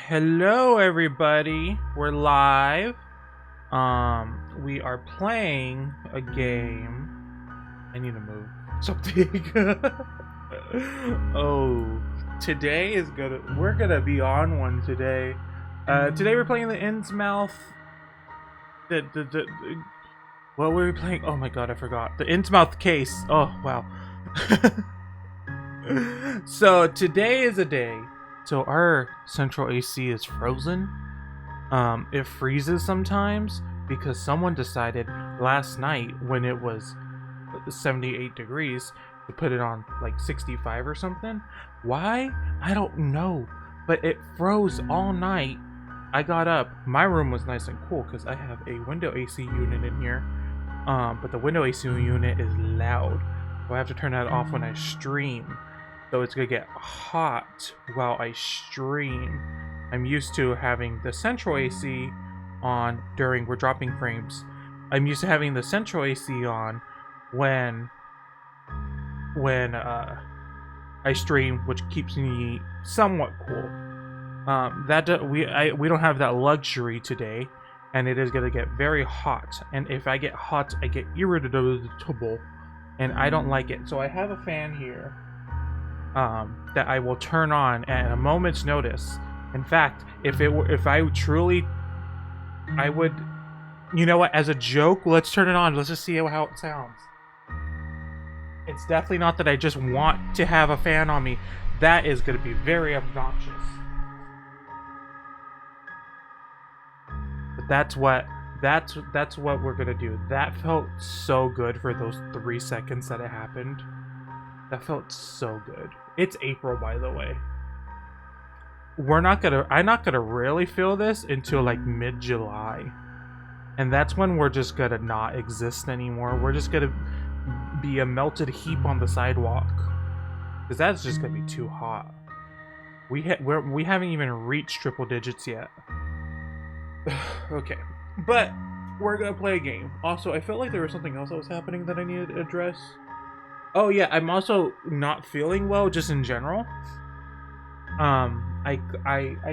Hello everybody, we're live. We are playing a game. I need to move something. Oh, today is we're gonna be on one today. Today we're playing the innsmouth. What were we playing? Oh my god, I forgot. The innsmouth case. Oh wow. So today is a day. So our central AC is frozen. It freezes sometimes because someone decided last night when it was 78 degrees to put it on like 65 or something. Why? I don't know. But it froze all night. I got up. My room was nice and cool because I have a window AC unit in here. But the window AC unit is loud. So I have to turn that off when I stream. So it's gonna get hot while I stream. I'm used to having the central AC on during we're dropping frames. I'm used to having the central AC on when I stream, which keeps me somewhat cool. We don't have that luxury today, and it is gonna get very hot. And if I get hot, I get irritable, and I don't like it. So I have a fan here. That I will turn on at a moment's notice. In fact, if I truly, I would, you know what? As a joke, let's turn it on. Let's just see how it sounds. It's definitely not that I just want to have a fan on me. That is going to be very obnoxious. But that's what we're gonna do. That felt so good for those 3 seconds that it happened. That felt so good. It's April, by the way. I'm not gonna really feel this until like mid-July. And that's when we're just gonna not exist anymore. We're just gonna be a melted heap on the sidewalk. Because that's just gonna be too hot. We haven't even reached triple digits yet. Okay. But we're gonna play a game. Also, I felt like there was something else that was happening that I needed to address. Oh yeah, I'm also not feeling well just in general. I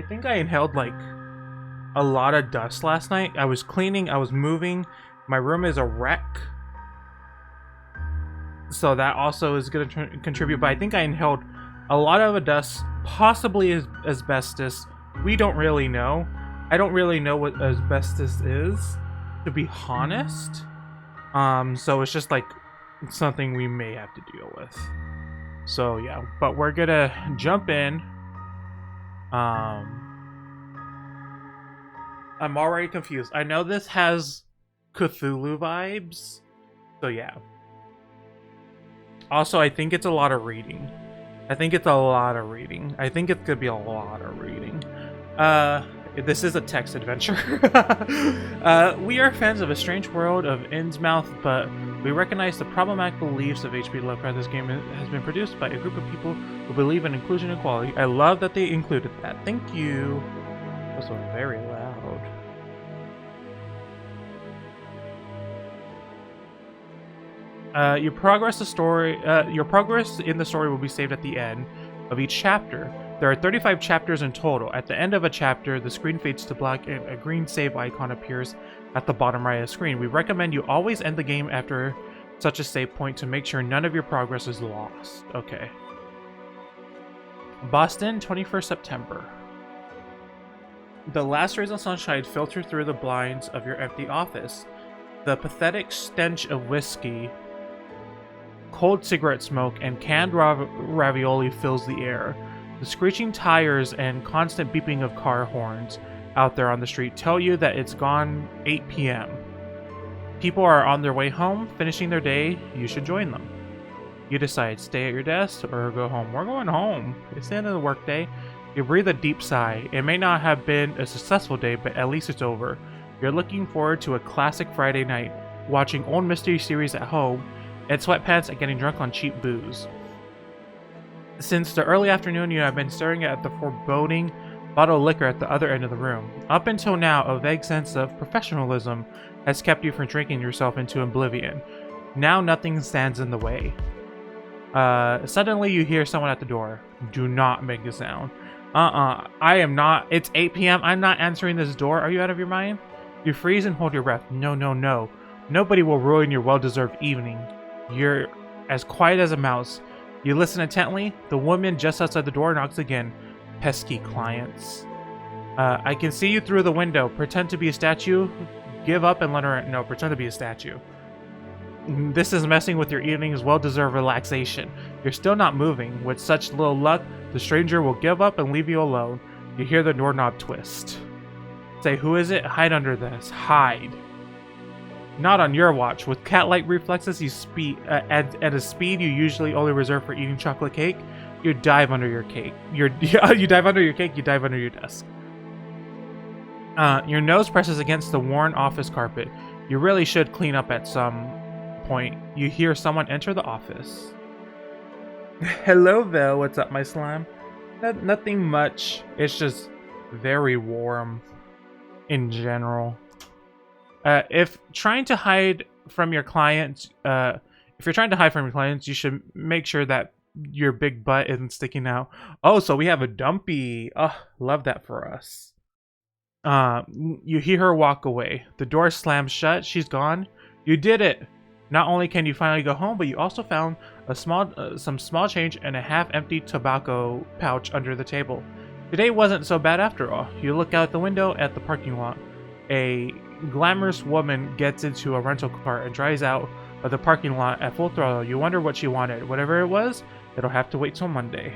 think I inhaled like a lot of dust last night. I was cleaning, I was moving. My room is a wreck. So that also is going to contribute, but I think I inhaled a lot of dust, possibly asbestos. We don't really know. I don't really know what asbestos is, to be honest. So it's just like something we may have to deal with. So yeah, but we're gonna jump in. I'm already confused. I know this has Cthulhu vibes, so yeah. Also, I think it's a lot of reading. I think it's gonna be a lot of reading. This is a text adventure. We are fans of A Strange World of Innsmouth, but we recognize the problematic beliefs of H.P. Lovecraft. This game has been produced by a group of people who believe in inclusion and equality. I love that they included that. Thank you. Also very loud. Your progress in the story will be saved at the end of each chapter. There are 35 chapters in total. At the end of a chapter, the screen fades to black and a green save icon appears at the bottom right of the screen. We recommend you always end the game after such a save point to make sure none of your progress is lost. Okay. Boston, 21st September. The last rays of sunshine filter through the blinds of your empty office. The pathetic stench of whiskey, cold cigarette smoke, and canned ravioli fills the air. The screeching tires and constant beeping of car horns out there on the street tell you that it's gone 8 p.m. People are on their way home, finishing their day. You should join them. You decide, stay at your desk or go home. We're going home. It's the end of the workday. You breathe a deep sigh. It may not have been a successful day, but at least it's over. You're looking forward to a classic Friday night, watching old mystery series at home, and sweatpants and getting drunk on cheap booze. Since the early afternoon, you have been staring at the foreboding bottle of liquor at the other end of the room. Up until now, a vague sense of professionalism has kept you from drinking yourself into oblivion. Now nothing stands in the way. Suddenly you hear someone at the door. Do not make a sound. I am not. It's 8 p.m. I'm not answering this door. Are you out of your mind? You freeze and hold your breath. No, no, no. Nobody will ruin your well-deserved evening. You're as quiet as a mouse. You listen intently. The woman just outside the door knocks again. Pesky clients. I can see you through the window. Pretend to be a statue. Give up and let her in. No, pretend to be a statue. This is messing with your evening's well-deserved relaxation. You're still not moving. With such little luck, the stranger will give up and leave you alone. You hear the doorknob twist. Say, who is it? Hide under this. Hide. Not on your watch. With cat-like reflexes, you speed at a speed you usually only reserve for eating chocolate cake. You dive under your cake. You dive under your cake. You dive under your desk. Your nose presses against the worn office carpet. You really should clean up at some point. You hear someone enter the office. Hello there. What's up, my slime? Nothing much. It's just very warm in general. If trying to hide from your clients, you should make sure that your big butt isn't sticking out. Oh, so we have a dumpy. Oh, love that for us. You hear her walk away. The door slams shut. She's gone. You did it. Not only can you finally go home, but you also found some small change and a half-empty tobacco pouch under the table. Today wasn't so bad after all. You look out the window at the parking lot. A glamorous woman gets into a rental car and drives out of the parking lot at full throttle. You wonder what she wanted. Whatever it was, it'll have to wait till Monday.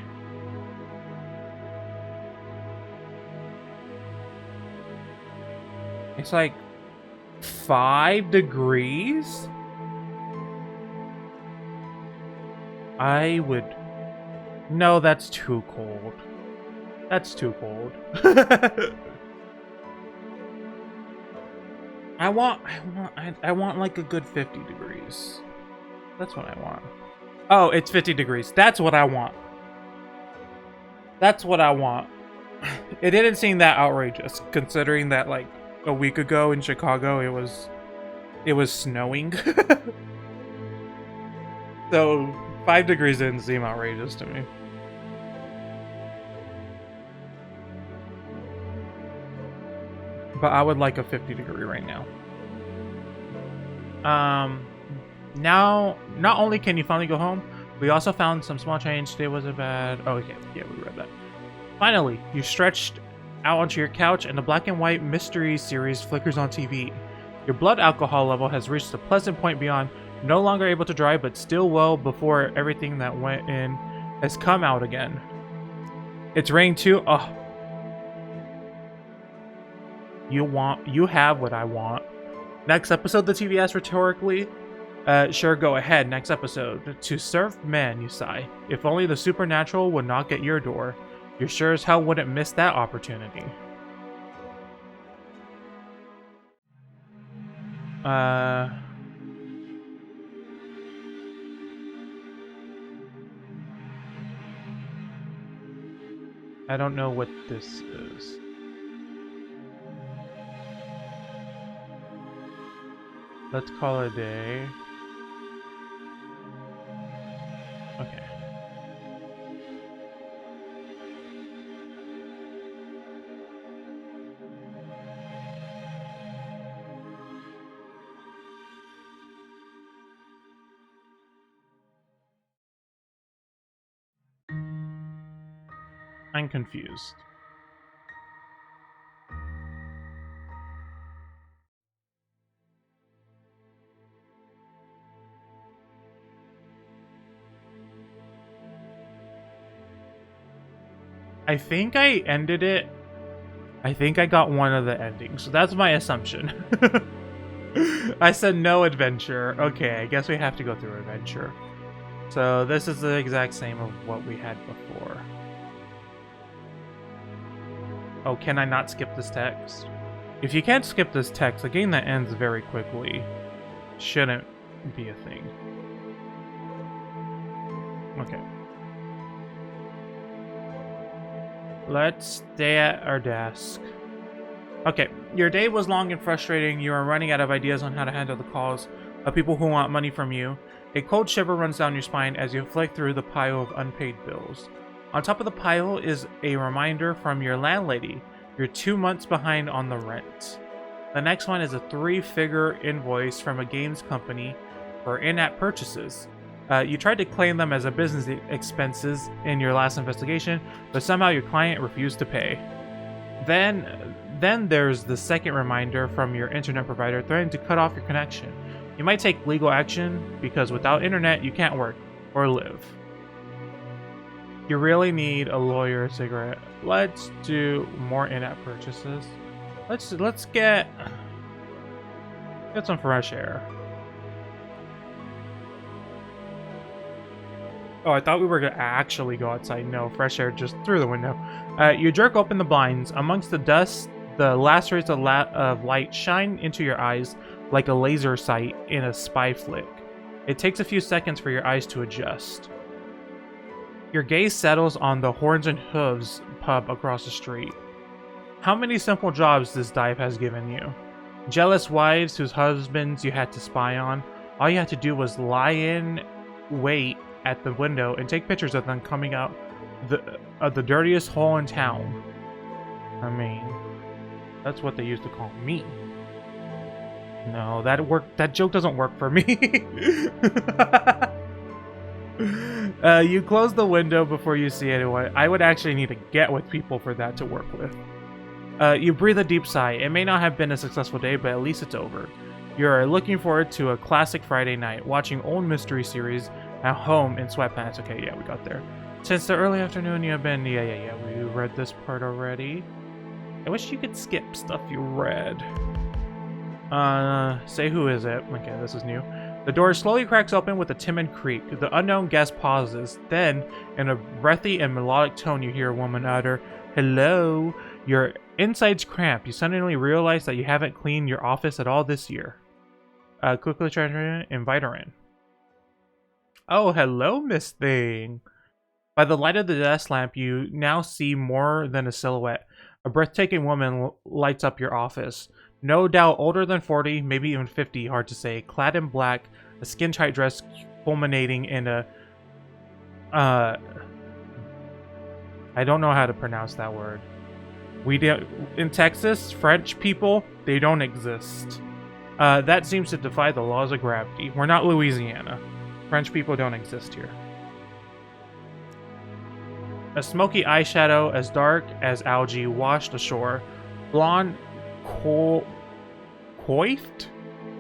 It's like 5 degrees? I would... No, that's too cold. That's too cold. I want like a good 50 degrees. That's what I want. Oh, it's 50 degrees. That's what I want. That's what I want. It didn't seem that outrageous, considering that like a week ago in Chicago it was snowing. So 5 degrees didn't seem outrageous to me. But I would like a 50 degree right now. Now, not only can you finally go home, we also found some small change. Today wasn't bad. Oh, okay. Yeah, we read that. Finally, you stretched out onto your couch and the black and white mystery series flickers on TV. Your blood alcohol level has reached a pleasant point beyond no longer able to drive, but still well before everything that went in has come out again. It's raining too. Oh. You have what I want. Next episode, the TV asks rhetorically. Sure, go ahead. Next episode. To serve men, you sigh. If only the supernatural would knock at your door. You sure as hell wouldn't miss that opportunity. I don't know what this is. Let's call it a day. Okay. I'm confused. I think I ended it. I think I got one of the endings. So that's my assumption. I said no adventure. Okay, I guess we have to go through adventure. So this is the exact same of what we had before. Oh, can I not skip this text? If you can't skip this text, a game that ends very quickly shouldn't be a thing. Okay. Let's stay at our desk. Okay, your day was long and frustrating. You are running out of ideas on how to handle the calls of people who want money from you. A cold shiver runs down your spine as you flick through the pile of unpaid bills. On top of the pile is a reminder from your landlady. You're 2 months behind on the rent. The next one is a 3-figure invoice from a games company for in-app purchases. You tried to claim them as a business expenses in your last investigation, but somehow your client refused to pay. Then there's the second reminder from your internet provider threatening to cut off your connection. You might take legal action because without internet you can't work or live. You really need a lawyer or cigarette. Let's do more in-app purchases. Let's get some fresh air. Oh, I thought we were gonna actually go outside. No, fresh air just through the window. You jerk open the blinds. Amongst the dust, the last rays of light shine into your eyes like a laser sight in a spy flick. It takes a few seconds for your eyes to adjust. Your gaze settles on the Horns and Hooves pub across the street. How many simple jobs this dive has given you? Jealous wives whose husbands you had to spy on. All you had to do was lie in wait at the window and take pictures of them coming out of the dirtiest hole in town. I mean, that's what they used to call me. No, that joke doesn't work for me. You close the window before you see anyone. I would actually need to get with people for that to work with. You breathe a deep sigh. It may not have been a successful day, but at least it's over. You're looking forward to a classic Friday night, watching old mystery series at home in sweatpants. Okay, yeah, we got there. Since the early afternoon, you have been... Yeah, we read this part already. I wish you could skip stuff you read. Say who is it? Okay, this is new. The door slowly cracks open with a timid creak. The unknown guest pauses. Then, in a breathy and melodic tone, you hear a woman utter, "Hello." Your insides cramp. You suddenly realize that you haven't cleaned your office at all this year. Quickly try to invite her in. Oh, hello, Miss Thing. By the light of the desk lamp, you now see more than a silhouette. A breathtaking woman lights up your office. No doubt older than 40, maybe even 50, hard to say. Clad in black, a skin-tight dress culminating in a... I don't know how to pronounce that word. In Texas, French people, they don't exist. That seems to defy the laws of gravity. We're not Louisiana. French people don't exist here. A smoky eyeshadow as dark as algae washed ashore. Blonde, coiffed,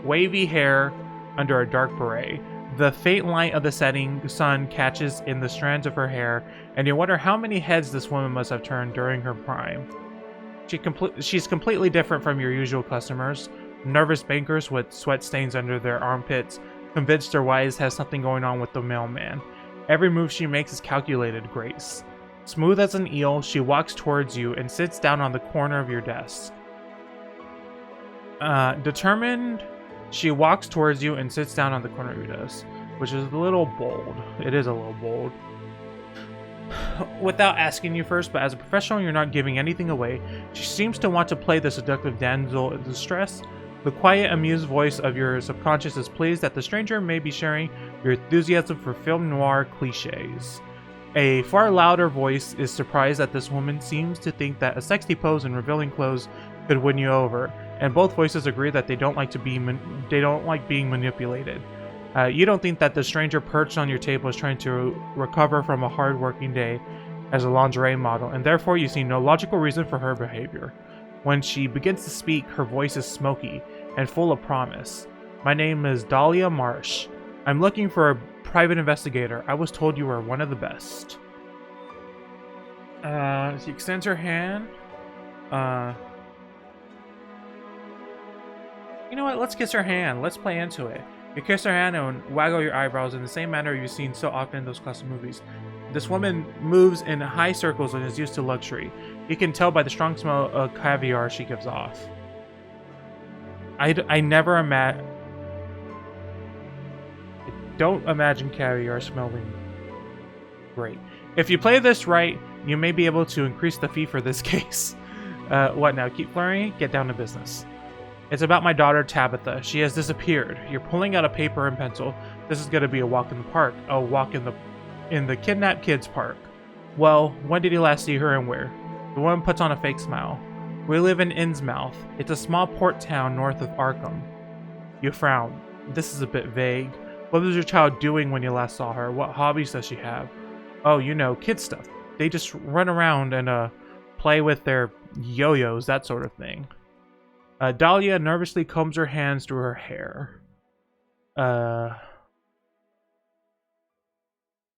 wavy hair under a dark beret. The faint light of the setting sun catches in the strands of her hair, and you wonder how many heads this woman must have turned during her prime. She's completely different from your usual customers. Nervous bankers with sweat stains under their armpits, convinced their wives has something going on with the mailman. Every move she makes is calculated grace. Smooth as an eel, she walks towards you and sits down on the corner of your desk. Determined, she walks towards you and sits down on the corner of your desk, which is a little bold. It is a little bold. Without asking you first, but as a professional, you're not giving anything away. She seems to want to play the seductive damsel in distress. The quiet, amused voice of your subconscious is pleased that the stranger may be sharing your enthusiasm for film noir cliches. A far louder voice is surprised that this woman seems to think that a sexy pose and revealing clothes could win you over, and both voices agree that they don't like being manipulated. You don't think that the stranger perched on your table is trying to recover from a hard-working day as a lingerie model, and therefore you see no logical reason for her behavior. When she begins to speak, her voice is smoky and full of promise. My name is Dahlia Marsh. I'm looking for a private investigator. I was told you were one of the best. She extends her hand. You know what? Let's kiss her hand. Let's play into it. You kiss her hand and waggle your eyebrows in the same manner you've seen so often in those classic movies. This woman moves in high circles and is used to luxury. You can tell by the strong smell of caviar she gives off. I don't imagine caviar smelling great. If you play this right, you may be able to increase the fee for this case. What now? Keep flirting? Get down to business. It's about my daughter Tabitha. She has disappeared. You're pulling out a paper and pencil. This is going to be a walk in the park. A walk in the kidnapped kids park. Well, when did you last see her and where? The woman puts on a fake smile. We live in Innsmouth. It's a small port town north of Arkham. You frown. This is a bit vague. What was your child doing when you last saw her? What hobbies does she have? Oh, you know, kid stuff. They just run around and play with their yo-yos, that sort of thing. Dahlia nervously combs her hands through her hair.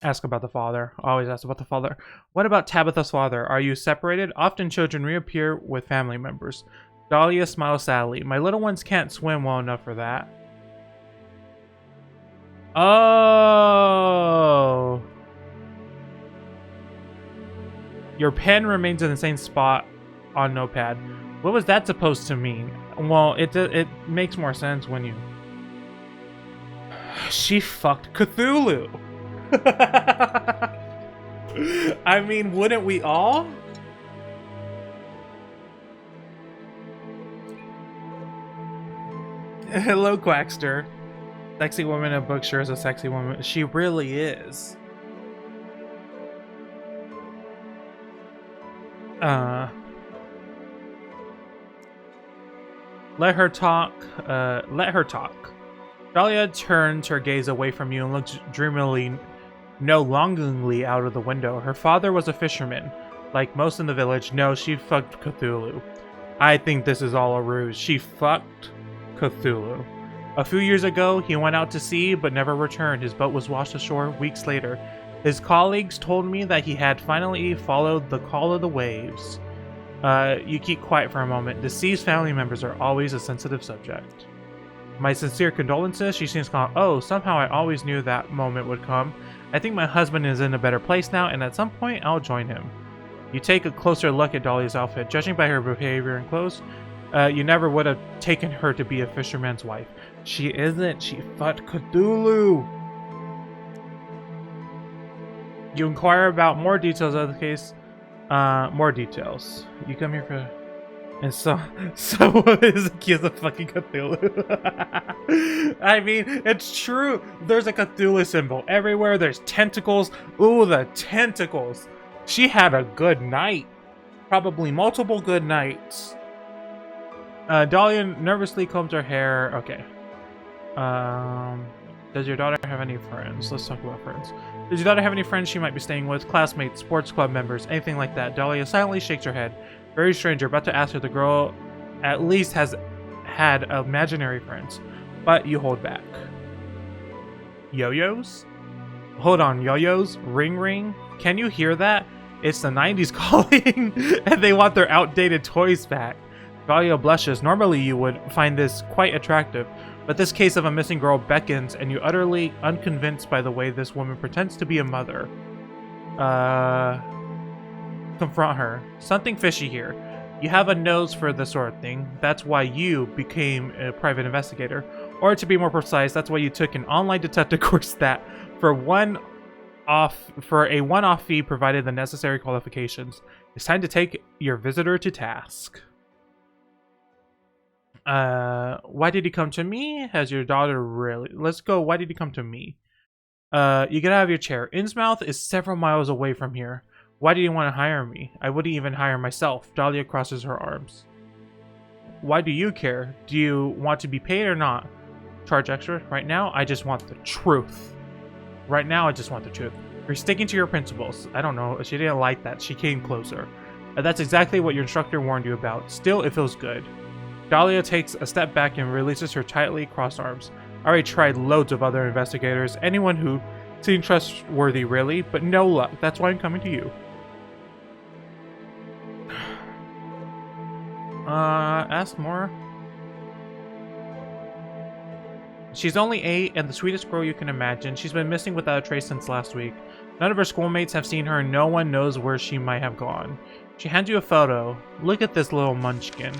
Ask about the father. Always ask about the father. What about Tabitha's father? Are you separated? Often children reappear with family members. Dahlia smiles sadly. My little ones can't swim well enough for that. Oh. Your pen remains in the same spot on notepad. What was that supposed to mean? Well, it makes more sense when you... She fucked Cthulhu. I mean, wouldn't we all? Hello, Quackster. Sexy woman in a book sure is a sexy woman. She really is. Let her talk. Let her talk. Dahlia turns her gaze away from you and looks dreamily, no, longingly out of the window. Her father was a fisherman. Like most in the village, no, she fucked Cthulhu. I think this is all a ruse. She fucked Cthulhu. A few years ago, he went out to sea but never returned. His boat was washed ashore weeks later. His colleagues told me that he had finally followed the call of the waves. You keep quiet for a moment. Deceased family members are always a sensitive subject. My sincere condolences. She seems calm. Oh, somehow I always knew that moment would come. I think my husband is in a better place now, and at some point I'll join him. You take a closer look at Dahlia's outfit. Judging by her behavior and clothes, you never would have taken her to be a fisherman's wife. She isn't. She fucked Cthulhu. You inquire about more details of the case. More details. You come here for... And so is accused of fucking Cthulhu. I mean, it's true. There's a Cthulhu symbol everywhere. There's tentacles. Ooh, the tentacles. She had a good night. Probably multiple good nights. Dahlia nervously combs her hair. Okay. Does your daughter have any friends? Let's talk about friends. Does your daughter have any friends she might be staying with? Classmates, sports club members, anything like that? Dahlia silently shakes her head. Very strange. You're about to ask her. The girl at least has had imaginary friends. But you hold back. Yo-yos? Hold on, yo-yos? Ring ring? Can you hear that? It's the 90s calling, and they want their outdated toys back. Dahlia blushes. Normally you would find this quite attractive, but this case of a missing girl beckons, and you're utterly unconvinced by the way this woman pretends to be a mother. Confront her. Something fishy here. You have a nose for this sort of thing. That's why you became a private investigator. Or to be more precise, that's why you took an online detective course that, for a one-off fee, provided the necessary qualifications. It's time to take your visitor to task. Why did he come to me? Has your daughter really... Let's go. Why did he come to me? You get out of your chair. Innsmouth is several miles away from here. Why do you want to hire me? I wouldn't even hire myself. Dahlia crosses her arms. Why do you care? Do you want to be paid or not? Charge extra? Right now, I just want the truth. Right now, I just want the truth. You're sticking to your principles. I don't know. She didn't like that. She came closer. That's exactly what your instructor warned you about. Still, it feels good. Dahlia takes a step back and releases her tightly crossed arms. I already tried loads of other investigators. Anyone who seemed trustworthy, really, but no luck. That's why I'm coming to you. Ask more. She's only 8 and the sweetest girl you can imagine. She's been missing without a trace since last week. None of her schoolmates have seen her and no one knows where she might have gone. She hands you a photo. Look at this little munchkin.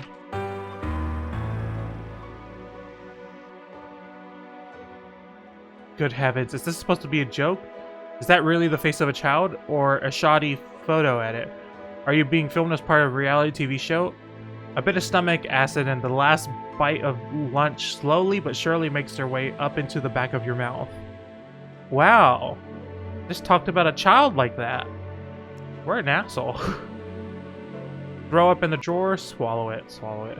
Good heavens, is this supposed to be a joke? Is that really the face of a child or a shoddy photo edit? Are you being filmed as part of a reality TV show? A bit of stomach acid and the last bite of lunch slowly but surely makes their way up into the back of your mouth. Wow. Just talked about a child like that. What an asshole. Throw up in the drawer, swallow it, swallow it.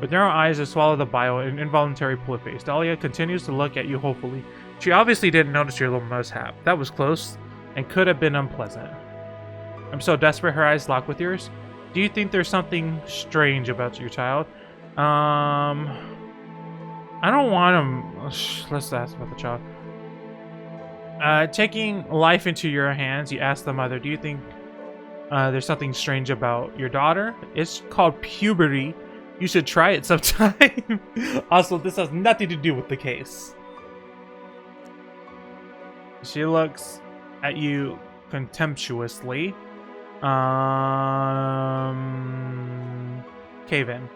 With narrow eyes, they swallow the bile in involuntary pull face. Dahlia continues to look at you hopefully. She obviously didn't notice your little mishap. That was close and could have been unpleasant. I'm so desperate, her eyes lock with yours. Do you think there's something strange about your child? I don't want him. Let's ask about the child. Taking life into your hands, you ask the mother, do you think there's something strange about your daughter? It's called puberty. You should try it sometime. Also, this has nothing to do with the case. She looks at you contemptuously. Cave in.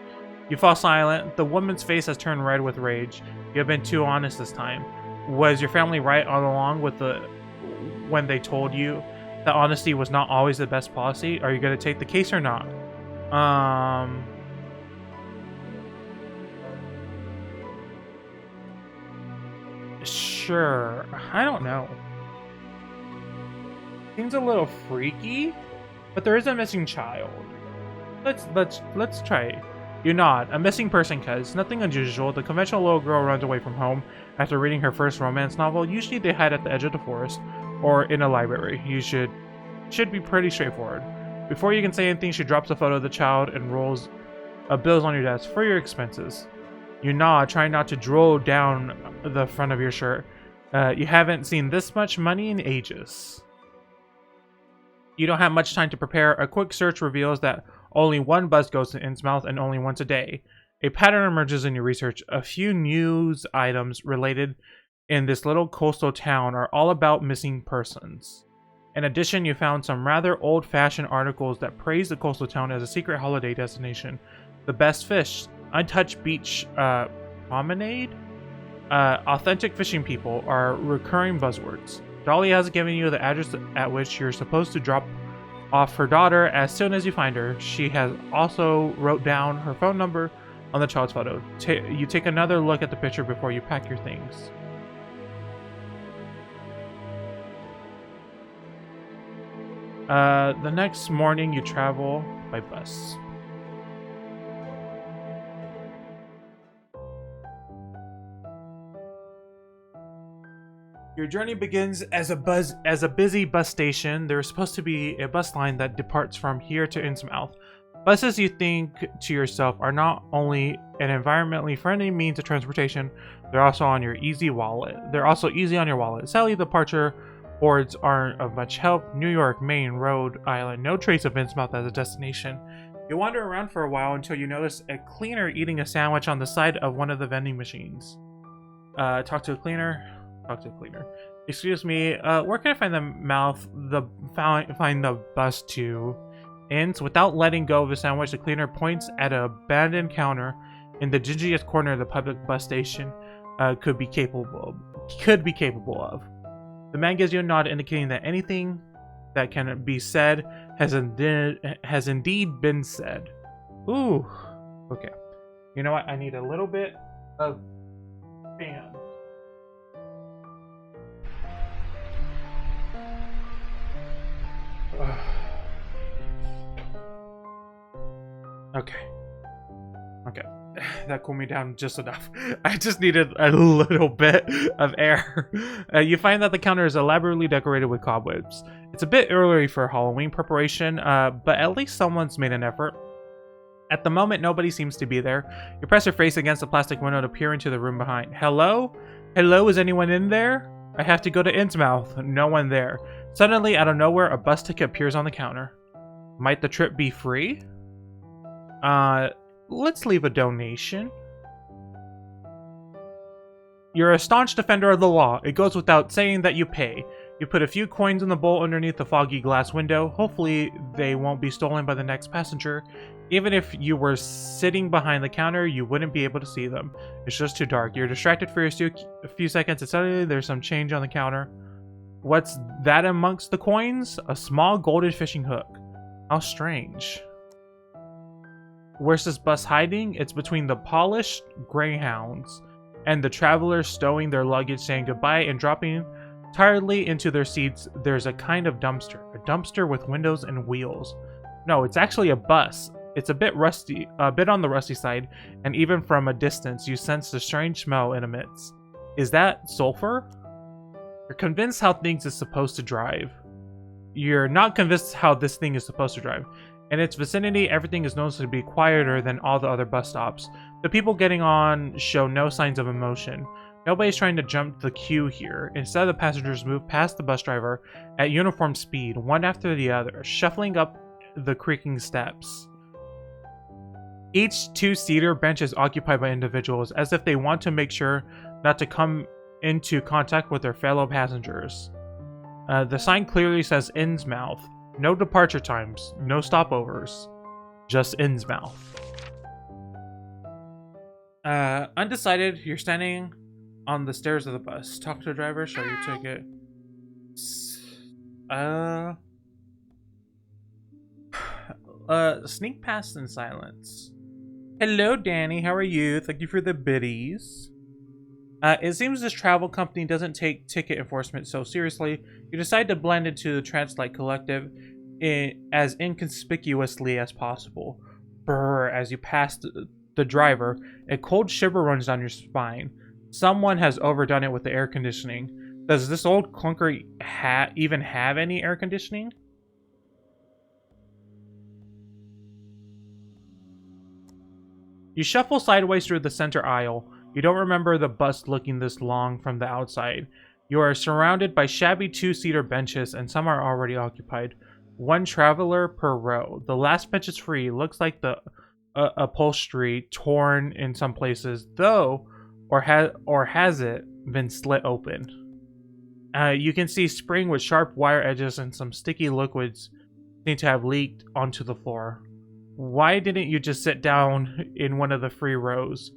You fall silent. The woman's face has turned red with rage. You have been too honest this time. Was your family right all along with when they told you that honesty was not always the best policy? Are you going to take the case or not? Sure. I don't know. Seems a little freaky, but there is a missing child. Let's try it. You nod. A missing person, cuz. Nothing unusual. The conventional little girl runs away from home after reading her first romance novel. Usually they hide at the edge of the forest or in a library. You should be pretty straightforward. Before you can say anything, she drops a photo of the child and rolls bills on your desk for your expenses. You nod, trying not to drool down the front of your shirt. You haven't seen this much money in ages. You don't have much time to prepare. A quick search reveals that only one bus goes to Innsmouth and only once a day. A pattern emerges in your research. A few news items related in this little coastal town are all about missing persons. In addition, you found some rather old-fashioned articles that praise the coastal town as a secret holiday destination. The best fish, untouched beach promenade, authentic fishing people are recurring buzzwords. Dahlia has given you the address at which you're supposed to drop off her daughter as soon as you find her. She has also wrote down her phone number on the child's photo. You take another look at the picture before you pack your things. The next morning you travel by bus. Your journey begins as a busy bus station. There is supposed to be a bus line that departs from here to Innsmouth. Buses, you think to yourself, are not only an environmentally friendly means of transportation, they're also on your easy wallet. They're also easy on your wallet. Sadly, the departure boards aren't of much help. New York, Maine, Rhode Island, no trace of Innsmouth as a destination. You wander around for a while until you notice a cleaner eating a sandwich on the side of one of the vending machines. Talk to a cleaner. Excuse me, where can I find find the bus to Inns? Without letting go of the sandwich, the cleaner points at an abandoned counter in the dingiest corner of the public bus station could be capable of. The man gives you a nod, indicating that anything that can be said has indeed been said. Ooh, okay. You know what? I need a little bit of fan. Okay. That cooled me down just enough. I just needed a little bit of air. You find that the counter is elaborately decorated with cobwebs. It's a bit early for Halloween preparation, but at least someone's made an effort. At the moment, nobody seems to be there. You press your face against the plastic window to peer into the room behind. Hello? Hello, is anyone in there? I have to go to Innsmouth. No one there. Suddenly, out of nowhere, a bus ticket appears on the counter. Might the trip be free? Let's leave a donation. You're a staunch defender of the law. It goes without saying that you pay. You put a few coins in the bowl underneath the foggy glass window. Hopefully, they won't be stolen by the next passenger. Even if you were sitting behind the counter, you wouldn't be able to see them. It's just too dark. You're distracted for a few seconds, and suddenly there's some change on the counter. What's that amongst the coins? A small golden fishing hook. How strange. Where's this bus hiding? It's between the polished greyhounds and the travelers stowing their luggage, saying goodbye and dropping Tiredly into their seats, there's a kind of dumpster. A dumpster with windows and wheels. No, it's actually a bus. It's a bit rusty, a bit on the rusty side, and even from a distance, you sense the strange smell it emits. Is that sulfur? You're convinced how things is supposed to drive. You're not convinced how this thing is supposed to drive. In its vicinity, everything is noticeably to be quieter than all the other bus stops. The people getting on show no signs of emotion. Nobody's trying to jump the queue here. Instead, the passengers move past the bus driver at uniform speed, one after the other, shuffling up the creaking steps. Each two-seater bench is occupied by individuals, as if they want to make sure not to come into contact with their fellow passengers. The sign clearly says Innsmouth. No departure times, no stopovers, just Innsmouth. Undecided, you're standing on the stairs of the bus. Talk to the driver, show your ticket. Sneak past in silence. Hello, Danny. How are you? Thank you for the biddies. It seems this travel company doesn't take ticket enforcement so seriously. You decide to blend into the Translite Collective as inconspicuously as possible. Brrr, as you pass the driver, a cold shiver runs down your spine. Someone has overdone it with the air conditioning. Does this old clunker even have any air conditioning? You shuffle sideways through the center aisle. You don't remember the bus looking this long from the outside. You are surrounded by shabby two-seater benches, and some are already occupied. One traveler per row. The last bench is free. Looks like the upholstery torn in some places, though, or has it been slit open? You can see spring with sharp wire edges and some sticky liquids seem to have leaked onto the floor. Why didn't you just sit down in one of the free rows?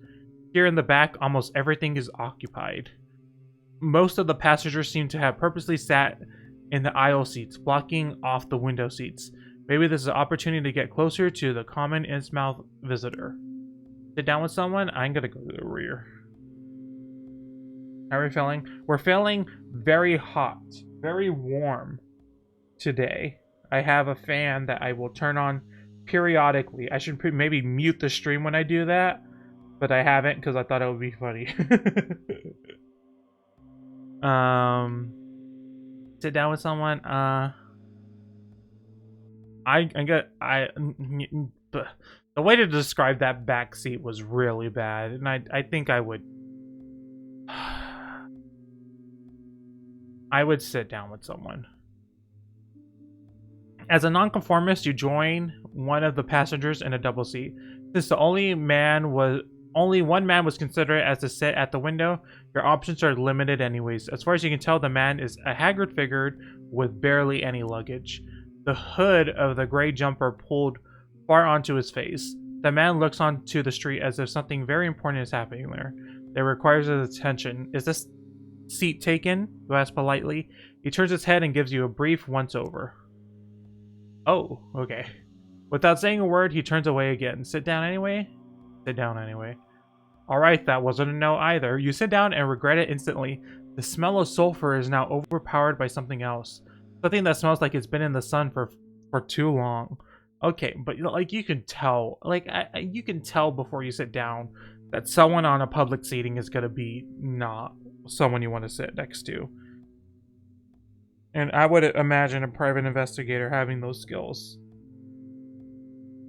Here in the back, almost everything is occupied. Most of the passengers seem to have purposely sat in the aisle seats, blocking off the window seats. Maybe this is an opportunity to get closer to the common Innsmouth visitor. Sit down with someone? I'm gonna go to the rear. How are we feeling? We're feeling very hot, very warm today. I have a fan that I will turn on periodically. I should maybe mute the stream when I do that, but I haven't because I thought it would be funny. Sit down with someone. The way to describe that back seat was really bad, and I think I would sit down with someone. As a nonconformist, you join one of the passengers in a double seat. Since only one man was considered as to sit at the window, your options are limited anyways. As far as you can tell, the man is a haggard figure with barely any luggage. The hood of the gray jumper pulled far onto his face. The man looks onto the street as if something very important is happening there. That requires his attention. Is this seat taken? You ask politely. He turns his head and gives you a brief once-over. Oh, okay. Without saying a word, he turns away again. Sit down anyway? Sit down anyway. Alright, that wasn't a no either. You sit down and regret it instantly. The smell of sulfur is now overpowered by something else. Something that smells like it's been in the sun for too long. Okay, but like you can tell, you can tell before you sit down that someone on a public seating is gonna be not someone you want to sit next to. And I would imagine a private investigator having those skills.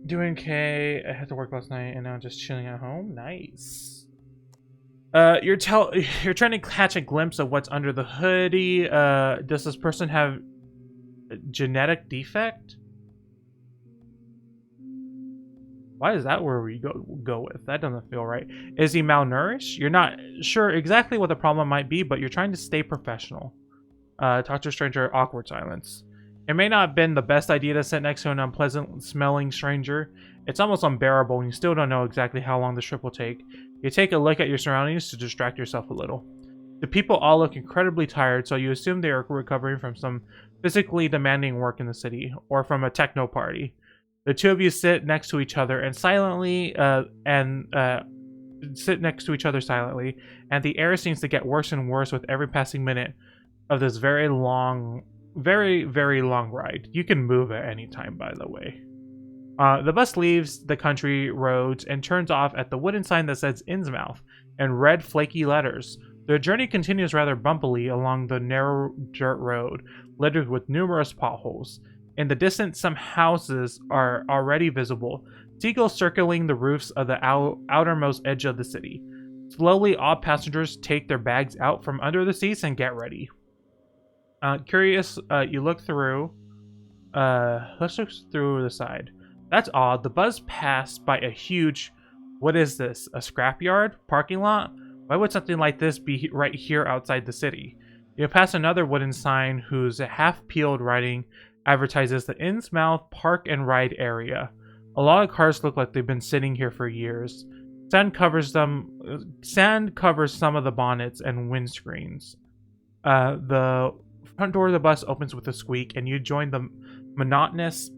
Doing okay. I had to work last night and now I'm just chilling at home. Nice. You're trying to catch a glimpse of what's under the hoodie. Does this person have a genetic defect? Why is that where we go with? That doesn't feel right. Is he malnourished? You're not sure exactly what the problem might be, but you're trying to stay professional. Talk to a stranger, awkward silence. It may not have been the best idea to sit next to an unpleasant-smelling stranger. It's almost unbearable, and you still don't know exactly how long the trip will take. You take a look at your surroundings to distract yourself a little. The people all look incredibly tired, so you assume they are recovering from some physically demanding work in the city, or from a techno party. The two of you sit next to each other and silently, and the air seems to get worse and worse with every passing minute. of this very long, very long ride. You can move at any time, by the way. The bus leaves the country roads and turns off at the wooden sign that says Innsmouth in red flaky letters. The journey continues rather bumpily along the narrow dirt road, littered with numerous potholes. In the distance, some houses are already visible, seagulls circling the roofs of the outermost edge of the city. Slowly, all passengers take their bags out from under the seats and get ready. Curious, you look through. Let's look through the side. That's odd. The bus passed by a huge... What is this? A scrapyard? Parking lot? Why would something like this be right here outside the city? You pass another wooden sign whose half-peeled writing advertises the Innsmouth Park and Ride area. A lot of cars look like they've been sitting here for years. Sand covers some of the bonnets and windscreens. The front door of the bus opens with a squeak, and you join the monotonous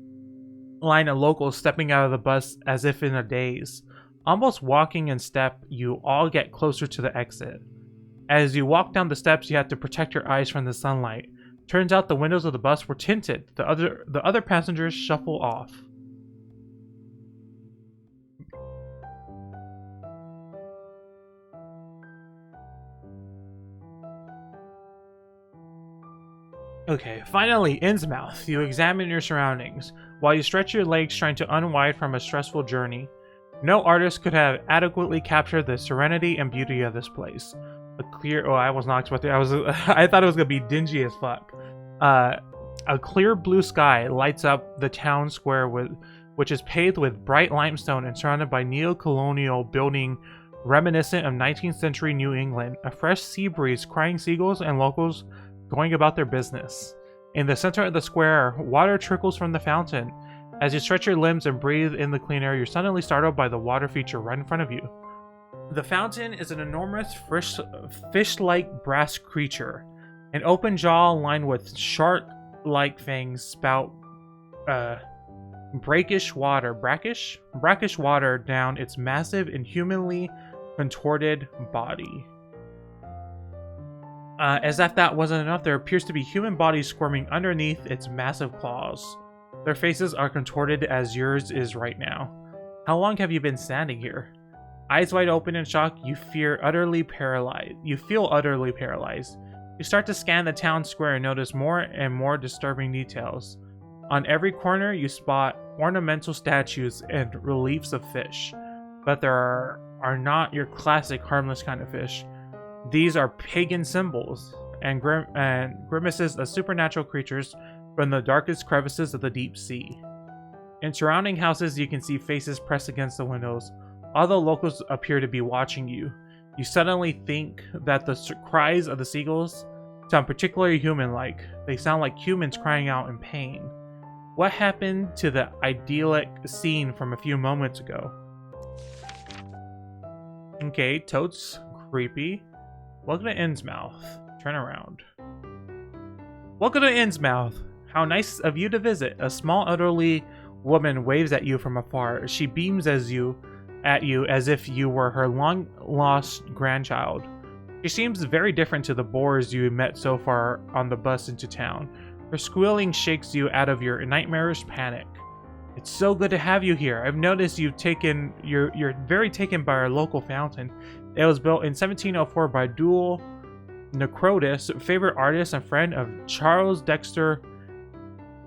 line of locals stepping out of the bus as if in a daze. Almost walking in step, you all get closer to the exit. As you walk down the steps, you have to protect your eyes from the sunlight. Turns out the windows of the bus were tinted. The other passengers shuffle off. Okay, finally, Innsmouth. You examine your surroundings, while you stretch your legs trying to unwind from a stressful journey. No artist could have adequately captured the serenity and beauty of this place. A clear... Oh, I was not expecting... I thought it was going to be dingy as fuck. A clear blue sky lights up the town square, which is paved with bright limestone and surrounded by neo-colonial building reminiscent of 19th century New England. A fresh sea breeze, crying seagulls, and locals going about their business. In the center of the square, water trickles from the fountain. As you stretch your limbs and breathe in the clean air, you're suddenly startled by the water feature right in front of you. The fountain is an enormous fish-like brass creature. An open jaw lined with shark-like fangs spout brackish water down its massive, inhumanly contorted body. As if that wasn't enough, there appears to be human bodies squirming underneath its massive claws. Their faces are contorted as yours is right now. How long have you been standing here? Eyes wide open in shock, you feel utterly paralyzed. You start to scan the town square and notice more and more disturbing details. On every corner, you spot ornamental statues and reliefs of fish, but there are not your classic harmless kind of fish. These are pagan symbols and grimaces of supernatural creatures from the darkest crevices of the deep sea. In surrounding houses, you can see faces pressed against the windows. Although locals appear to be watching you, you suddenly think that the cries of the seagulls sound particularly human-like. They sound like humans crying out in pain. What happened to the idyllic scene from a few moments ago? Okay, totes creepy. Welcome to Innsmouth. Turn around. Welcome to Innsmouth. How nice of you to visit. A small elderly woman waves at you from afar. She beams at you as if you were her long-lost grandchild. She seems very different to the boors you met so far on the bus into town. Her squealing shakes you out of your nightmarish panic. It's so good to have you here. I've noticed you're very taken by our local fountain. It was built in 1704 by Dual Necrotis, favorite artist and friend of Charles Dexter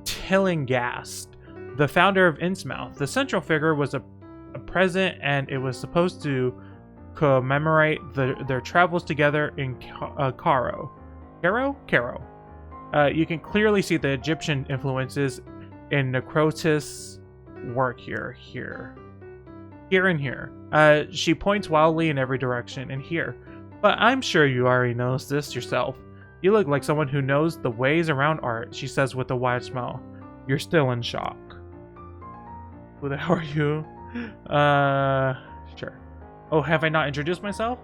Tillinghast, the founder of Innsmouth. The central figure was a present, and it was supposed to commemorate their travels together in Cairo. You can clearly see the Egyptian influences in Necrotis' work here. Here and here. She points wildly in every direction, and here. But I'm sure you already noticed this yourself. You look like someone who knows the ways around art, she says with a wide smile. You're still in shock. Who the hell are you? Sure. Oh, have I not introduced myself?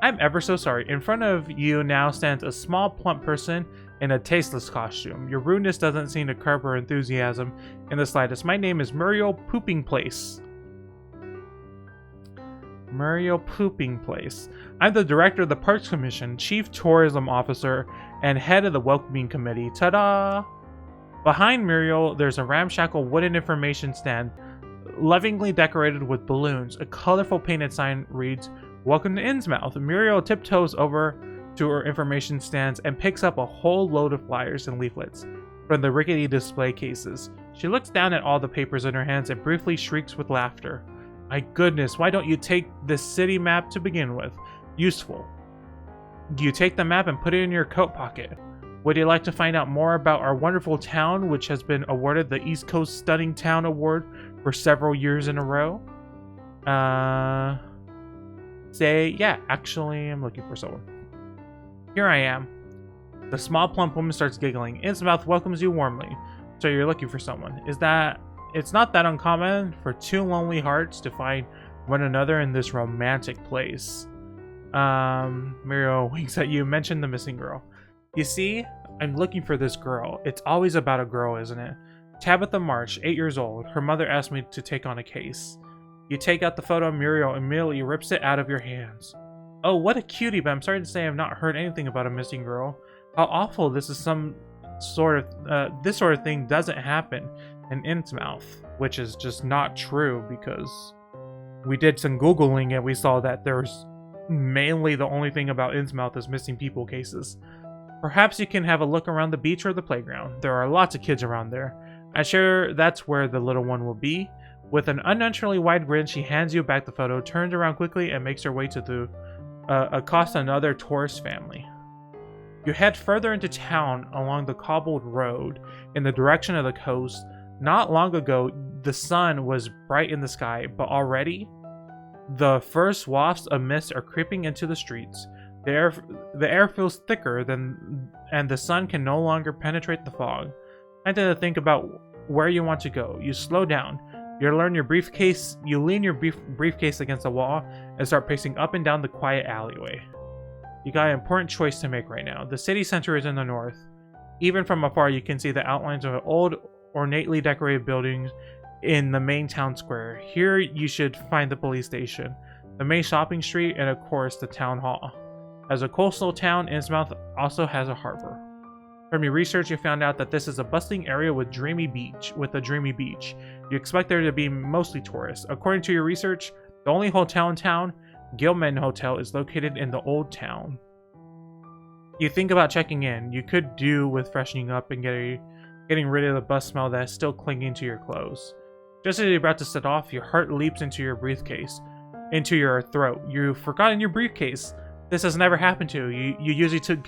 I'm ever so sorry. In front of you now stands a small, plump person in a tasteless costume. Your rudeness doesn't seem to curb her enthusiasm in the slightest. My name is Muriel Pooping Place. Muriel Pooping Place. I'm the director of the Parks Commission, chief tourism officer, and head of the welcoming committee. Ta-da! Behind Muriel, there's a ramshackle wooden information stand, lovingly decorated with balloons. A colorful painted sign reads, "Welcome to Innsmouth." Muriel tiptoes over to her information stands and picks up a whole load of flyers and leaflets from the rickety display cases. She looks down at all the papers in her hands and briefly shrieks with laughter. My goodness, why don't you take this city map to begin with? Useful. You take the map and put it in your coat pocket. Would you like to find out more about our wonderful town, which has been awarded the East Coast Stunning Town Award for several years in a row? Say, yeah, actually, I'm looking for someone. Here I am. The small, plump woman starts giggling. Innsmouth welcomes you warmly. So you're looking for someone. It's not that uncommon for two lonely hearts to find one another in this romantic place. Muriel winks at you. Mention the missing girl. You see, I'm looking for this girl. It's always about a girl, isn't it? Tabitha March, 8 years old. Her mother asked me to take on a case. You take out the photo, Muriel immediately rips it out of your hands. Oh, what a cutie, but I'm sorry to say I've not heard anything about a missing girl. How awful. This sort of thing doesn't happen in Innsmouth, which is just not true because we did some Googling and we saw that there's mainly the only thing about Innsmouth is missing people cases. Perhaps you can have a look around the beach or the playground. There are lots of kids around there. I'm sure that's where the little one will be. With an unnaturally wide grin, she hands you back the photo, turns around quickly, and makes her way to the accost another tourist family. You head further into town along the cobbled road in the direction of the coast. Not long ago, the sun was bright in the sky, but already, the first wafts of mist are creeping into the streets. The air feels thicker and the sun can no longer penetrate the fog. Time to think about where you want to go. You slow down. You lean your briefcase against the wall and start pacing up and down the quiet alleyway. You got an important choice to make right now. The city center is in the north. Even from afar, you can see the outlines of old, ornately decorated buildings in the main town square. Here, you should find the police station, the main shopping street, and of course, the town hall. As a coastal town, Innsmouth also has a harbor. From your research, you found out that this is a bustling area with a dreamy beach. You expect there to be mostly tourists. According to your research, the only hotel in town, Gilman Hotel, is located in the old town. You think about checking in. You could do with freshening up and getting rid of the bus smell that is still clinging to your clothes. Just as you're about to set off, your heart leaps into your throat. You've forgotten your briefcase. This has never happened to you. You usually took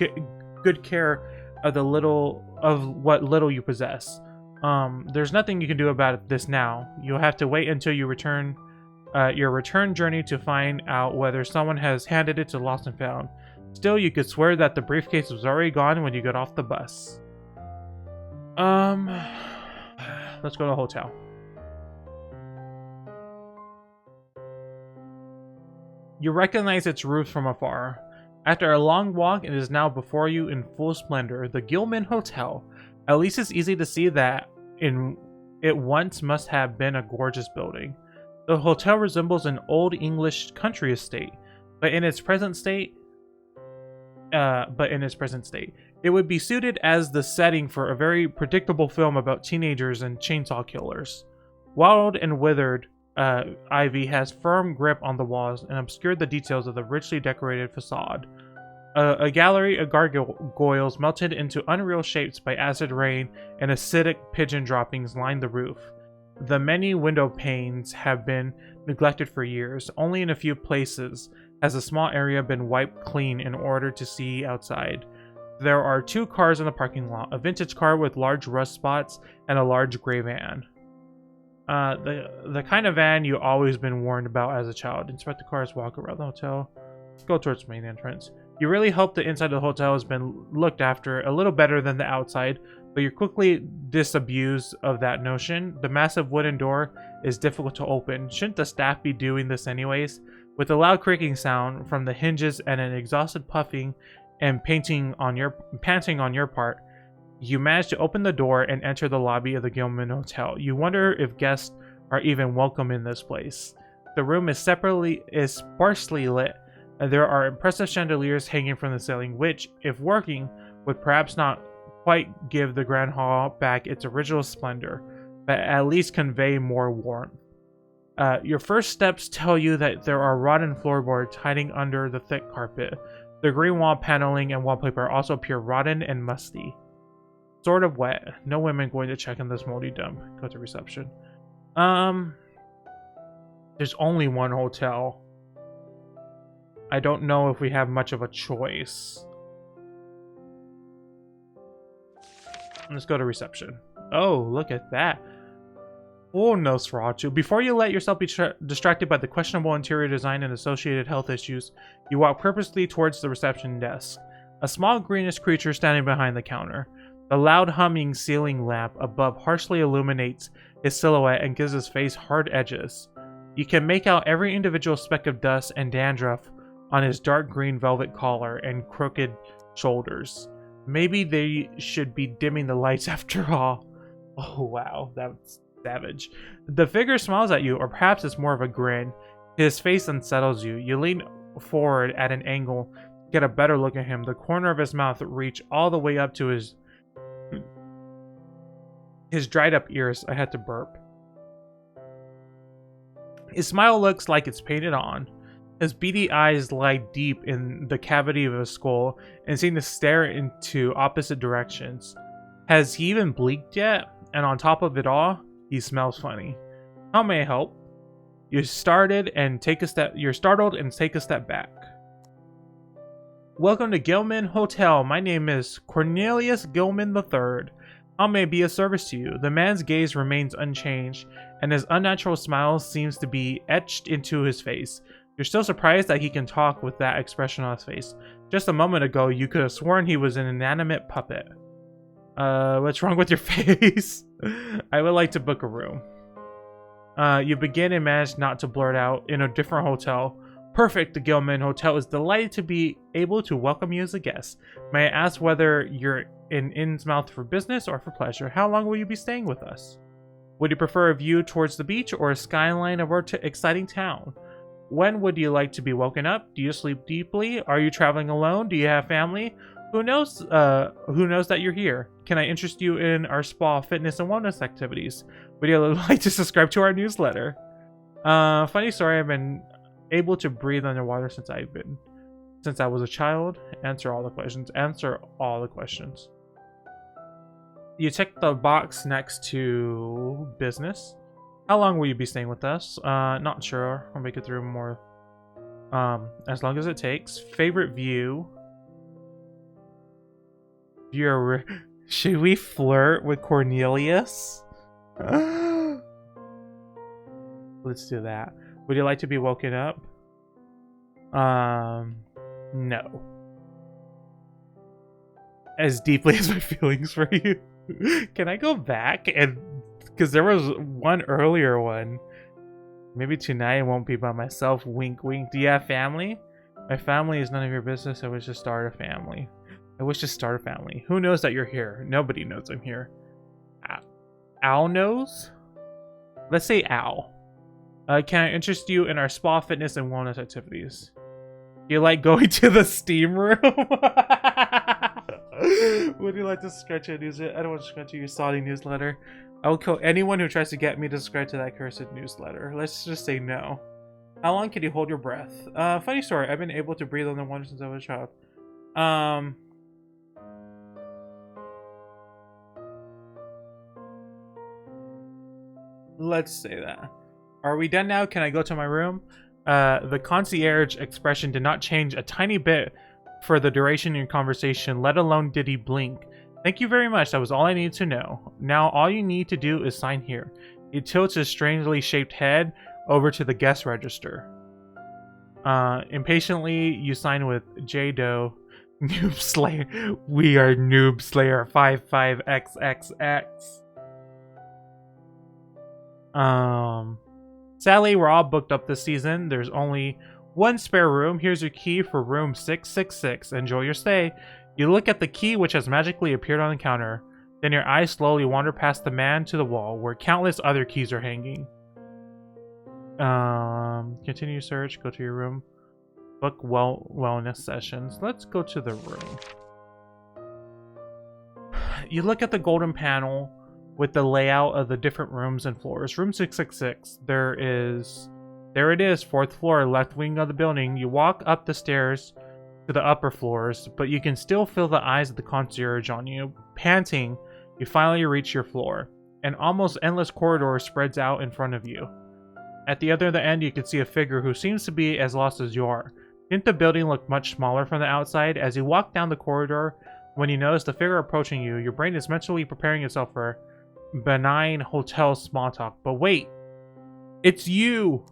good care of what little you possess. There's nothing you can do about this now. You'll have to wait until you return your return journey to find out whether someone has handed it to Lost and Found. Still, you could swear that the briefcase was already gone when you got off the bus. Let's go to the hotel. You recognize its roof from afar. After a long walk, it is now before you in full splendor, the Gilman Hotel. At least it's easy to see that it once must have been a gorgeous building. The hotel resembles an old English country estate, but in its present state, it would be suited as the setting for a very predictable film about teenagers and chainsaw killers. Wild and withered ivy has firm grip on the walls and obscured the details of the richly decorated facade. A gallery of gargoyles melted into unreal shapes by acid rain and acidic pigeon droppings line the roof. The many window panes have been neglected for years. Only in a few places has a small area been wiped clean in order to see outside. There are 2 cars in the parking lot, a vintage car with large rust spots and a large gray van. The kind of van you always been warned about as a child. Inspect the cars, walk around the hotel. Let's go towards the main entrance. You really hope the inside of the hotel has been looked after a little better than the outside, but you're quickly disabused of that notion. The massive wooden door is difficult to open. Shouldn't the staff be doing this anyways? With a loud creaking sound from the hinges and an exhausted puffing and panting on your part, you manage to open the door and enter the lobby of the Gilman Hotel. You wonder if guests are even welcome in this place. The room is sparsely lit, and there are impressive chandeliers hanging from the ceiling, which, if working, would perhaps not quite give the grand hall back its original splendor, but at least convey more warmth. Your first steps tell you that there are rotten floorboards hiding under the thick carpet. The green wall paneling and wallpaper also appear rotten and musty. Sort of wet. No women going to check in this moldy dump. Go to reception. There's only one hotel. I don't know if we have much of a choice. Let's go to reception. Oh, look at that. Oh, Nosferatu. Before you let yourself be distracted by the questionable interior design and associated health issues, you walk purposely towards the reception desk. A small greenish creature standing behind the counter. The loud humming ceiling lamp above harshly illuminates his silhouette and gives his face hard edges. You can make out every individual speck of dust and dandruff on his dark green velvet collar and crooked shoulders. Maybe they should be dimming the lights after all. Oh wow, that's savage. The figure smiles at you, or perhaps it's more of a grin. His face unsettles you. You lean forward at an angle to get a better look at him. The corner of his mouth reach all the way up to his dried up ears. I had to burp. His smile looks like it's painted on. His beady eyes lie deep in the cavity of his skull and seem to stare into opposite directions. Has he even blinked yet? And on top of it all, he smells funny. How may I help? You're startled and take a step back. Welcome to Gilman Hotel. My name is Cornelius Gilman III. How may I be of service to you? The man's gaze remains unchanged, and his unnatural smile seems to be etched into his face. You're still surprised that he can talk with that expression on his face. Just a moment ago, you could have sworn he was an inanimate puppet. What's wrong with your face? I would like to book a room. You begin and manage not to blurt out, in a different hotel. Perfect, the Gilman Hotel is delighted to be able to welcome you as a guest. May I ask whether you're in Innsmouth for business or for pleasure? How long will you be staying with us? Would you prefer a view towards the beach or a skyline of our exciting town? When would you like to be woken up? Do you sleep deeply? Are you traveling alone? Do you have family? Who knows that you're here? Can I interest you in our spa, fitness, and wellness activities? Would you like to subscribe to our newsletter? Funny story, I've been able to breathe underwater since I was a child. Answer all the questions. You tick the box next to business. How long will you be staying with us? Not sure. I'll make it through more. As long as it takes. Favorite view. Should we flirt with Cornelius? Let's do that. Would you like to be woken up? No. As deeply as my feelings for you. Can I go back and... Because there was one earlier one. Maybe tonight I won't be by myself. Wink, wink. Do you have family? My family is none of your business. I wish to start a family. Who knows that you're here? Nobody knows I'm here. Al knows? Let's say Al. Can I interest you in our spa, fitness, and wellness activities? You like going to the steam room? Would you like to subscribe to a newsletter? I don't want to subscribe to your saucy newsletter. I will kill anyone who tries to get me to subscribe to that cursed newsletter. Let's just say no. How long can you hold your breath? Funny story. I've been able to breathe underwater since I was a child. Let's say that. Are we done now? Can I go to my room? The concierge expression did not change a tiny bit for the duration of your conversation, let alone did he blink. Thank you very much. That was all I needed to know. Now all you need to do is sign here. He tilts his strangely shaped head over to the guest register. Impatiently, you sign with J-Do. Noob Slayer. We are Noob Slayer 55XXX. Sadly, we're all booked up this season. There's only one spare room. Here's your key for room 666. Enjoy your stay. You look at the key which has magically appeared on the counter. Then your eyes slowly wander past the man to the wall where countless other keys are hanging. Continue search. Go to your room. Book wellness sessions. Let's go to the room. You look at the golden panel with the layout of the different rooms and floors. Room 666. There it is, 4th floor, left wing of the building. You walk up the stairs to the upper floors, but you can still feel the eyes of the concierge on you. Panting, you finally reach your floor. An almost endless corridor spreads out in front of you. At the other end, you can see a figure who seems to be as lost as you are. Didn't the building look much smaller from the outside? As you walk down the corridor, when you notice the figure approaching you, your brain is mentally preparing itself for benign hotel small talk. But wait, it's you!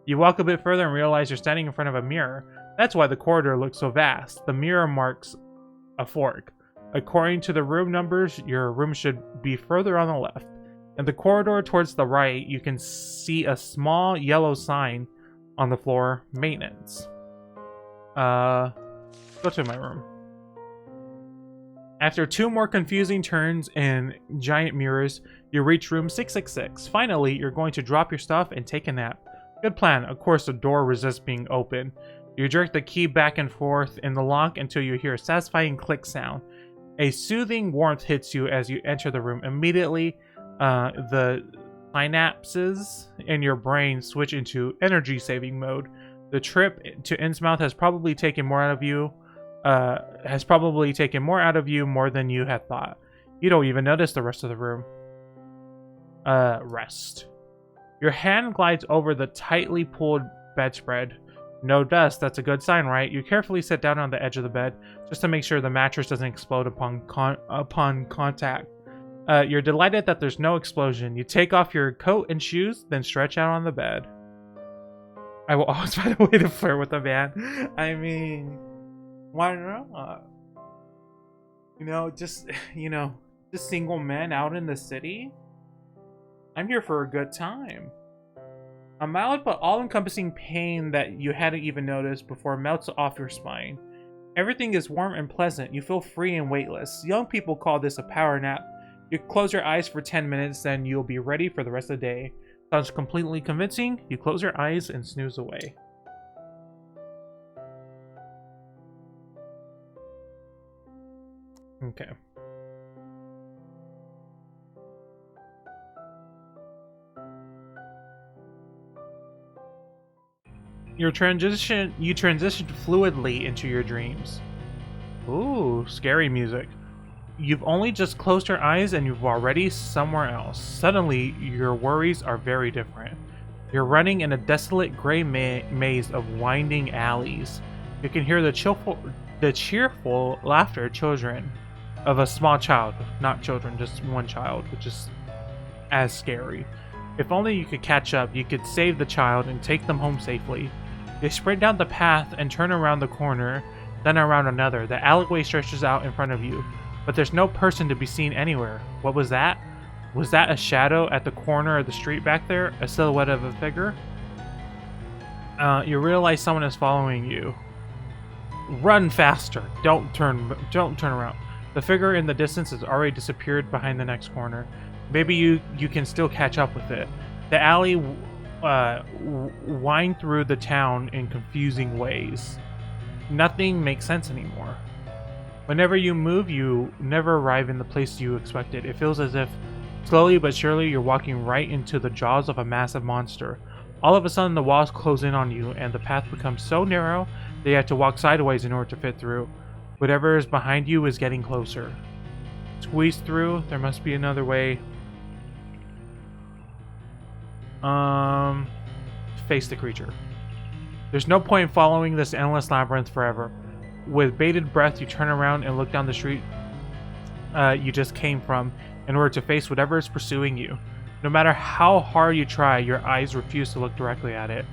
You walk a bit further and realize you're standing in front of a mirror. That's why the corridor looks so vast. The mirror marks a fork. According to the room numbers, your room should be further on the left. In the corridor towards the right, you can see a small yellow sign on the floor, maintenance. Go to my room. After 2 more confusing turns and giant mirrors, you reach room 666. Finally, you're going to drop your stuff and take a nap. Good plan. Of course, the door resists being open. You jerk the key back and forth in the lock until you hear a satisfying click sound. A soothing warmth hits you as you enter the room. Immediately, the synapses in your brain switch into energy-saving mode. The trip to Innsmouth has probably taken more out of you. More than you had thought. You don't even notice the rest of the room. Rest. Your hand glides over the tightly pulled bedspread. No dust, that's a good sign, right? You carefully sit down on the edge of the bed, just to make sure the mattress doesn't explode upon contact. You're delighted that there's no explosion. You take off your coat and shoes, then stretch out on the bed. I will always find a way to flirt with a man. I mean, why not? Just single men out in the city. I'm here for a good time. A mild but all-encompassing pain that you hadn't even noticed before melts off your spine. Everything is warm and pleasant. You feel free and weightless. Young people call this a power nap. You close your eyes for 10 minutes, then you'll be ready for the rest of the day. Sounds completely convincing. You close your eyes and snooze away. Okay. You transition fluidly into your dreams. Ooh, scary music. You've only just closed your eyes and you've already somewhere else. Suddenly, your worries are very different. You're running in a desolate gray maze of winding alleys. You can hear the cheerful laughter of a small child. Not children, just one child, which is as scary. If only you could catch up, you could save the child and take them home safely. You sprint down the path and turn around the corner, then around another. The alleyway stretches out in front of you, but there's no person to be seen anywhere. What was that? Was that a shadow at the corner of the street back there? A silhouette of a figure? You realize someone is following you. Run faster! Don't turn around. The figure in the distance has already disappeared behind the next corner. Maybe you can still catch up with it. The alley wind through the town in confusing ways. Nothing makes sense anymore. Whenever you move, you never arrive in the place you expected. It feels as if, slowly but surely, you're walking right into the jaws of a massive monster. All of a sudden, the walls close in on you, and the path becomes so narrow that you have to walk sideways in order to fit through. Whatever is behind you is getting closer. Squeeze through. There must be another way. Face the creature. There's no point following this endless labyrinth forever. With bated breath, you turn around and look down the street you just came from in order to face whatever is pursuing you. No matter how hard you try, your eyes refuse to look directly at it.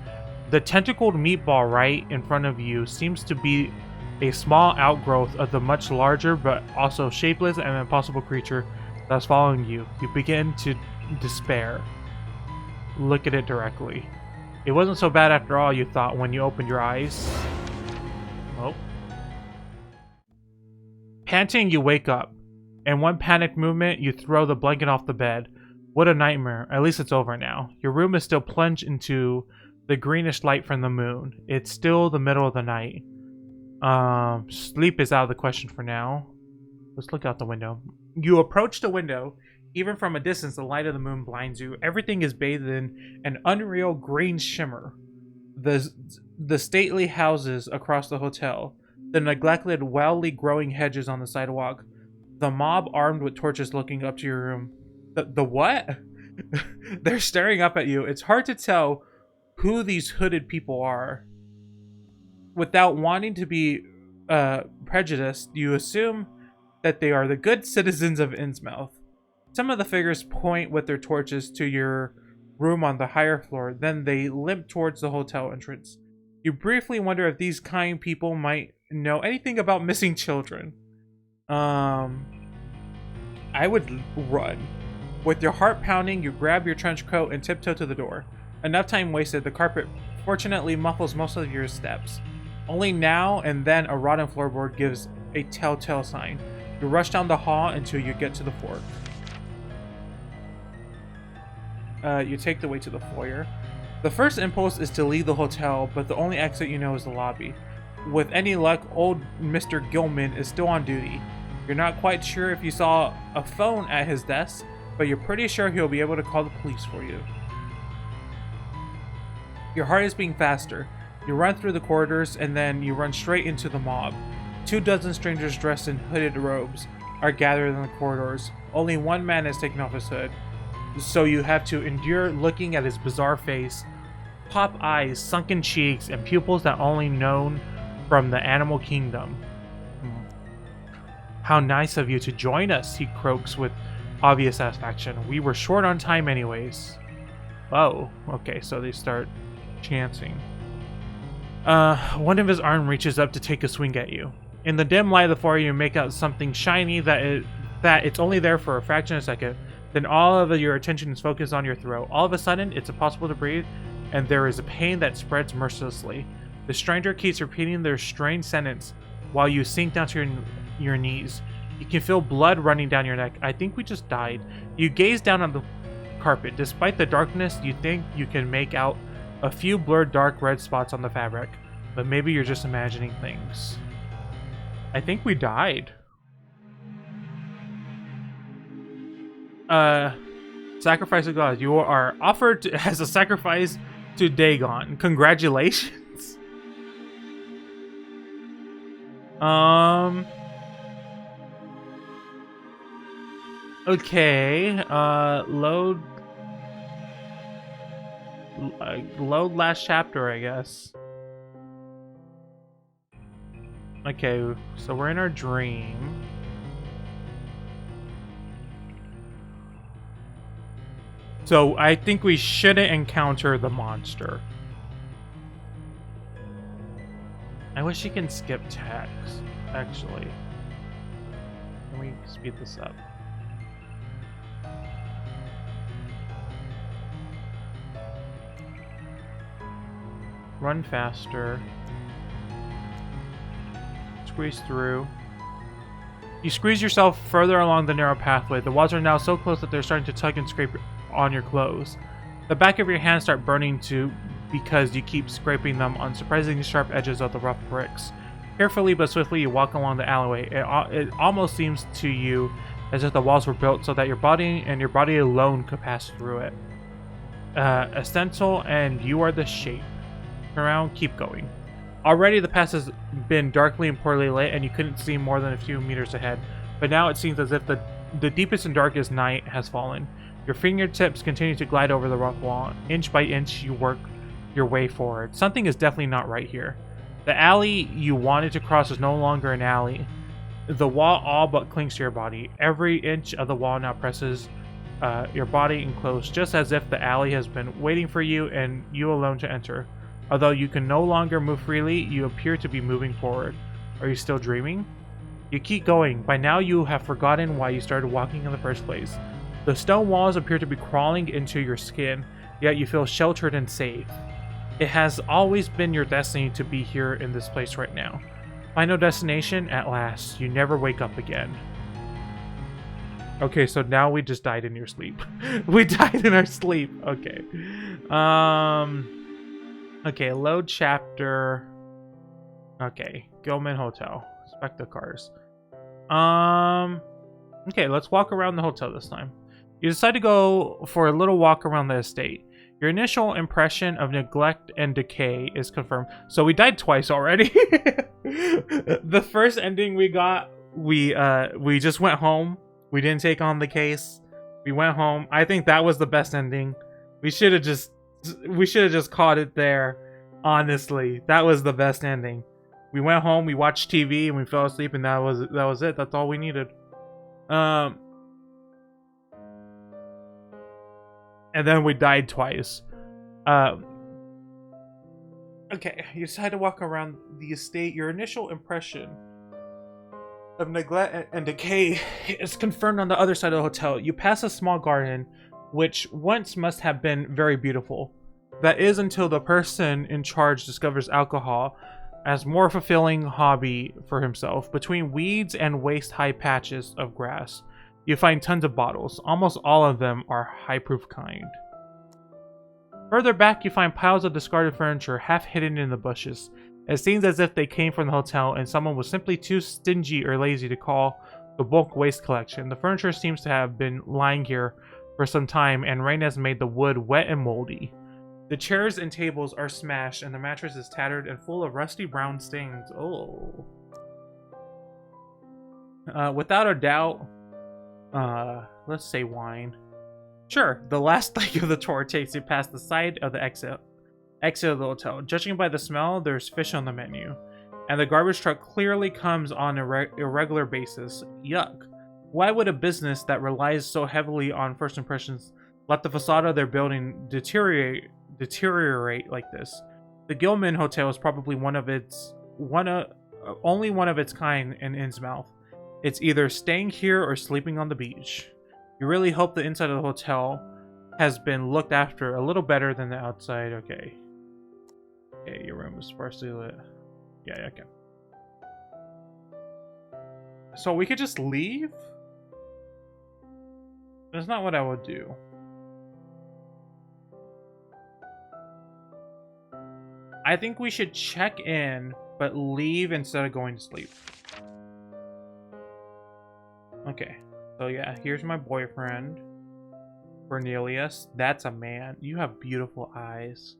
The tentacled meatball right in front of you seems to be a small outgrowth of the much larger but also shapeless and impossible creature that's following you. You begin to despair. Look at it directly. It wasn't so bad after all, you thought when you opened your eyes. Oh. Panting, you wake up. In one panicked movement, you throw the blanket off the bed. What a nightmare. At least it's over now. Your room is still plunged into the greenish light from the moon. It's still the middle of the night. Sleep is out of the question for now. Let's look out the window. You approach the window. Even from a distance, the light of the moon blinds you. Everything is bathed in an unreal green shimmer. The stately houses across the hotel. The neglected, wildly growing hedges on the sidewalk. The mob armed with torches looking up to your room. The what? They're staring up at you. It's hard to tell who these hooded people are. Without wanting to be prejudiced, you assume that they are the good citizens of Innsmouth. Some of the figures point with their torches to your room on the higher floor, then they limp towards the hotel entrance. You briefly wonder if these kind people might know anything about missing children. I would run. With your heart pounding, you grab your trench coat and tiptoe to the door. Enough time wasted, the carpet fortunately muffles most of your steps. Only now and then a rotten floorboard gives a telltale sign. You rush down the hall until you get to the fork. You take the way to the foyer. The first impulse is to leave the hotel, but the only exit you know is the lobby. With any luck, old Mr. Gilman is still on duty. You're not quite sure if you saw a phone at his desk, but you're pretty sure he'll be able to call the police for you. Your heart is beating faster. You run through the corridors and then you run straight into the mob. 24 strangers dressed in hooded robes are gathered in the corridors. Only one man has taken off his hood, so you have to endure looking at his bizarre face, pop eyes, sunken cheeks, and pupils that only known from the animal kingdom. How nice of you to join us, he croaks with obvious satisfaction. We were short on time anyways. Oh, okay, so they start chanting. One of his arms reaches up to take a swing at you. In the dim light of the foyer, you make out something shiny that it's only there for a fraction of a second. Then all of your attention is focused on your throat. All of a sudden, it's impossible to breathe, and there is a pain that spreads mercilessly. The stranger keeps repeating their strange sentence while you sink down to your knees. You can feel blood running down your neck. I think we just died. You gaze down on the carpet. Despite the darkness, you think you can make out a few blurred dark red spots on the fabric. But maybe you're just imagining things. I think we died. Sacrifice of God. You are offered as a sacrifice to Dagon. Congratulations. Okay. Load last chapter, I guess. Okay, so we're in our dream. So I think we shouldn't encounter the monster. I wish you can skip text, actually. Can we speed this up? Run faster. Squeeze through. You squeeze yourself further along the narrow pathway. The walls are now so close that they're starting to tug and scrape on your clothes. The back of your hands start burning too because you keep scraping them on surprisingly sharp edges of the rough bricks. Carefully but swiftly you walk along the alleyway. It almost seems to you as if the walls were built so that your body and your body alone could pass through it. A stencil and you are the shape. Turn around, keep going. Already the path has been darkly and poorly lit and you couldn't see more than a few meters ahead. But now it seems as if the deepest and darkest night has fallen. Your fingertips continue to glide over the rock wall. Inch by inch, you work your way forward. Something is definitely not right here. The alley you wanted to cross is no longer an alley. The wall all but clings to your body. Every inch of the wall now presses your body enclosed, just as if the alley has been waiting for you and you alone to enter. Although you can no longer move freely, you appear to be moving forward. Are you still dreaming? You keep going. By now you have forgotten why you started walking in the first place. The stone walls appear to be crawling into your skin, yet you feel sheltered and safe. It has always been your destiny to be here in this place right now. Final destination, at last. You never wake up again. Okay, so now we just died in your sleep. We died in our sleep. Okay. Okay, load chapter. Okay, Gilman Hotel. Inspect the cars. Okay, let's walk around the hotel this time. You decide to go for a little walk around the estate. Your initial impression of neglect and decay is confirmed. So we died twice already. The first ending we got, we just went home. We didn't take on the case. We went home. I think that was the best ending. We should have just caught it there. Honestly, that was the best ending. We went home, we watched TV, and we fell asleep, and that was it. That's all we needed. And then we died twice. Okay, you decide to walk around the estate. Your initial impression of neglect and decay is confirmed on the other side of the hotel. You pass a small garden, which once must have been very beautiful. That is until the person in charge discovers alcohol as more fulfilling hobby for himself. Between weeds and waist-high patches of grass, you find tons of bottles. Almost all of them are high-proof kind. Further back, you find piles of discarded furniture half hidden in the bushes. It seems as if they came from the hotel and someone was simply too stingy or lazy to call the bulk waste collection. The furniture seems to have been lying here for some time, and rain has made the wood wet and moldy. The chairs and tables are smashed, and the mattress is tattered and full of rusty brown stains. Oh. Without a doubt, let's say wine. Sure, the last leg of the tour takes you past the side of the exit of the hotel. Judging by the smell, there's fish on the menu, and the garbage truck clearly comes on a irregular basis. Yuck. Why would a business that relies so heavily on first impressions let the facade of their building deteriorate like this? The Gilman Hotel is probably only one of its kind in Innsmouth. It's either staying here or sleeping on the beach. You really hope the inside of the hotel has been looked after a little better than the outside. Okay. Okay, your room is sparsely lit. Yeah, okay. So we could just leave? That's not what I would do. I think we should check in, but leave instead of going to sleep. Okay. So yeah, here's my boyfriend, Cornelius. That's a man. You have beautiful eyes.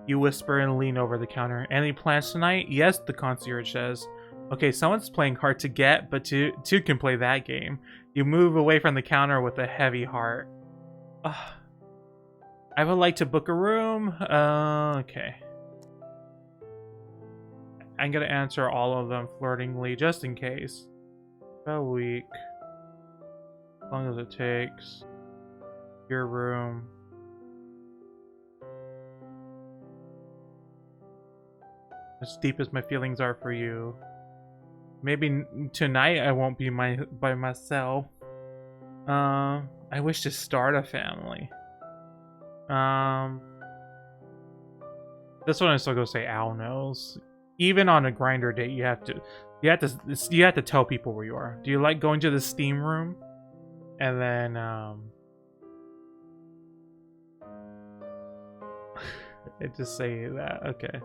You whisper and lean over the counter. Any plans tonight? Yes, the concierge says. Okay, someone's playing hard to get, but two can play that game. You move away from the counter with a heavy heart. I would like to book a room. Okay. I'm gonna answer all of them flirtingly, just in case. A week. As long as it takes. Your room. As deep as my feelings are for you. Maybe tonight I won't be by myself. I wish to start a family. This one I'm still gonna say Al knows. Even on a grinder date, you have to tell people where you are. Do you like going to the steam room? And then, I just say that. Okay.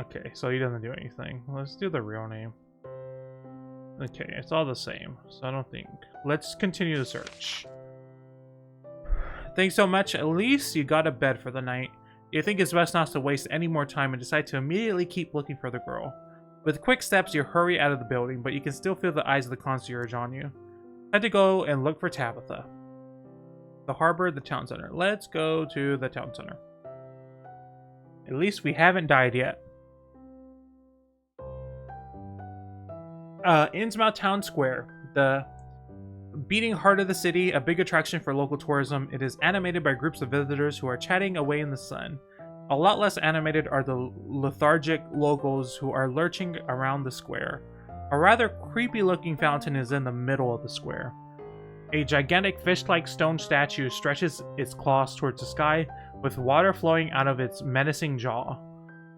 Okay, so he doesn't do anything. Let's do the real name. Okay, it's all the same, so I don't think. Let's continue the search. Thanks so much. At least you got a bed for the night. You think it's best not to waste any more time and decide to immediately keep looking for the girl. With quick steps, you hurry out of the building, but you can still feel the eyes of the concierge on you. Had to go and look for Tabitha. The harbor, the town center. Let's go to the town center. At least we haven't died yet. Innsmouth Town Square. The beating heart of the city, a big attraction for local tourism. It is animated by groups of visitors who are chatting away in the sun. A lot less animated are the lethargic locals who are lurching around the square. A rather creepy-looking fountain is in the middle of the square. A gigantic fish-like stone statue stretches its claws towards the sky, with water flowing out of its menacing jaw.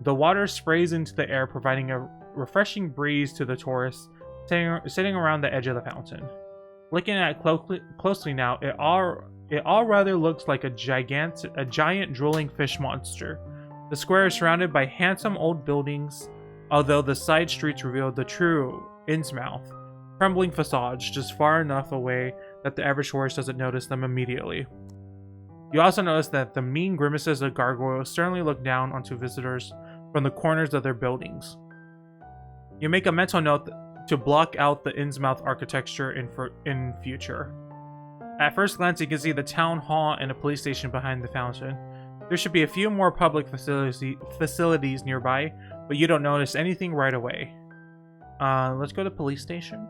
The water sprays into the air, providing a refreshing breeze to the tourists sitting around the edge of the fountain. Looking at it closely now, it all rather looks like a giant drooling fish monster. The square is surrounded by handsome old buildings, although the side streets reveal the true Innsmouth. Crumbling facades, just far enough away that the average tourist doesn't notice them immediately. You also notice that the mean grimaces of gargoyles sternly look down onto visitors from the corners of their buildings. You make a mental note to block out the Innsmouth architecture in future. At first glance, you can see the town hall and a police station behind the fountain. There should be a few more public facilities nearby, but you don't notice anything right away. Let's go to the police station.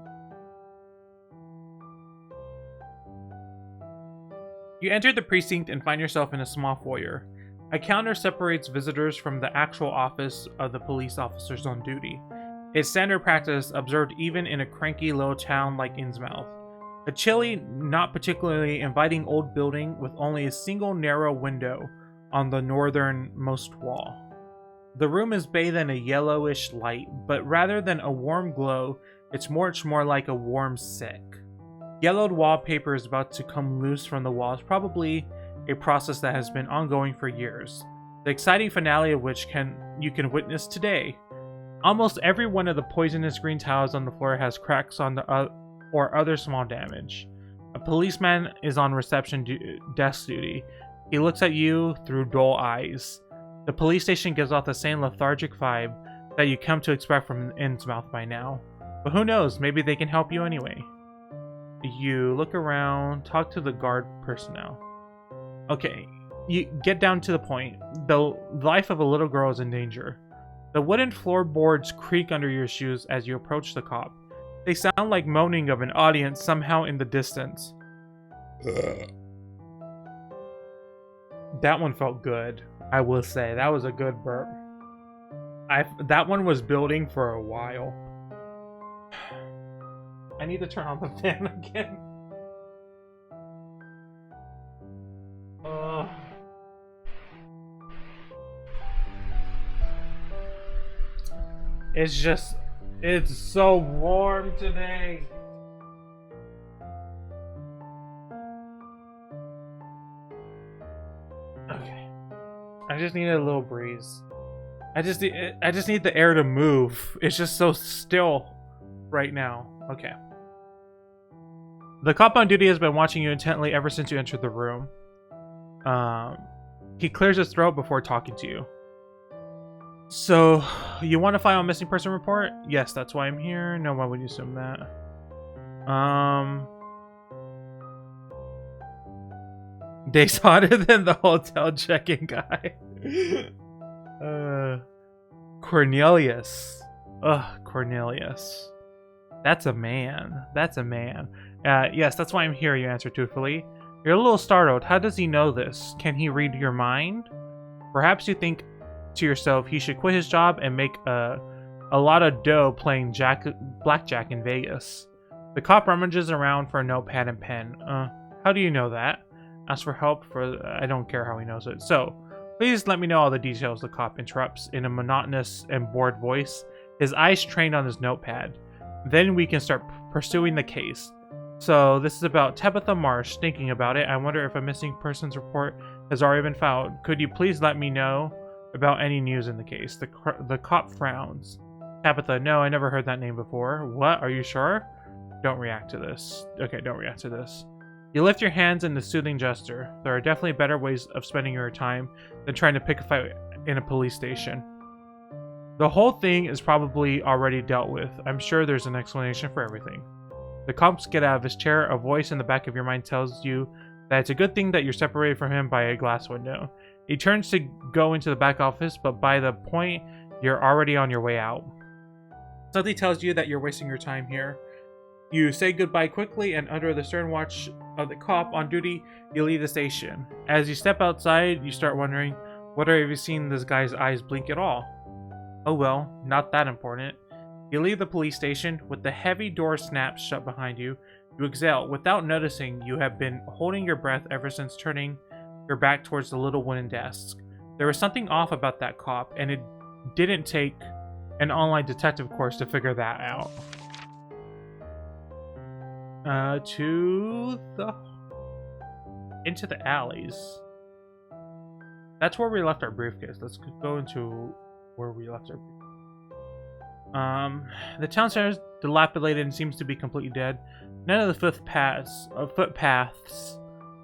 You enter the precinct and find yourself in a small foyer. A counter separates visitors from the actual office of the police officers on duty. It's standard practice observed even in a cranky little town like Innsmouth. A chilly, not particularly inviting old building with only a single narrow window on the northernmost wall. The room is bathed in a yellowish light, but rather than a warm glow, it's much more like a warm sick. Yellowed wallpaper is about to come loose from the walls, probably a process that has been ongoing for years. The exciting finale of which you can witness today. Almost every one of the poisonous green tiles on the floor has cracks on the or other small damage. A policeman is on reception desk duty. He looks at you through dull eyes. The police station gives off the same lethargic vibe that you come to expect from Innsmouth by now. But who knows, maybe they can help you anyway. You look around, talk to the guard personnel. Okay, you get down to the point. The life of a little girl is in danger. The wooden floorboards creak under your shoes as you approach the cop. They sound like moaning of an audience somehow in the distance. That one felt good, I will say. That was a good burp. That one was building for a while. I need to turn on the fan again. It's so warm today. Okay. I just need a little breeze. I just need the air to move. It's just so still right now. Okay. The cop on duty has been watching you intently ever since you entered the room. He clears his throat before talking to you. So, you want to file a missing person report? Yes, that's why I'm here. No, why would you assume that? Days hotter than the hotel check-in guy. Cornelius. Ugh, Cornelius. That's a man. That's a man. Yes, that's why I'm here, you answer truthfully. You're a little startled. How does he know this? Can he read your mind? Perhaps you think to yourself he should quit his job and make a lot of dough playing blackjack in Vegas. The cop rummages around for a notepad and pen. How do you know that? Ask for help for... I don't care how he knows it. So, please let me know all the details, the cop interrupts in a monotonous and bored voice, his eyes trained on his notepad. Then we can start pursuing the case. So, this is about Tabitha Marsh. Thinking about it, I wonder if a missing persons report has already been filed. Could you please let me know about any news in the case? The cop frowns. Tabitha, no, I never heard that name before. What? Are you sure? Don't react to this. Okay, don't react to this. You lift your hands in the soothing gesture. There are definitely better ways of spending your time than trying to pick a fight in a police station. The whole thing is probably already dealt with. I'm sure there's an explanation for everything. The cops get out of his chair. A voice in the back of your mind tells you that it's a good thing that you're separated from him by a glass window. He turns to go into the back office, but by the point, you're already on your way out. Something tells you that you're wasting your time here. You say goodbye quickly, and under the stern watch of the cop on duty, you leave the station. As you step outside, you start wondering, whether have you seen this guy's eyes blink at all? Oh well, not that important. You leave the police station. With the heavy door snaps shut behind you, you exhale. Without noticing, you have been holding your breath ever since turning your back towards the little wooden desk. There was something off about that cop, and it didn't take an online detective course to figure that out. To the... into the alleys. That's where we left our briefcase. Let's go into where we left our briefcase. The town center is dilapidated and seems to be completely dead. None of the footpaths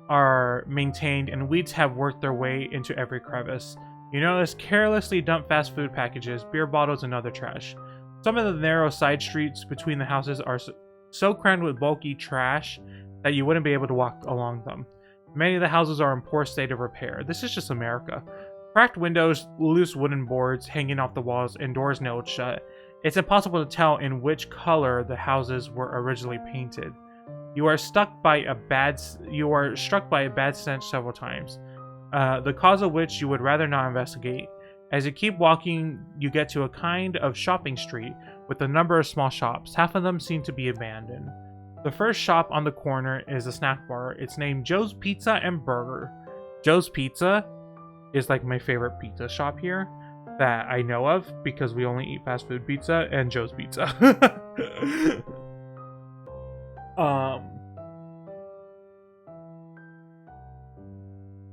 are maintained, and weeds have worked their way into every crevice. You notice carelessly dumped fast food packages, beer bottles, and other trash. Some of the narrow side streets between the houses are so crammed with bulky trash that you wouldn't be able to walk along them. Many of the houses are in poor state of repair. This is just America. Cracked windows, loose wooden boards hanging off the walls, and doors nailed shut. It's impossible to tell in which color the houses were originally painted. You are struck by a bad stench several times, the cause of which you would rather not investigate. As you keep walking, you get to a kind of shopping street with a number of small shops. Half of them seem to be abandoned. The first shop on the corner is a snack bar. It's named Joe's Pizza and Burger. Joe's Pizza is like my favorite pizza shop here that I know of because we only eat fast food pizza, and Joe's Pizza.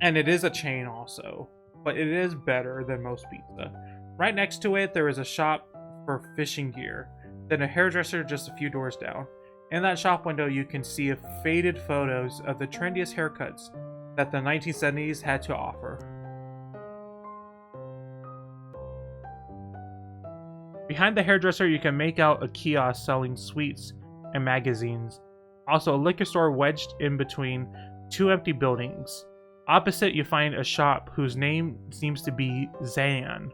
And it is a chain also, but it is better than most pizza. Right next to it, there is a shop for fishing gear, then a hairdresser just a few doors down. In that shop window, you can see faded photos of the trendiest haircuts that the 1970s had to offer. Behind the hairdresser, you can make out a kiosk selling sweets and magazines. Also, a liquor store wedged in between two empty buildings. Opposite, you find a shop whose name seems to be Zan.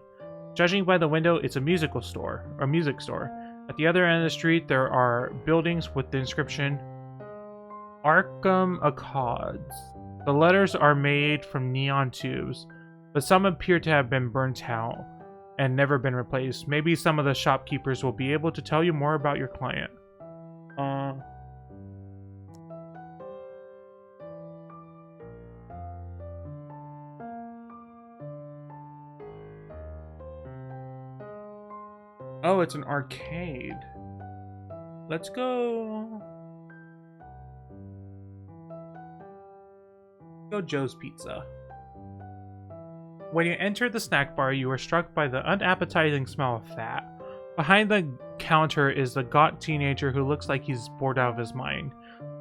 Judging by the window, it's a music store. At the other end of the street, there are buildings with the inscription Arkham Accords. The letters are made from neon tubes, but some appear to have been burnt out and never been replaced. Maybe some of the shopkeepers will be able to tell you more about your client. Oh, it's an arcade. Let's go. Go Joe's Pizza. When you enter the snack bar, you are struck by the unappetizing smell of fat. Behind the counter is the gaunt teenager who looks like he's bored out of his mind.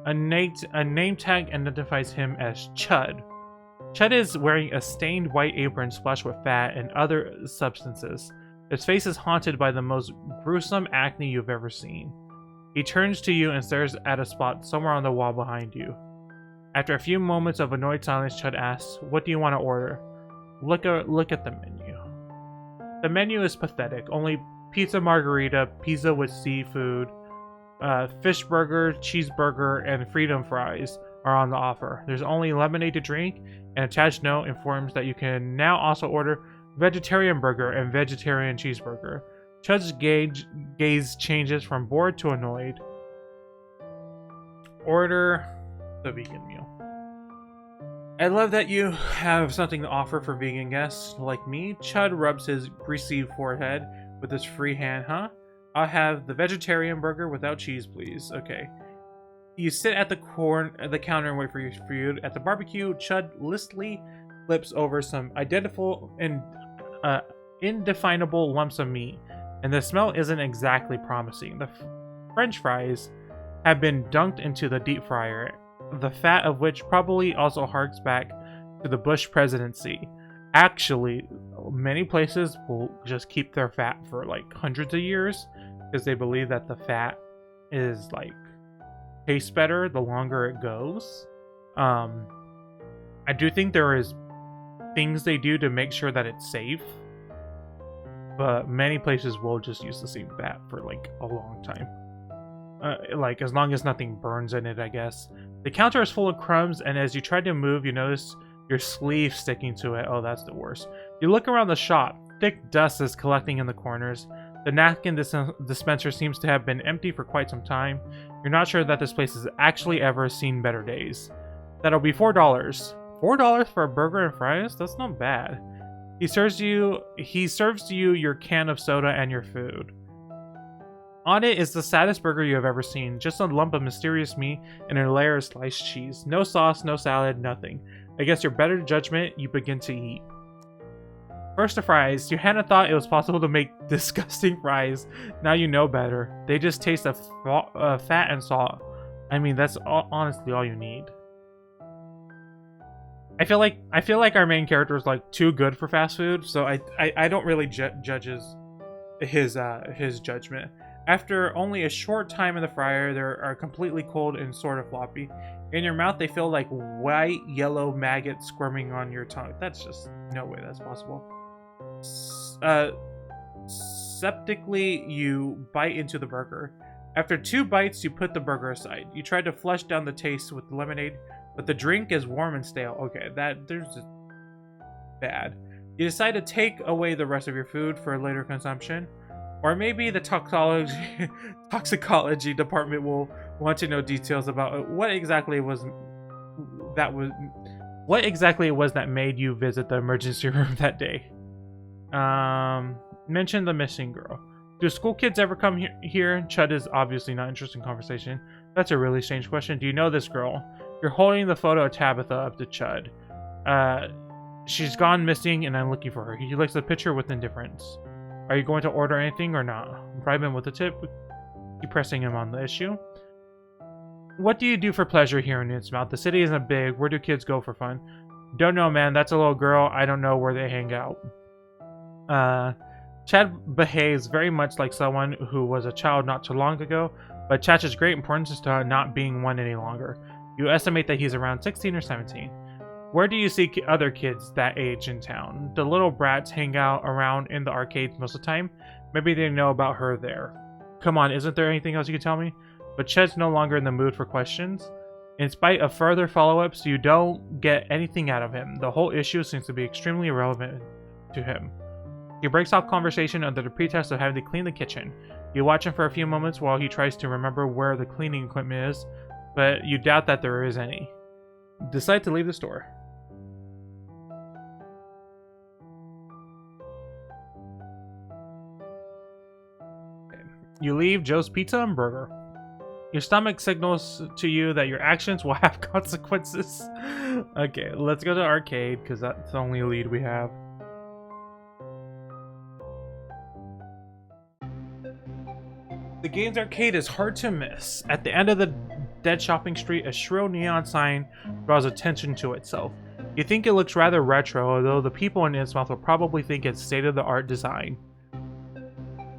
A name tag identifies him as Chud. Chud is wearing a stained white apron splashed with fat and other substances. His face is haunted by the most gruesome acne you've ever seen. He turns to you and stares at a spot somewhere on the wall behind you. After a few moments of annoyed silence, Chud asks, "What do you want to order?" Look at the menu. The menu is pathetic. Only pizza margherita, pizza with seafood, fish burger, cheeseburger, and freedom fries are on the offer. There's only lemonade to drink, and attached note informs that you can now also order vegetarian burger and vegetarian cheeseburger. Chud's gaze changes from bored to annoyed. Order the vegan meal. I love that you have something to offer for vegan guests like me. Chud rubs his greasy forehead with his free hand. Huh? I'll have the vegetarian burger without cheese, please. Okay. You sit at the counter and wait for your food. At the barbecue, Chud listily flips over some indefinable lumps of meat, and the smell isn't exactly promising. The French fries have been dunked into the deep fryer, the fat of which probably also harks back to the Bush presidency. Actually, many places will just keep their fat for like hundreds of years because they believe that the fat is like tastes better the longer it goes. I do think there is things they do to make sure that it's safe, but many places will just use the same fat for like a long time. Like as long as nothing burns in it, I guess. The counter is full of crumbs, and as you try to move, you notice your sleeve sticking to it. Oh, that's the worst. You look around the shop. Thick dust is collecting in the corners. The napkin dispenser seems to have been empty for quite some time. You're not sure that this place has actually ever seen better days. That'll be $4. $4 for a burger and fries? That's not bad. He serves you your can of soda and your food. On it is the saddest burger you have ever seen. Just a lump of mysterious meat and a layer of sliced cheese. No sauce, no salad, nothing. Against your better judgment, you begin to eat. First the fries. You hadn't thought it was possible to make disgusting fries. Now you know better. They just taste of fat and salt. I mean, that's honestly all you need. I feel like our main character is like too good for fast food, so I don't really judge his judgment. After only a short time in the fryer, they are completely cold and sort of floppy. In your mouth, they feel like white, yellow maggots squirming on your tongue. That's just no way that's possible. Septically, you bite into the burger. After 2 bites, you put the burger aside. You try to flush down the taste with lemonade, but the drink is warm and stale. Okay, there's just bad. You decide to take away the rest of your food for later consumption. Or maybe the toxicology department will want to know details about what exactly it was that made you visit the emergency room that day. Mention the missing girl. Do school kids ever come here? Chud is obviously not interested in conversation. That's a really strange question. Do you know this girl? You're holding the photo of Tabitha up to Chud. She's gone missing and I'm looking for her. He looks at the picture with indifference. Are you going to order anything or not? Bribe him with a tip. Keep pressing him on the issue. What do you do for pleasure here in Innsmouth? The city isn't big. Where do kids go for fun? Don't know, man. That's a little girl. I don't know where they hang out. Chad behaves very much like someone who was a child not too long ago, but attaches great importance to not being one any longer. You estimate that he's around 16 or 17. Where do you see other kids that age in town? The little brats hang out around in the arcades most of the time. Maybe they know about her there. Come on, isn't there anything else you can tell me? But Chad's no longer in the mood for questions. In spite of further follow-ups, you don't get anything out of him. The whole issue seems to be extremely irrelevant to him. He breaks off conversation under the pretext of having to clean the kitchen. You watch him for a few moments while he tries to remember where the cleaning equipment is, but you doubt that there is any. Decide to leave the store. You leave Joe's Pizza and Burger. Your stomach signals to you that your actions will have consequences. Okay, let's go to arcade, because that's the only lead we have. The game's arcade is hard to miss. At the end of the dead shopping street, a shrill neon sign draws attention to itself. You think it looks rather retro, although the people in Innsmouth will probably think it's state-of-the-art design.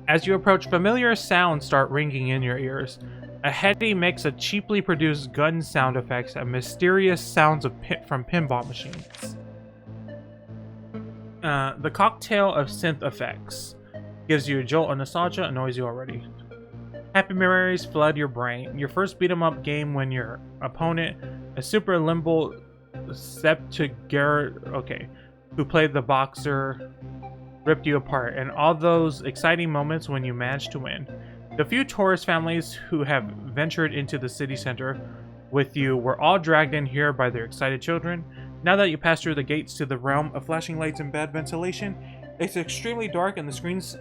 As you approach, familiar sounds start ringing in your ears. A heady mix of cheaply produced gun sound effects and mysterious sounds from pinball machines. The cocktail of synth effects gives you a jolt of nostalgia, annoys you already. Happy memories flood your brain. Your first beat-em-up game when your opponent, a super limbo Septuagint, who played the boxer, ripped you apart, and all those exciting moments when you managed to win. The few tourist families who have ventured into the city center with you were all dragged in here by their excited children. Now that you pass through the gates to the realm of flashing lights and bad ventilation, it's extremely dark and the screens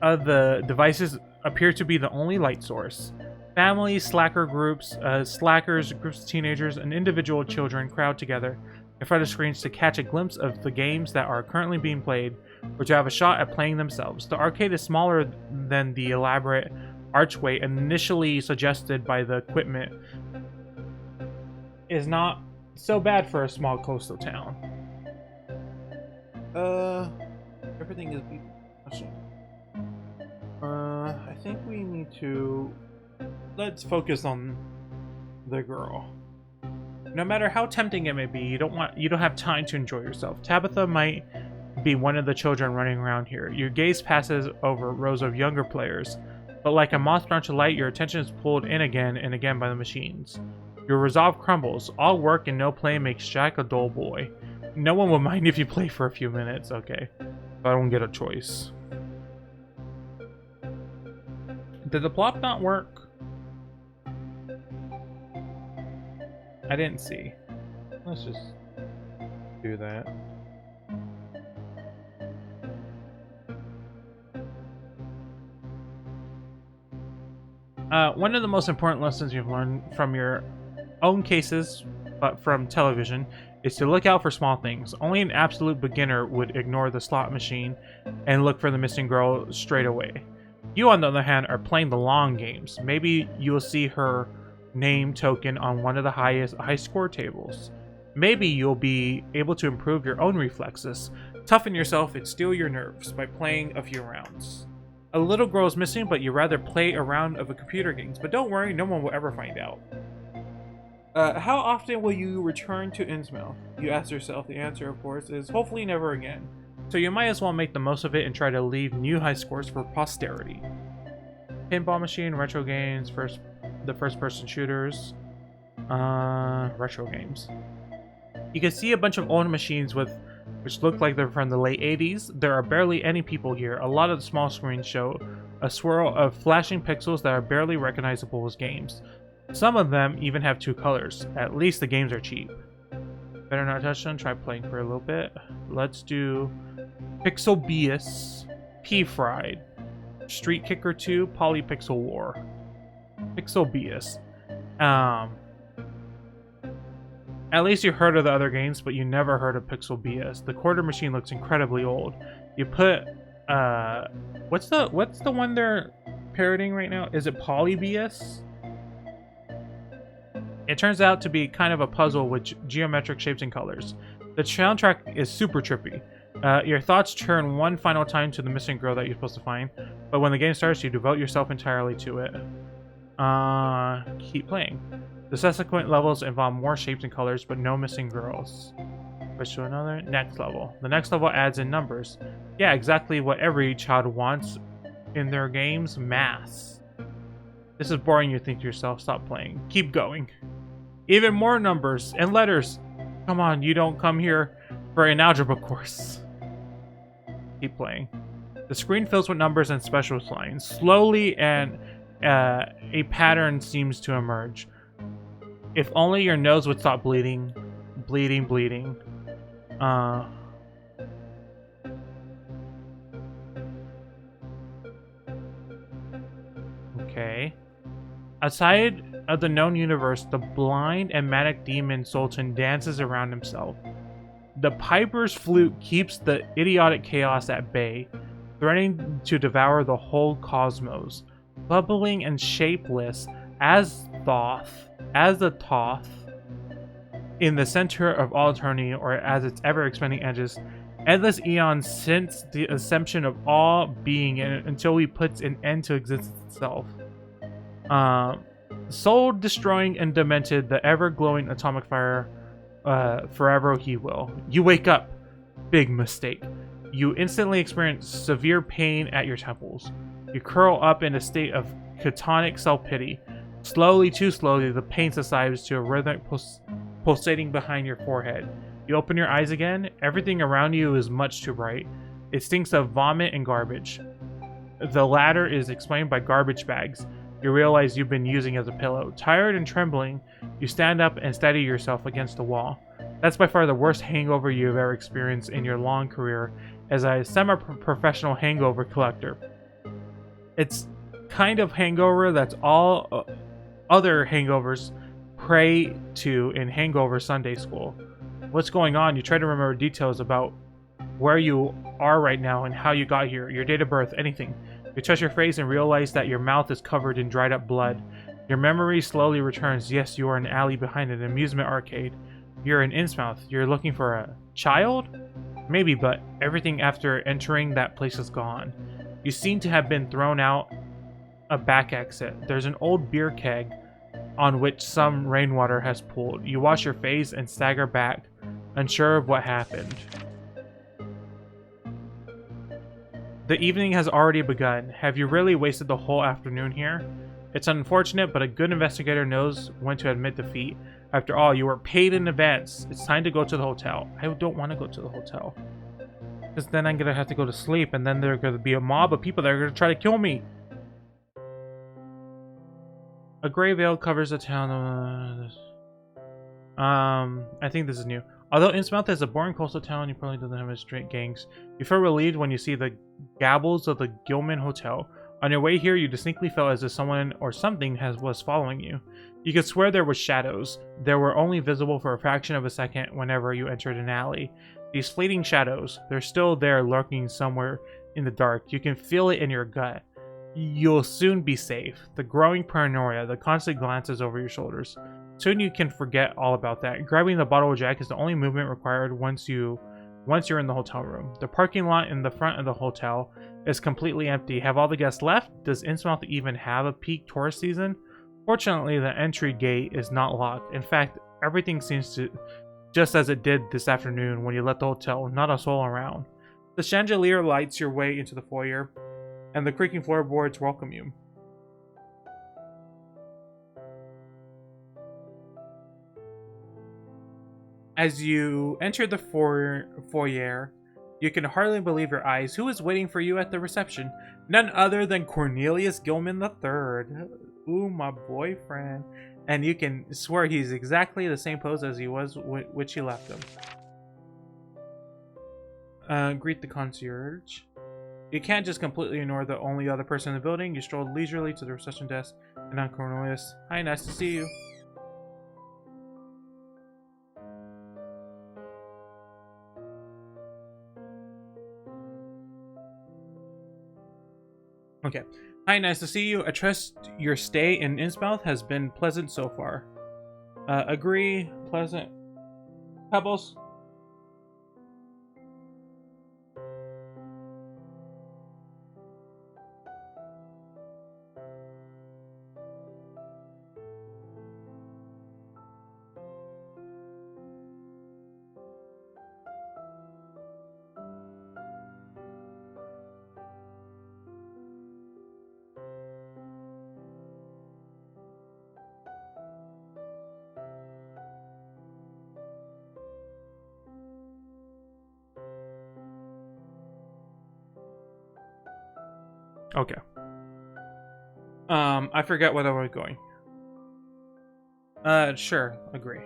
of the devices appear to be the only light source. Families, groups of teenagers, and individual children crowd together in front of screens to catch a glimpse of the games that are currently being played, or to have a shot at playing themselves. The arcade is smaller than the elaborate archway initially suggested by the equipment. Is not so bad for a small coastal town. Everything is I think we need to... Let's focus on the girl. No matter how tempting it may be, you don't have time to enjoy yourself. Tabitha might be one of the children running around here. Your gaze passes over rows of younger players, but like a moth drawn to light, your attention is pulled in again and again by the machines. Your resolve crumbles. All work and no play makes Jack a dull boy. No one will mind if you play for a few minutes. Okay, I don't get a choice. Did the plot not work? I didn't see. Let's just do that. One of the most important lessons you've learned from your own cases, but from television, is to look out for small things. Only an absolute beginner would ignore the slot machine and look for the missing girl straight away. You, on the other hand, are playing the long games. Maybe you will see her name token on one of the high score tables. Maybe you'll be able to improve your own reflexes, toughen yourself, and steel your nerves by playing a few rounds. A little girl is missing, but you rather play a round of a computer games. But don't worry, no one will ever find out. How often will you return to Innsmouth? You ask yourself. The answer, of course, is hopefully never again. So you might as well make the most of it and try to leave new high scores for posterity. Pinball machine, retro games, the first-person shooters, retro games. You can see a bunch of old machines which look like they're from the late 80s. There are barely any people here. A lot of the small screens show a swirl of flashing pixels that are barely recognizable as games. Some of them even have two colors. At least the games are cheap. Better not touch them. Try playing for a little bit. Let's do Pixelbeus, P-Fried, Street Kicker 2, Polypixel War. Pixelbeus. At least you heard of the other games, but you never heard of Pixelbeus. The quarter machine looks incredibly old. You put what's the one they're parroting right now? Is it Polybius? It turns out to be kind of a puzzle with geometric shapes and colors. The soundtrack is super trippy. Your thoughts turn one final time to the missing girl that you're supposed to find, but when the game starts, you devote yourself entirely to it. Keep playing. The subsequent levels involve more shapes and colors, but no missing girls. Switch to another. Next level. The next level adds in numbers. Yeah, exactly what every child wants in their games. Maths. This is boring, you think to yourself. Stop playing. Keep going. Even more numbers and letters. Come on, you don't come here for an algebra course. Keep playing. The screen fills with numbers and special lines. Slowly, and a pattern seems to emerge. If only your nose would stop bleeding. Bleeding. Okay. Outside of the known universe, the blind and manic demon Sultan dances around himself. The Piper's flute keeps the idiotic chaos at bay, threatening to devour the whole cosmos. Bubbling and shapeless as the Thoth, in the center of all eternity, or as its ever-expanding edges, endless eons since the assumption of all being until he puts an end to existence itself. Soul-destroying and demented, the ever-glowing atomic fire, forever he will. You wake up. Big mistake. You instantly experience severe pain at your temples. You curl up in a state of catonic self-pity. Slowly, too slowly, the pain subsides to a rhythmic pulsating behind your forehead. You open your eyes again. Everything around you is much too bright. It stinks of vomit and garbage. The latter is explained by garbage bags you realize you've been using as a pillow. Tired and trembling, you stand up and steady yourself against the wall. That's by far the worst hangover you've ever experienced in your long career as a semi-professional hangover collector. It's kind of hangover that's all other hangovers pray to in Hangover Sunday School. What's going on? You try to remember details about where you are right now and how you got here, your date of birth, anything. You touch your face and realize that your mouth is covered in dried up blood. Your memory slowly returns. Yes, you are in an alley behind an amusement arcade. You're in Innsmouth. You're looking for a child? Maybe, but everything after entering that place is gone. You seem to have been thrown out a back exit. There's an old beer keg on which some rainwater has pooled. You wash your face and stagger back, unsure of what happened. The evening has already begun. Have you really wasted the whole afternoon here? It's unfortunate, but a good investigator knows when to admit defeat. After all, you were paid in advance. It's time to go to the hotel. I don't want to go to the hotel, because then I'm gonna have to go to sleep, and then there's gonna be a mob of people that are gonna try to kill me. A gray veil covers the town. I think this is new. Although Innsmouth is a boring coastal town, you probably doesn't have a straight gangs. You feel relieved when you see the gables of the Gilman Hotel. On your way here, you distinctly felt as if someone or something was following you. You could swear there were shadows. They were only visible for a fraction of a second whenever you entered an alley. These fleeting shadows, they're still there lurking somewhere in the dark. You can feel it in your gut. You'll soon be safe. The growing paranoia, the constant glances over your shoulders. Soon you can forget all about that. Grabbing the bottle of Jack is the only movement required once you're in the hotel room. The parking lot in the front of the hotel is completely empty. Have all the guests left? Does Innsmouth even have a peak tourist season? Fortunately, the entry gate is not locked. In fact, everything seems to just as it did this afternoon when you left the hotel, not a soul around. The chandelier lights your way into the foyer, and the creaking floorboards welcome you. As you enter the foyer, you can hardly believe your eyes. Who is waiting for you at the reception? None other than Cornelius Gilman III. Ooh, my boyfriend. And you can swear he's exactly the same pose as he was which you left him. Greet the concierge. You can't just completely ignore the only other person in the building. You strolled leisurely to the reception desk and on Cornelius. Hi, nice to see you. Okay. Hi, nice to see you. I trust your stay in Innsmouth has been pleasant so far. Agree. Pleasant. Pebbles. Okay. I forget where I was going. Sure, agree.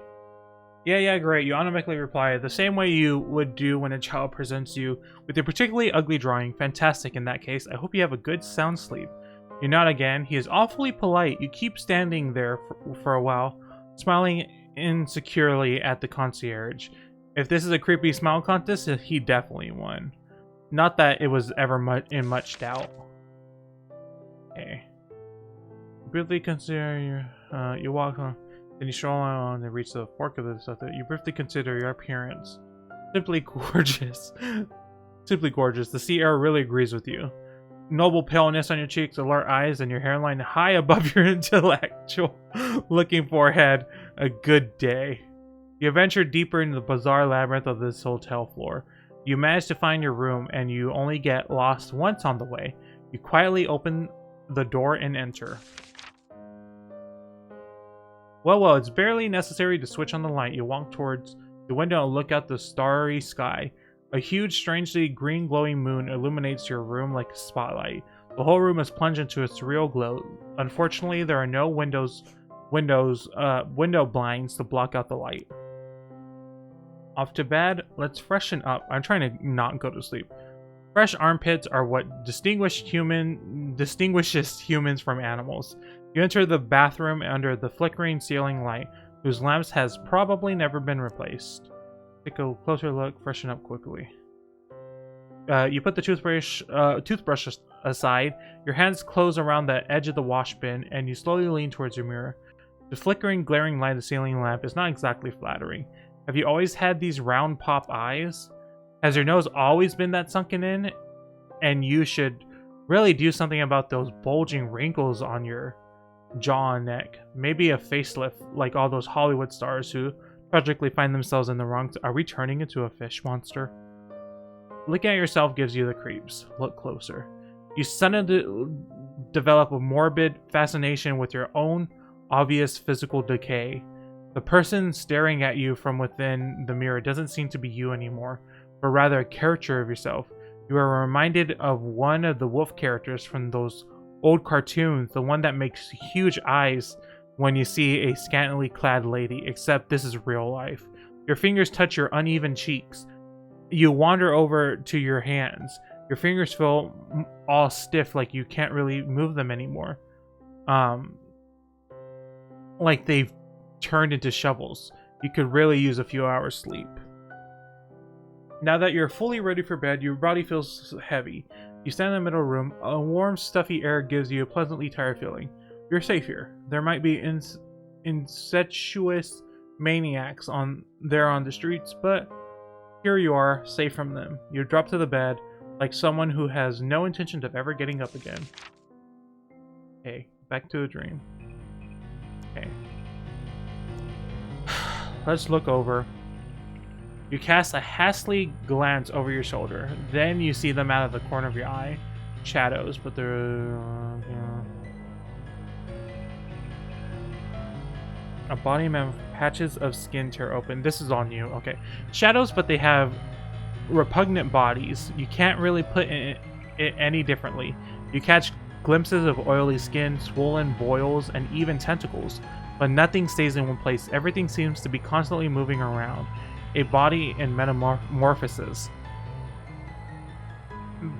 Yeah, great. You automatically reply the same way you would do when a child presents you with a particularly ugly drawing. Fantastic in that case. I hope you have a good sound sleep. You nod again. He is awfully polite. You keep standing there for a while, smiling insecurely at the concierge. If this is a creepy smile contest, he definitely won. Not that it was ever in much doubt. Okay. Briefly consider your you walk on, then you stroll on and reach the fork of the stuff that you briefly consider your appearance. Simply gorgeous. Simply gorgeous. The sea air really agrees with you. Noble paleness on your cheeks, alert eyes, and your hairline high above your intellectual looking forehead. A good day. You venture deeper into the bizarre labyrinth of this hotel floor. You manage to find your room, and you only get lost once on the way. You quietly open the door and enter. Well, it's barely necessary to switch on the light. You walk towards the window and look out the starry sky. A huge, strangely green glowing moon illuminates your room like a spotlight. The whole room is plunged into a surreal glow. Unfortunately, there are no window blinds to block out the light. Off to bed. Let's freshen up. I'm trying to not go to sleep. Fresh armpits are what distinguishes humans from animals. You enter the bathroom under the flickering ceiling light, whose lamps has probably never been replaced. Take a closer look, freshen up quickly. You put the toothbrush aside, your hands close around the edge of the wash bin, and you slowly lean towards your mirror. The flickering, glaring light of the ceiling lamp is not exactly flattering. Have you always had these round pop eyes? Has your nose always been that sunken in? And you should really do something about those bulging wrinkles on your jaw and neck. Maybe a facelift, like all those Hollywood stars who tragically find themselves in the wrong... Are we turning into a fish monster? Looking at yourself gives you the creeps. Look closer. You suddenly develop a morbid fascination with your own obvious physical decay. The person staring at you from within the mirror doesn't seem to be you anymore, but rather a caricature of yourself. You are reminded of one of the wolf characters from those old cartoons, the one that makes huge eyes when you see a scantily clad lady, except this is real life. Your fingers touch your uneven cheeks. You wander over to your hands. Your fingers feel all stiff, like you can't really move them anymore. Like they've turned into shovels. You could really use a few hours sleep. Now that you're fully ready for bed, your body feels heavy. You stand in the middle of the room. A warm, stuffy air gives you a pleasantly tired feeling. You're safe here. There might be incestuous maniacs on the streets, but here you are, safe from them. You drop to the bed like someone who has no intention of ever getting up again. Okay, back to the dream. Okay. Let's look over. You cast a hastily glance over your shoulder. Then you see them out of the corner of your eye. Shadows, but they're... A body man with patches of skin tear open. This is on you. Okay. Shadows, but they have repugnant bodies. You can't really put it any differently. You catch glimpses of oily skin, swollen boils, and even tentacles. But nothing stays in one place. Everything seems to be constantly moving around. A body in metamorphosis.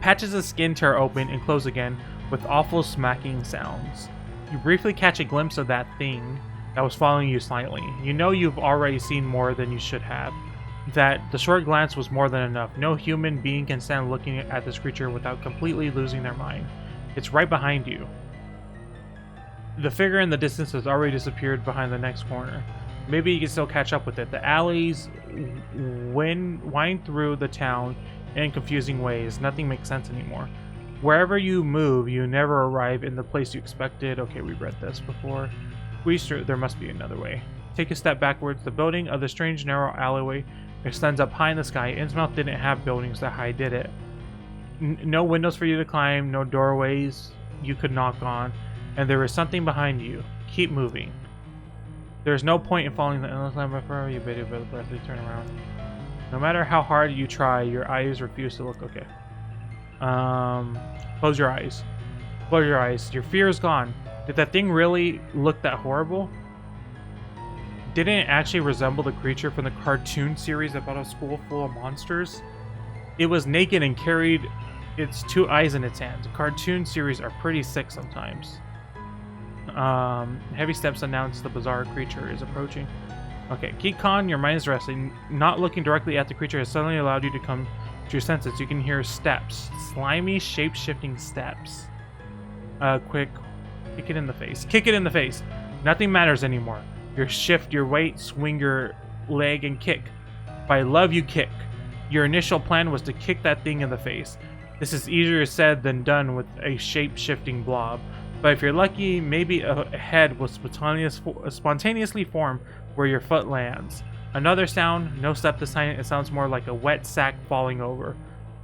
Patches of skin tear open and close again with awful smacking sounds. You briefly catch a glimpse of that thing that was following you slightly. You know you've already seen more than you should have. That the short glance was more than enough. No human being can stand looking at this creature without completely losing their mind. It's right behind you. The figure in the distance has already disappeared behind the next corner. Maybe you can still catch up with it. The alleys wind through the town in confusing ways. Nothing makes sense anymore. Wherever you move, you never arrive in the place you expected. Okay, we read this before. There must be another way. Take a step backwards. The building of the strange narrow alleyway extends up high in the sky. Innsmouth didn't have buildings that high, did it? No windows for you to climb, no doorways you could knock on, and there is something behind you. Keep moving. There's no point in following the endless line before you baited by the breathless turn around. No matter how hard you try, your eyes refuse to look. Okay. Close your eyes. Close your eyes. Your fear is gone. Did that thing really look that horrible? Didn't it actually resemble the creature from the cartoon series about a school full of monsters? It was naked and carried its two eyes in its hands. Cartoon series are pretty sick sometimes. Heavy steps announce the bizarre creature is approaching. Okay, keep calm, your mind is resting. Not looking directly at the creature has suddenly allowed you to come to your senses. You can hear steps. Slimy, shape-shifting steps. Quick, kick it in the face. Kick it in the face! Nothing matters anymore. You shift your weight, swing your leg, and kick. By love, you kick. Your initial plan was to kick that thing in the face. This is easier said than done with a shape-shifting blob. But if you're lucky, maybe a head will spontaneously form where your foot lands. Another sound, no step this time, it sounds more like a wet sack falling over.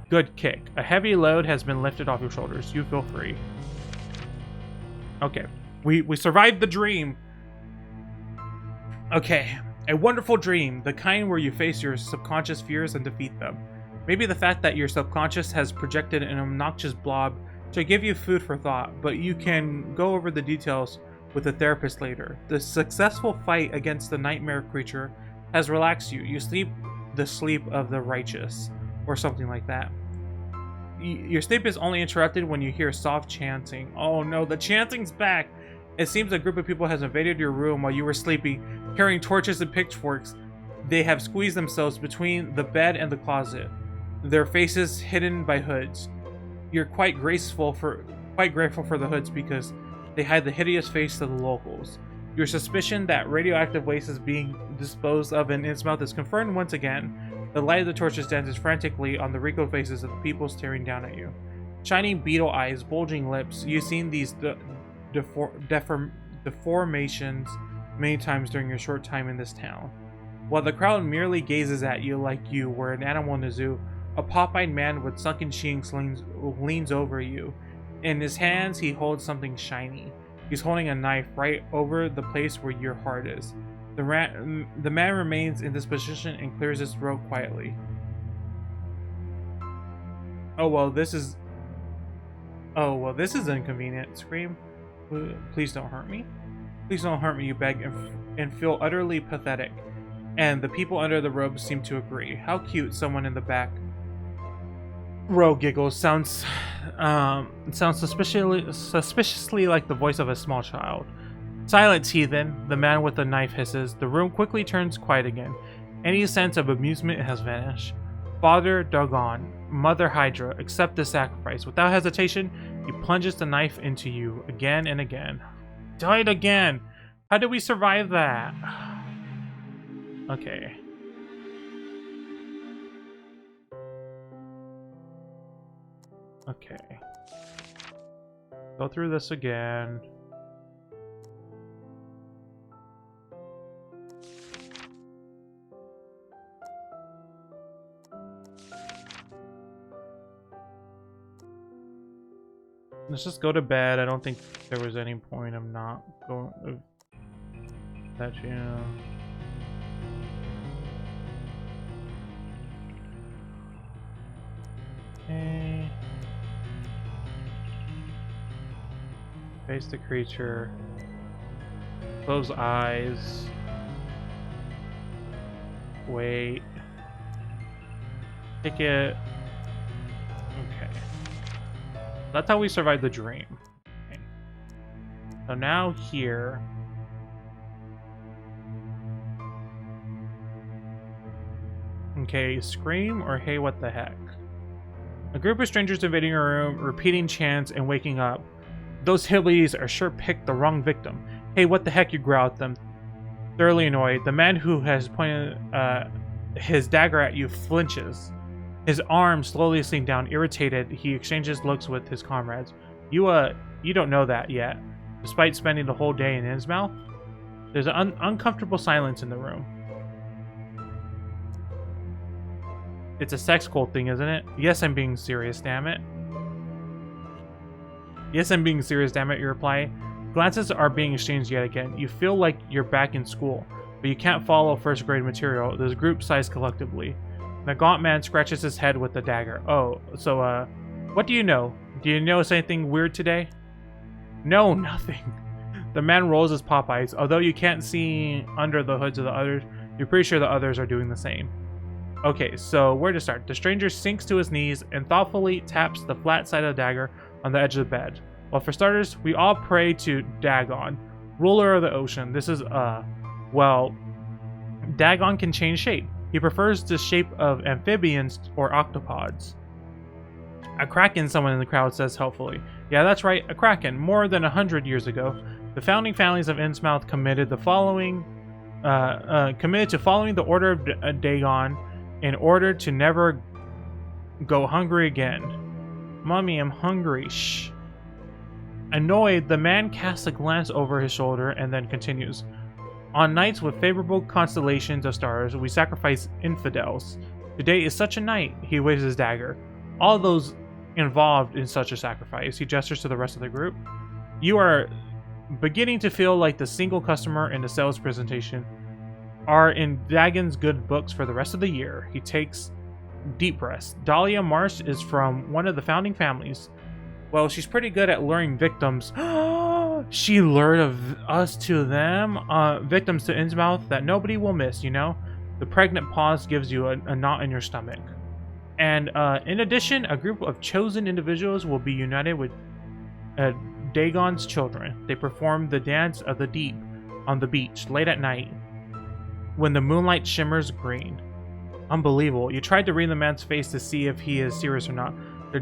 Good kick. A heavy load has been lifted off your shoulders. You feel free. Okay, we survived the dream. Okay, a wonderful dream, the kind where you face your subconscious fears and defeat them. Maybe the fact that your subconscious has projected an obnoxious blob to give you food for thought, but you can go over the details with a therapist later. The successful fight against the nightmare creature has relaxed you. You sleep the sleep of the righteous, or something like that. Your sleep is only interrupted when you hear soft chanting. Oh no, the chanting's back! It seems a group of people has invaded your room while you were sleeping, carrying torches and pitchforks. They have squeezed themselves between the bed and the closet, their faces hidden by hoods. You're quite grateful for the hoods because they hide the hideous face of the locals. Your suspicion that radioactive waste is being disposed of in Innsmouth is confirmed once again. The light of the torches dances frantically on the wrinkled faces of the people staring down at you. Shining beetle eyes, bulging lips. You've seen these deformations many times during your short time in this town. While the crowd merely gazes at you like you were an animal in the zoo, a pop-eyed man with sunken cheeks leans over you. In his hands, he holds something shiny. He's holding a knife right over the place where your heart is. The man remains in this position and clears his throat quietly. Oh well, this is inconvenient. Scream. Please don't hurt me. Please don't hurt me, you beg, and feel utterly pathetic. And the people under the robes seem to agree. How cute, someone in the back Ro giggles. Sounds suspiciously like the voice of a small child. Silence, heathen, the man with the knife hisses. The room quickly turns quiet again. Any sense of amusement has vanished. Father Dogon, Mother Hydra, accept the sacrifice. Without hesitation, he plunges the knife into you again and again. Died again! How did we survive that? Okay. Okay. Go through this again. Let's just go to bed. I don't think there was any point of not going. That you know. Okay. Face the creature. Close eyes. Wait. Pick it. Okay. That's how we survived the dream. Okay. So now here. Okay, scream or hey, what the heck? A group of strangers invading your room, repeating chants and waking up. Those hillbillies are sure picked the wrong victim. Hey, what the heck, you growl at them. Thoroughly annoyed, the man who has pointed his dagger at you flinches. His arm slowly sink down. Irritated, he exchanges looks with his comrades. You don't know that yet. Despite spending the whole day in Innsmouth, there's an uncomfortable silence in the room. It's a sex cult thing, isn't it? Yes, I'm being serious, damn it. Yes, I'm being serious, damn it, you reply. Glances are being exchanged yet again. You feel like you're back in school, but you can't follow first grade material. The group sighs collectively. The gaunt man scratches his head with the dagger. Oh, so, what do you know? Do you notice anything weird today? No, nothing. The man rolls his pop eyes. Although you can't see under the hoods of the others, you're pretty sure the others are doing the same. Okay, so where to start? The stranger sinks to his knees and thoughtfully taps the flat side of the dagger on the edge of the bed. Well, for starters, we all pray to Dagon, ruler of the ocean. This is, well, Dagon can change shape. He prefers the shape of amphibians or octopods. A kraken, someone in the crowd says helpfully. Yeah, that's right, a kraken. More than 100 years ago, the founding families of Innsmouth committed to following the order of Dagon in order to never go hungry again. Mommy, I'm hungry. Shh. Annoyed, the man casts a glance over his shoulder and then continues. On nights with favorable constellations of stars, we sacrifice infidels. Today is such a night, he waves his dagger. All those involved in such a sacrifice, he gestures to the rest of the group. You are beginning to feel like the single customer in the sales presentation are in Dagon's good books for the rest of the year. He takes deep breaths. Dahlia Marsh is from one of the founding families. Well, she's pretty good at luring victims. She lured us to them, victims to Innsmouth that nobody will miss, you know? The pregnant pause gives you a knot in your stomach. And in addition, a group of chosen individuals will be united with Dagon's children. They perform the dance of the deep on the beach late at night when the moonlight shimmers green. Unbelievable. You tried to read the man's face to see if he is serious or not. The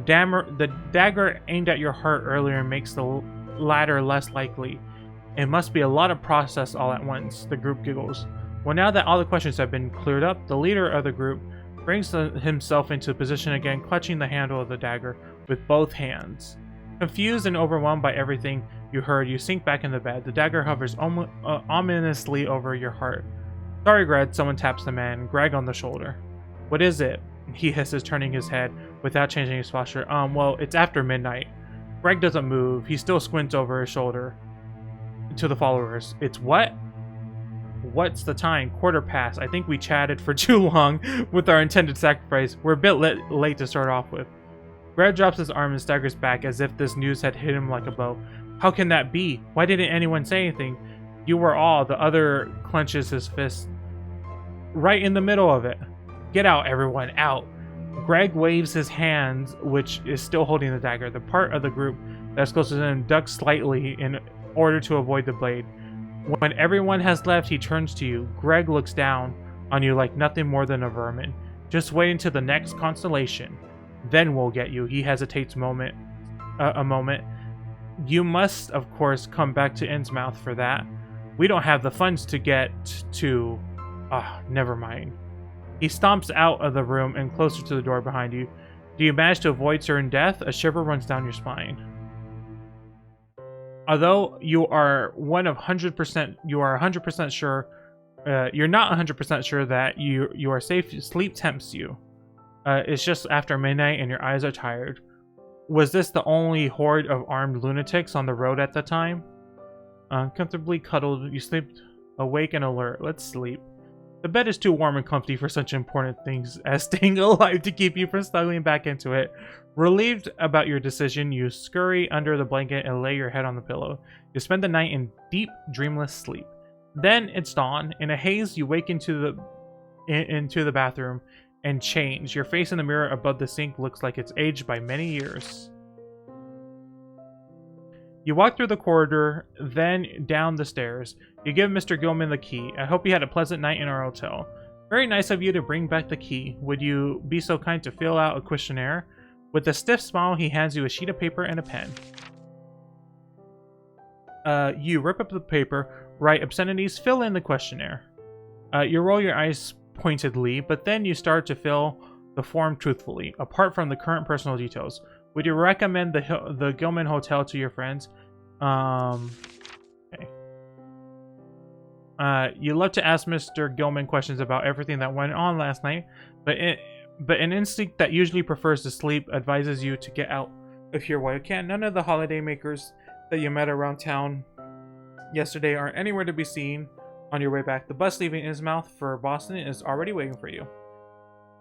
dagger aimed at your heart earlier makes the latter less likely. It must be a lot of process all at once, the group giggles. Well, now that all the questions have been cleared up, the leader of the group brings himself into position again, clutching the handle of the dagger with both hands. Confused and overwhelmed by everything you heard, you sink back in the bed. The dagger hovers ominously over your heart. Sorry, Greg, someone taps the man, Greg on the shoulder. What is it? He hisses, turning his head without changing his posture. Well, it's after midnight. Greg doesn't move. He still squints over his shoulder to the followers. It's what? What's the time? 1:15. I think we chatted for too long with our intended sacrifice. We're a bit late to start off with. Greg drops his arm and staggers back as if this news had hit him like a bow. How can that be? Why didn't anyone say anything? You were all. The other clenches his fist right in the middle of it. Get out, everyone, out. Greg waves his hands, which is still holding the dagger. The part of the group that's closest to him ducks slightly in order to avoid the blade. When everyone has left, he turns to you. Greg looks down on you like nothing more than a vermin. Just wait until the next constellation. Then we'll get you. He hesitates a moment. You must, of course, come back to Innsmouth for that. We don't have the funds to get to... never mind. He stomps out of the room and closer to the door behind you. Do you manage to avoid certain death? A shiver runs down your spine. Although you are 100% sure, you're not 100% sure that you are safe. Sleep tempts you. It's just after midnight and your eyes are tired. Was this the only horde of armed lunatics on the road at the time? Comfortably cuddled, you sleep awake and alert. Let's sleep. The bed is too warm and comfy for such important things as staying alive to keep you from snuggling back into it. Relieved about your decision, you scurry under the blanket and lay your head on the pillow. You spend the night in deep, dreamless sleep. Then it's dawn. In a haze, you wake into the bathroom and change. Your face in the mirror above the sink looks like it's aged by many years. You walk through the corridor, then down the stairs. You give Mr. Gilman the key. I hope you had a pleasant night in our hotel. Very nice of you to bring back the key. Would you be so kind to fill out a questionnaire? With a stiff smile, he hands you a sheet of paper and a pen. You rip up the paper, write obscenities, fill in the questionnaire. You roll your eyes pointedly, but then you start to fill the form truthfully, apart from the current personal details. Would you recommend the Gilman Hotel to your friends? Okay. You love to ask Mr. Gilman questions about everything that went on last night, but an instinct that usually prefers to sleep advises you to get out of here while you can. None of the holiday makers that you met around town yesterday are anywhere to be seen on your way back. The bus leaving Innsmouth for Boston is already waiting for you.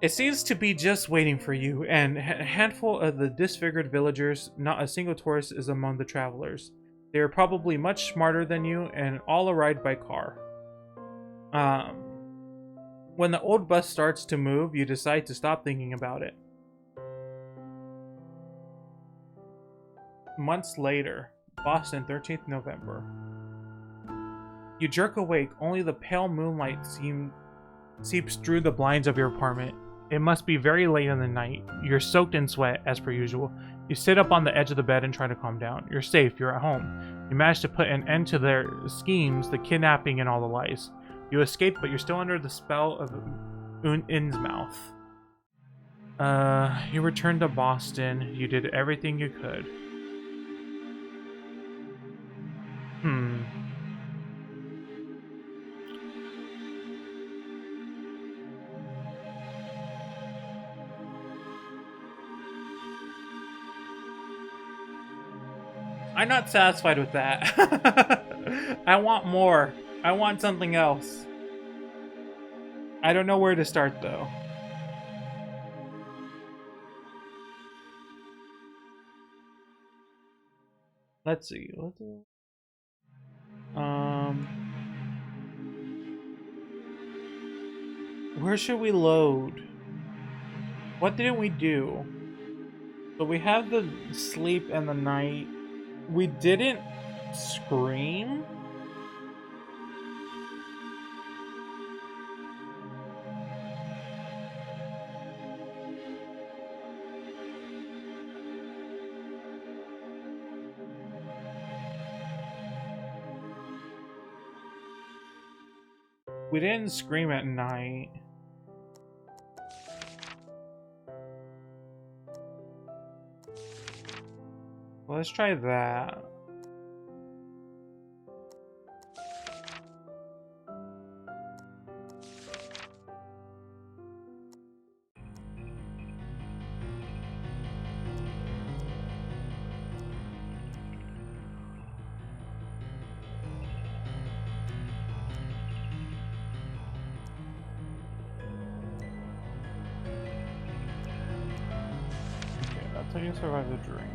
It seems to be just waiting for you, and a handful of the disfigured villagers. Not a single tourist is among the travelers. They are probably much smarter than you, and all arrived by car. When the old bus starts to move, you decide to stop thinking about it. Months later, Boston, 13th November. You jerk awake, only the pale moonlight seeps through the blinds of your apartment. It must be very late in the night. You're soaked in sweat, as per usual. You sit up on the edge of the bed and try to calm down. You're safe, you're at home. You manage to put an end to their schemes, the kidnapping and all the lies. You escape, but you're still under the spell of Innsmouth. You returned to Boston. You did everything you could. I'm not satisfied with that. I want more. I want something else. I don't know where to start though. Let's see. Where should we load? What didn't we do? So we have the sleep and the night. We didn't scream? We didn't scream at night. Let's try that. Okay, that's how you survive the dream.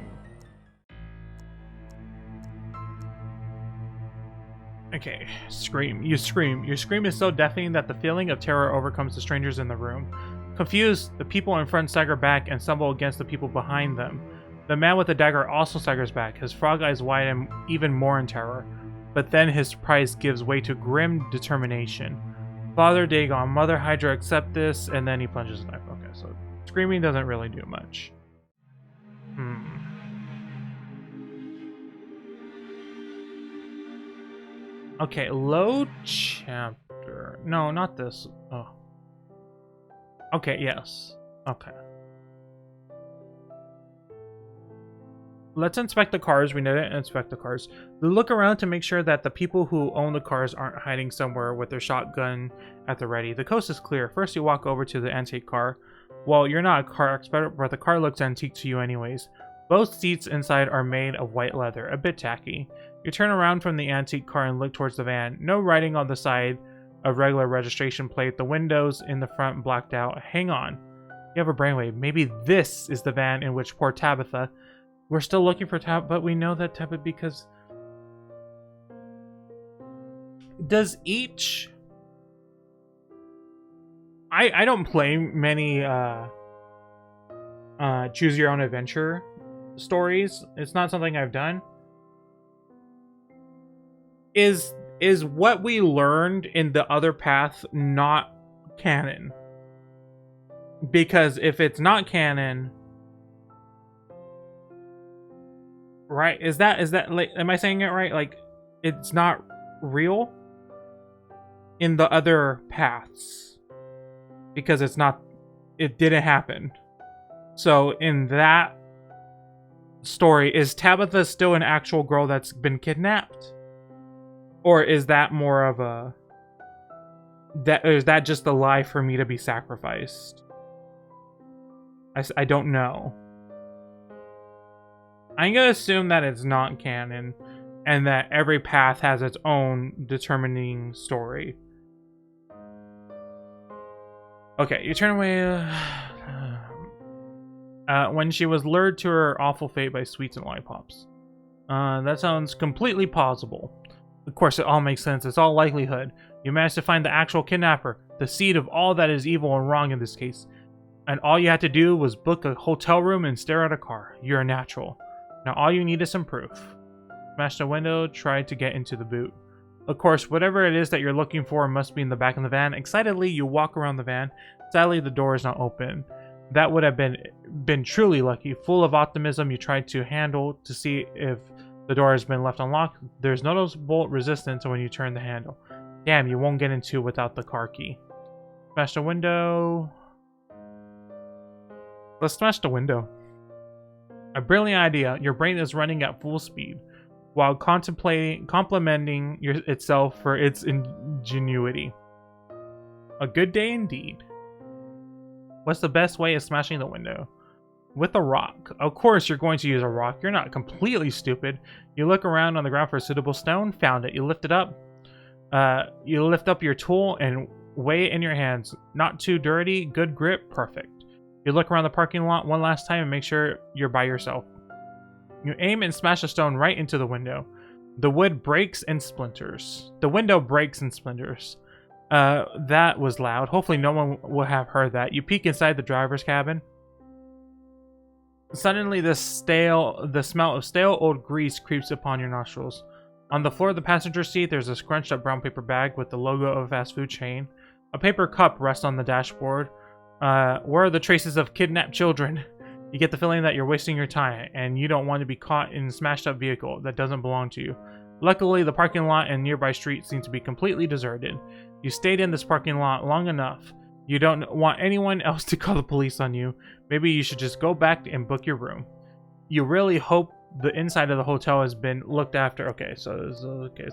Okay, scream. You scream. Your scream is so deafening that the feeling of terror overcomes the strangers in the room. Confused, the people in front stagger back and stumble against the people behind them. The man with the dagger also staggers back, his frog eyes widen even more in terror. But then his surprise gives way to grim determination. Father Dagon, Mother Hydra, accept this, and then he plunges a knife. Okay, so screaming doesn't really do much. Okay, load chapter. No, not this. Oh. Okay, yes. Okay. Let's inspect the cars. We need to inspect the cars. We look around to make sure that the people who own the cars aren't hiding somewhere with their shotgun at the ready. The coast is clear. First, you walk over to the antique car. Well, you're not a car expert, but the car looks antique to you anyways. Both seats inside are made of white leather, a bit tacky. You turn around from the antique car and look towards the van. No writing on the side, a regular registration plate. The windows in the front blacked out. Hang on. You have a brainwave. Maybe this is the van in which poor Tabitha... We're still looking for Tab, but we know that Tabitha because... Does each... I don't play many choose your own adventure stories. It's not something I've done. Is what we learned in the other path not canon? Because if it's not canon... Right? Is that like, am I saying it right? Like, it's not real in the other paths because it didn't happen. So in that story, is Tabitha still an actual girl that's been kidnapped, or is that more of a is that just a lie for me to be sacrificed? I don't know. I'm gonna assume that it's not canon, and that every path has its own determining story. Okay, you turn away. When she was lured to her awful fate by sweets and lollipops. That sounds completely plausible. Of course, it all makes sense. It's all likelihood. You managed to find the actual kidnapper, the seed of all that is evil and wrong in this case. And all you had to do was book a hotel room and stare at a car. You're a natural. Now all you need is some proof. Smash the window, try to get into the boot. Of course, whatever it is that you're looking for must be in the back of the van. Excitedly, you walk around the van. Sadly, the door is not open. That would have been truly lucky. Full of optimism, you try to handle to see if the door has been left unlocked. There's noticeable resistance when you turn the handle. Damn, you won't get into without the car key. Smash the window. Let's smash the window. A brilliant idea. Your brain is running at full speed while complimenting itself for its ingenuity. A good day indeed. What's the best way of smashing the window? With a rock. Of course you're going to use a rock. You're not completely stupid. You look around on the ground for a suitable stone. Found it. You lift it up. You lift up your tool and weigh it in your hands. Not too dirty. Good grip. Perfect. You look around the parking lot one last time and make sure you're by yourself. You aim and smash a stone right into the window. The wood breaks and splinters. The window breaks and splinters. That was loud. Hopefully no one will have heard that. You peek inside the driver's cabin. Suddenly the smell of stale old grease creeps upon your nostrils. On the floor of the passenger seat, there's a scrunched up brown paper bag with the logo of a fast food chain. A paper cup rests on the dashboard. Where are the traces of kidnapped children? You get the feeling that you're wasting your time, and you don't want to be caught in a smashed up vehicle that doesn't belong to you. Luckily, the parking lot and nearby street seem to be completely deserted. You stayed in this parking lot long enough. You don't want anyone else to call the police on you. Maybe you should just go back and book your room. You really hope the inside of the hotel has been looked after. Okay, so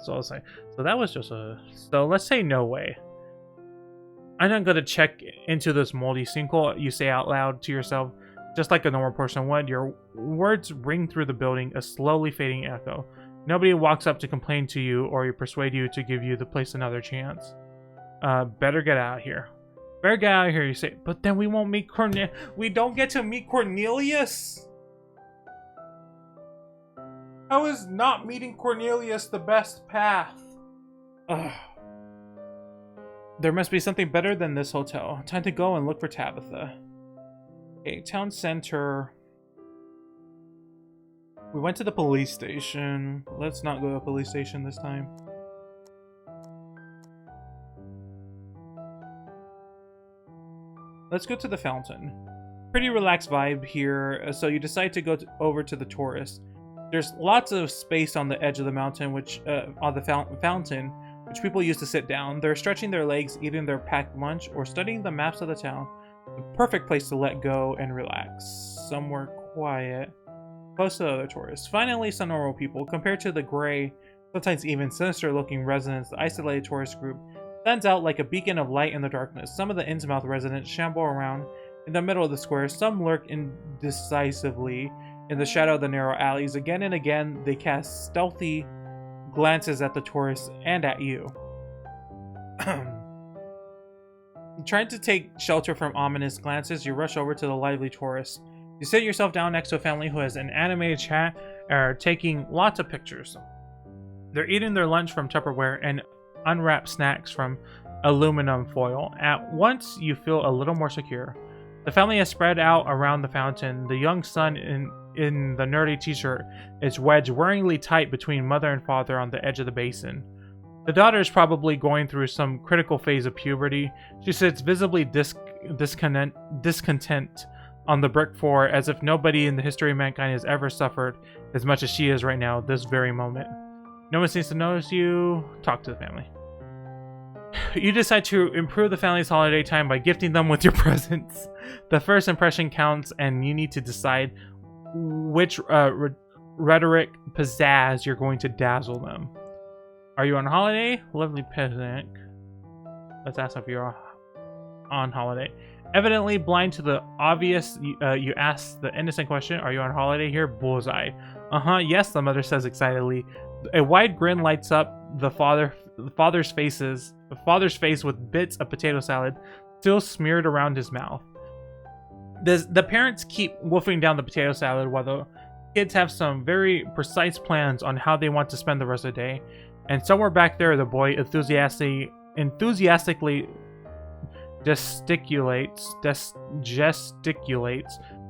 I'll say. So that was just a... So let's say no way. I'm not going to check into this moldy sinkhole, you say out loud to yourself, just like a normal person would. Your words ring through the building, a slowly fading echo. Nobody walks up to complain to you or persuade you to give you the place another chance. Better get out of here. Better get out of here, you say. But then we won't meet we don't get to meet Cornelius? How is not meeting Cornelius the best path? Ugh. There must be something better than this hotel. Time to go and look for Tabitha. Okay, town center. We went to the police station. Let's not go to the police station this time. Let's go to the fountain. Pretty relaxed vibe here, so you decide to go over to the tourist. There's lots of space on the edge of the mountain, which on the fountain, which people use to sit down. They're stretching their legs, eating their packed lunch, or studying the maps of the town. The perfect place to let go and relax. Somewhere quiet, close to the other tourists. Finally, some normal people. Compared to the gray, sometimes even sinister-looking residents, the isolated tourist group stands out like a beacon of light in the darkness. Some of the Innsmouth residents shamble around in the middle of the square. Some lurk indecisively in the shadow of the narrow alleys. Again and again, they cast stealthy glances at the tourists and at you. Trying to take shelter from ominous glances, you rush over to the lively tourists. You sit yourself down next to a family who has an animated chat and are taking lots of pictures. They're eating their lunch from Tupperware and unwrapped snacks from aluminum foil. At once, you feel a little more secure. The family has spread out around the fountain. The young son in the nerdy t-shirt is wedged worryingly tight between mother and father on the edge of the basin. The daughter is probably going through some critical phase of puberty. She sits visibly discontent on the brick floor as if nobody in the history of mankind has ever suffered as much as she is right now, this very moment. No one seems to notice you. Talk to the family. You decide to improve the family's holiday time by gifting them with your presents. The first impression counts, and you need to decide which rhetoric pizzazz you're going to dazzle them. Are you on holiday? Lovely peasant. Let's ask if you're on holiday. Evidently blind to the obvious, you ask the innocent question, are you on holiday here? Bullseye. Yes, the mother says excitedly. A wide grin lights up the father's face with bits of potato salad still smeared around his mouth. The parents keep wolfing down the potato salad while the kids have some very precise plans on how they want to spend the rest of the day. And somewhere back there, the boy enthusiastically gesticulates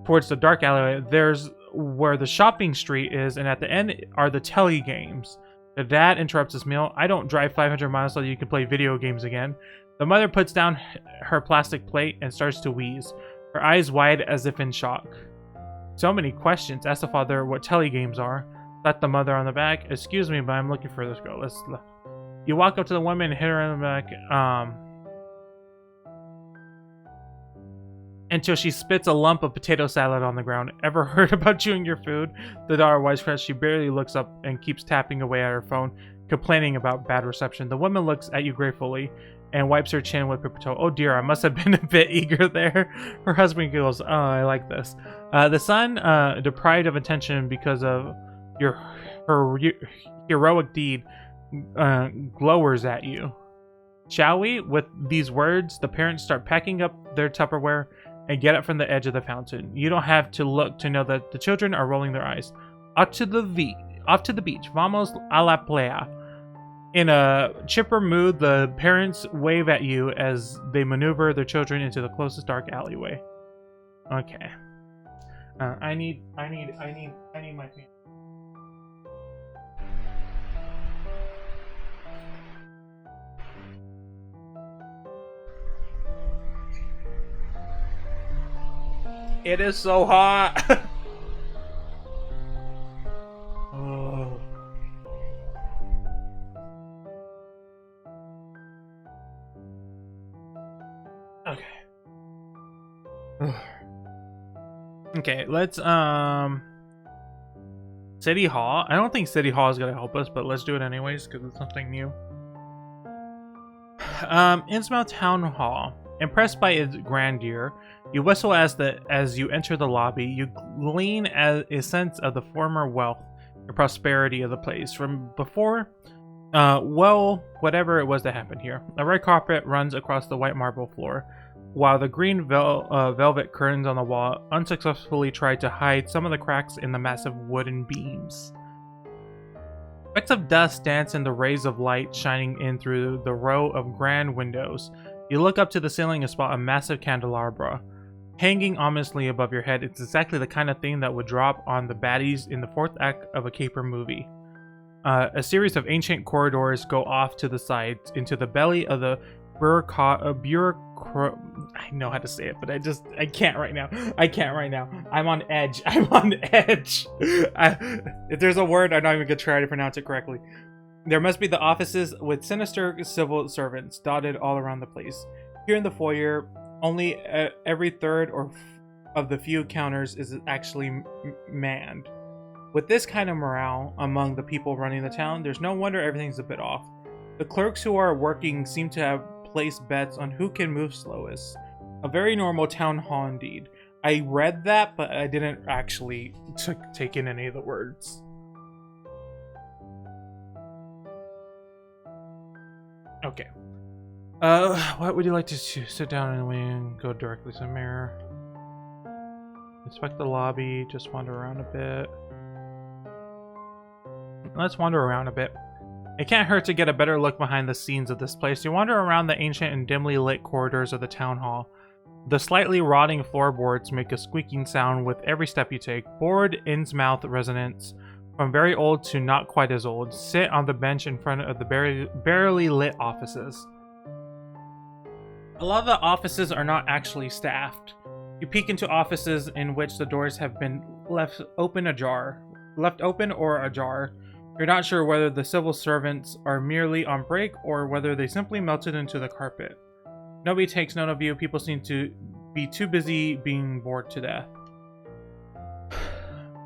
towards the dark alleyway. There's where the shopping street is, and at the end are the telly games. The dad interrupts his meal. I don't drive 500 miles so you can play video games again. The mother puts down her plastic plate and starts to wheeze, her eyes wide as if in shock. So many questions. Ask the father what telly games are. Pat the mother on the back. Excuse me, but I'm looking for this girl. You walk up to the woman and hit her in the back. Until she spits a lump of potato salad on the ground. Ever heard about chewing your food? The daughter wisecracks. She barely looks up and keeps tapping away at her phone, complaining about bad reception. The woman looks at you gratefully and wipes her chin with paper towel. Oh dear, I must have been a bit eager there. Her husband giggles. Oh, I like this. The son, deprived of attention because of her heroic deed, glowers at you. Shall we? With these words, the parents start packing up their Tupperware and get up from the edge of the fountain. You don't have to look to know that the children are rolling their eyes. Off to the beach. Vamos a la playa. In a chipper mood, the parents wave at you as they maneuver their children into the closest dark alleyway. Okay. I need my pen. It is so hot. Oh. Okay. Okay, let's City Hall. I don't think City Hall is gonna help us, but let's do it anyways because it's something new. Innsmouth Town Hall. Impressed by its grandeur, you whistle as you enter the lobby. You glean a sense of the former wealth and prosperity of the place from before. Whatever it was that happened here. A red carpet runs across the white marble floor, while the green velvet curtains on the wall unsuccessfully try to hide some of the cracks in the massive wooden beams. Specks of dust dance in the rays of light shining in through the row of grand windows. You look up to the ceiling and spot a massive candelabra. Hanging ominously above your head, it's exactly the kind of thing that would drop on the baddies in the fourth act of a caper movie. A series of ancient corridors go off to the sides into the belly of the I know how to say it, but I can't right now. I'm on edge. If there's a word, I'm not even gonna try to pronounce it correctly. There must be the offices with sinister civil servants dotted all around the place. Here in the foyer, only every third of the few counters is actually manned. With this kind of morale among the people running the town, there's no wonder everything's a bit off. The clerks who are working seem to have placed bets on who can move slowest. A very normal town hall indeed. I read that, but I didn't actually take in any of the words. Okay. What would you like to sit down and go directly to the mirror? Inspect the lobby, just wander around a bit. Let's wander around a bit. It can't hurt to get a better look behind the scenes of this place. You wander around the ancient and dimly lit corridors of the town hall. The slightly rotting floorboards make a squeaking sound with every step you take. Bored Innsmouth residents, from very old to not quite as old, sit on the bench in front of the barely lit offices. A lot of the offices are not actually staffed. You peek into offices in which the doors have been left open or ajar. You're not sure whether the civil servants are merely on break or whether they simply melted into the carpet. Nobody takes note of you. People seem to be too busy being bored to death.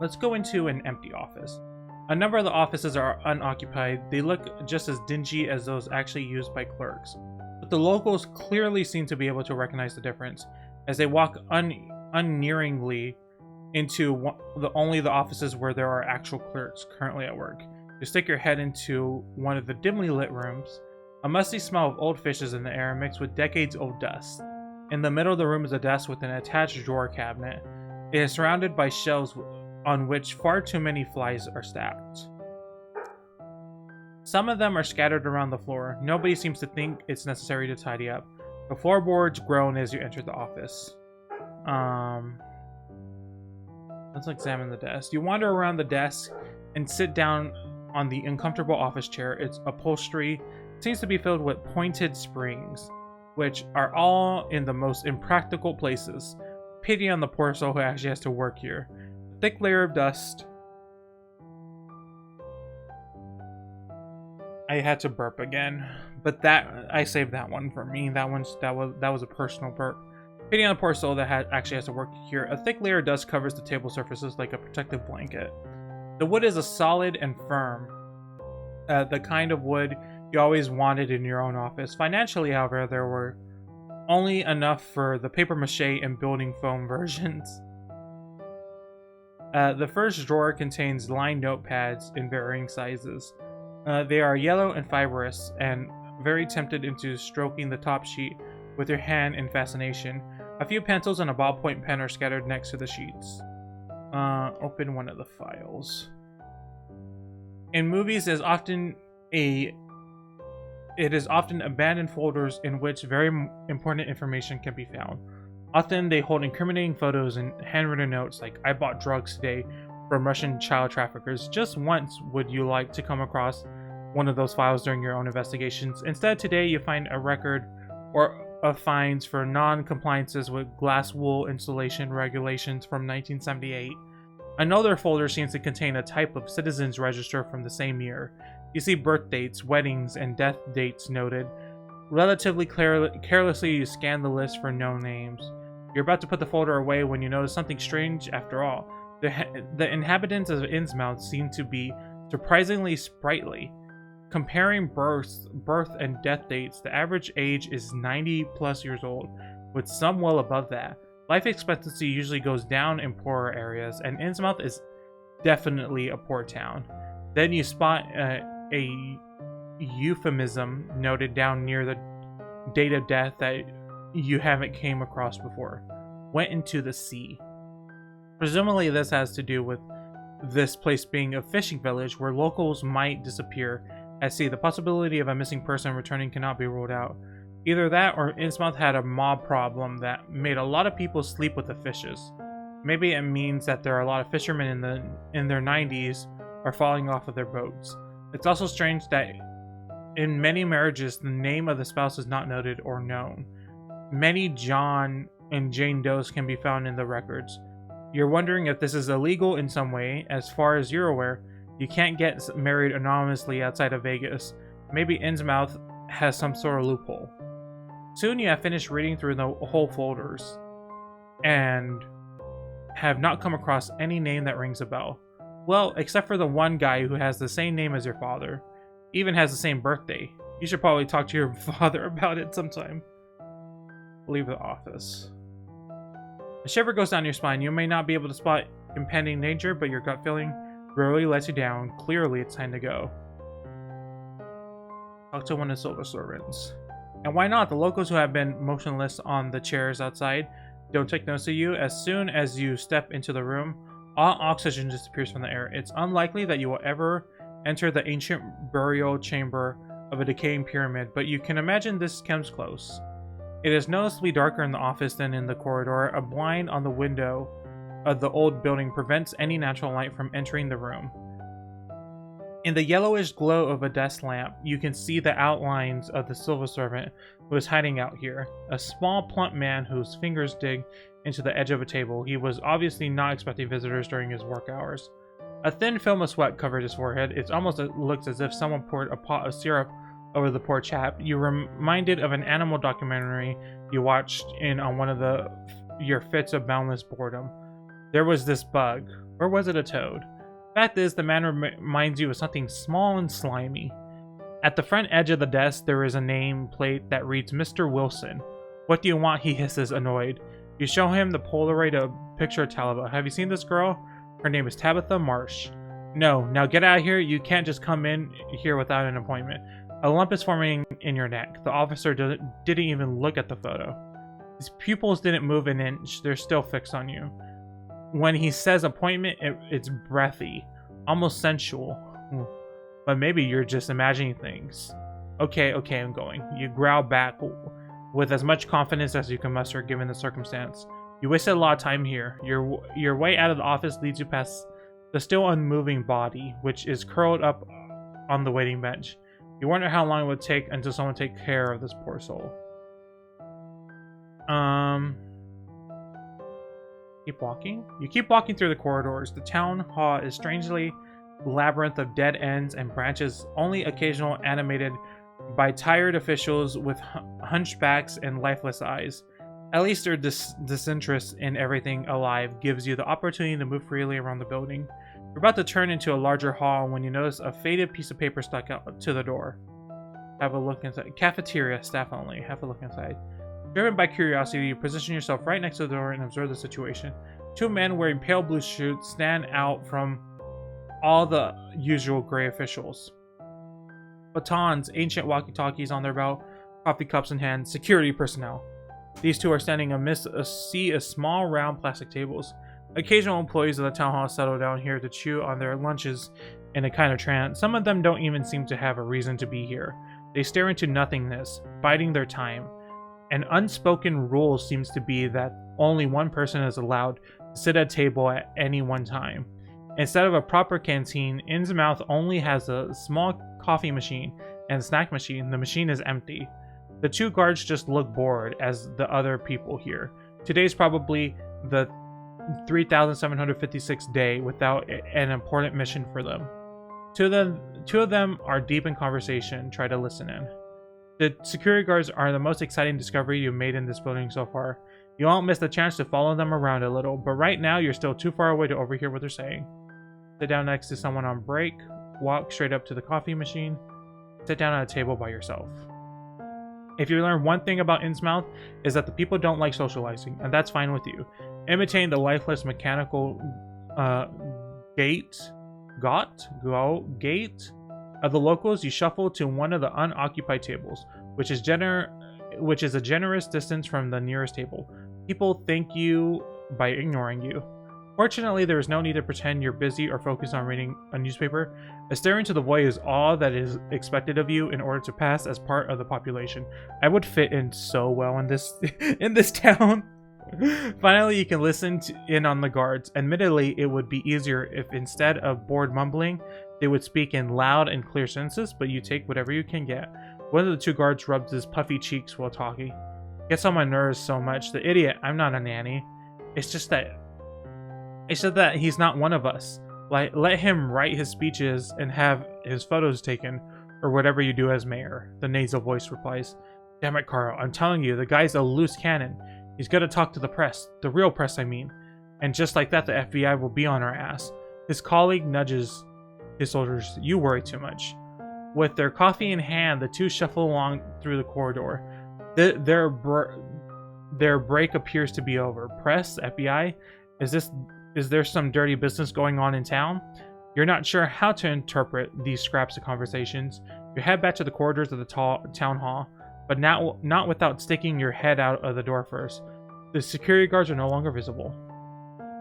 Let's go into an empty office. A number of the offices are unoccupied. They look just as dingy as those actually used by clerks. But the locals clearly seem to be able to recognize the difference as they walk unerringly into only the offices where there are actual clerks currently at work. You stick your head into one of the dimly lit rooms. A musty smell of old fish is in the air, mixed with decades-old dust. In the middle of the room is a desk with an attached drawer cabinet. It is surrounded by shelves on which far too many flies are stacked. Some of them are scattered around the floor. Nobody seems to think it's necessary to tidy up. The floorboards groan as you enter the office. Let's examine the desk. You wander around the desk and sit down on the uncomfortable office chair. Its upholstery seems to be filled with pointed springs, which are all in the most impractical places. Pity on the poor soul who actually has to work here. A thick layer of dust. I had to burp again, but I saved that one for me. That was a personal burp. Pity on the poor soul that actually has to work here. A thick layer of dust covers the table surfaces like a protective blanket. The wood is a solid and firm, the kind of wood you always wanted in your own office. Financially, however, there were only enough for the papier-mâché and building foam versions. The first drawer contains lined notepads in varying sizes. They are yellow and fibrous, and very tempted into stroking the top sheet with your hand in fascination. A few pencils and a ballpoint pen are scattered next to the sheets. Open one of the files. In movies, it is often abandoned folders in which very important information can be found. Often they hold incriminating photos and handwritten notes like, "I bought drugs today from Russian child traffickers." Just once would you like to come across one of those files during your own investigations. Instead, today you find a record of fines for non-compliances with glass wool installation regulations from 1978. Another folder seems to contain a type of citizen's register from the same year. You see birth dates, weddings, and death dates noted. Relatively carelessly, you scan the list for no names. You're about to put the folder away when you notice something strange after all. The inhabitants of Innsmouth seem to be surprisingly sprightly. Comparing birth and death dates, the average age is 90 plus years old, with some well above that. Life expectancy usually goes down in poorer areas, and Innsmouth is definitely a poor town. Then you spot a euphemism noted down near the date of death that you haven't came across before. Went into the sea. Presumably this has to do with this place being a fishing village where locals might disappear at sea. The possibility of a missing person returning cannot be ruled out. Either that or Innsmouth had a mob problem that made a lot of people sleep with the fishes. Maybe it means that there are a lot of fishermen in their 90s are falling off of their boats. It's also strange that in many marriages, the name of the spouse is not noted or known. Many John and Jane Does can be found in the records. You're wondering if this is illegal in some way. As far as you're aware, you can't get married anonymously outside of Vegas. Maybe Innsmouth has some sort of loophole. Soon you have finished reading through the whole folders and have not come across any name that rings a bell. Well, except for the one guy who has the same name as your father. Even has the same birthday. You should probably talk to your father about it sometime. Leave the office. A shiver goes down your spine. You may not be able to spot impending danger, but your gut feeling rarely lets you down. Clearly, it's time to go. Talk to one of the silver servants. And why not? The locals who have been motionless on the chairs outside don't take notice of you. As soon as you step into the room, all oxygen disappears from the air. It's unlikely that you will ever enter the ancient burial chamber of a decaying pyramid, but you can imagine this comes close. It is noticeably darker in the office than in the corridor. A blind on the window of the old building prevents any natural light from entering the room. In the yellowish glow of a desk lamp, you can see the outlines of the silver servant who is hiding out here. A small, plump man whose fingers dig into the edge of a table. He was obviously not expecting visitors during his work hours. A thin film of sweat covered his forehead. It almost looks as if someone poured a pot of syrup over the poor chap. You're reminded of an animal documentary you watched on one of your fits of boundless boredom. There was this bug. Or was it a toad? Fact is, the man reminds you of something small and slimy. At the front edge of the desk, there is a name plate that reads Mr. Wilson. What do you want? He hisses, annoyed. You show him the Polaroid picture of Tabitha. Have you seen this girl? Her name is Tabitha Marsh. No, now get out of here. You can't just come in here without an appointment. A lump is forming in your neck. The officer didn't even look at the photo. His pupils didn't move an inch. They're still fixed on you. When he says appointment, it's breathy, almost sensual. But maybe you're just imagining things. Okay, I'm going. You growl back with as much confidence as you can muster given the circumstance. You wasted a lot of time here. Your way out of the office leads you past the still unmoving body, which is curled up on the waiting bench. You wonder how long it would take until someone take care of this poor soul. Keep walking? You keep walking through the corridors. The town hall is strangely labyrinth of dead ends and branches, only occasional animated by tired officials with hunchbacks and lifeless eyes. At least their disinterest in everything alive gives you the opportunity to move freely around the building. You're about to turn into a larger hall when you notice a faded piece of paper stuck out to the door. Have a look inside. Cafeteria, staff only. Have a look inside. Driven by curiosity, you position yourself right next to the door and observe the situation. Two men wearing pale blue suits stand out from all the usual gray officials. Batons, ancient walkie-talkies on their belt, coffee cups in hand, security personnel. These two are standing amidst a sea of small, round plastic tables. Occasional employees of the town hall settle down here to chew on their lunches in a kind of trance. Some of them don't even seem to have a reason to be here. They stare into nothingness, biding their time. An unspoken rule seems to be that only one person is allowed to sit at a table at any one time. Instead of a proper canteen, Innsmouth only has a small coffee machine and snack machine. The machine is empty. The two guards just look bored as the other people here. Today's probably the 3,756th day without an important mission for them. Two of them are deep in conversation. Try to listen in. The security guards are the most exciting discovery you've made in this building so far. You won't miss the chance to follow them around a little, but right now you're still too far away to overhear what they're saying. Sit down next to someone on break. Walk straight up to the coffee machine. Sit down at a table by yourself. If you learn one thing about Innsmouth, is that the people don't like socializing, and that's fine with you. Imitating the lifeless mechanical gait of the locals, you shuffle to one of the unoccupied tables, which is a generous distance from the nearest table. People thank you by ignoring you. Fortunately, there is no need to pretend you're busy or focused on reading a newspaper. Staring to the void is all that is expected of you in order to pass as part of the population. I would fit in so well in this in this town. Finally, you can listen in on the guards. Admittedly, it would be easier if instead of bored mumbling, they would speak in loud and clear sentences, but you take whatever you can get. One of the two guards rubs his puffy cheeks while talking. Gets on my nerves so much. The idiot, I'm not a nanny. It's just that he's not one of us. Like, let him write his speeches and have his photos taken, or whatever you do as mayor. The nasal voice replies. Damn it, Carl, I'm telling you, the guy's a loose cannon. He's gonna talk to the press. The real press, I mean. And just like that, the FBI will be on our ass. His colleague nudges his soldiers. You worry too much. With their coffee in hand, the two shuffle along through the corridor. Their break appears to be over. Press? FBI? Is there some dirty business going on in town? You're not sure how to interpret these scraps of conversations. You head back to the corridors of the town hall, but not without sticking your head out of the door first. The security guards are no longer visible.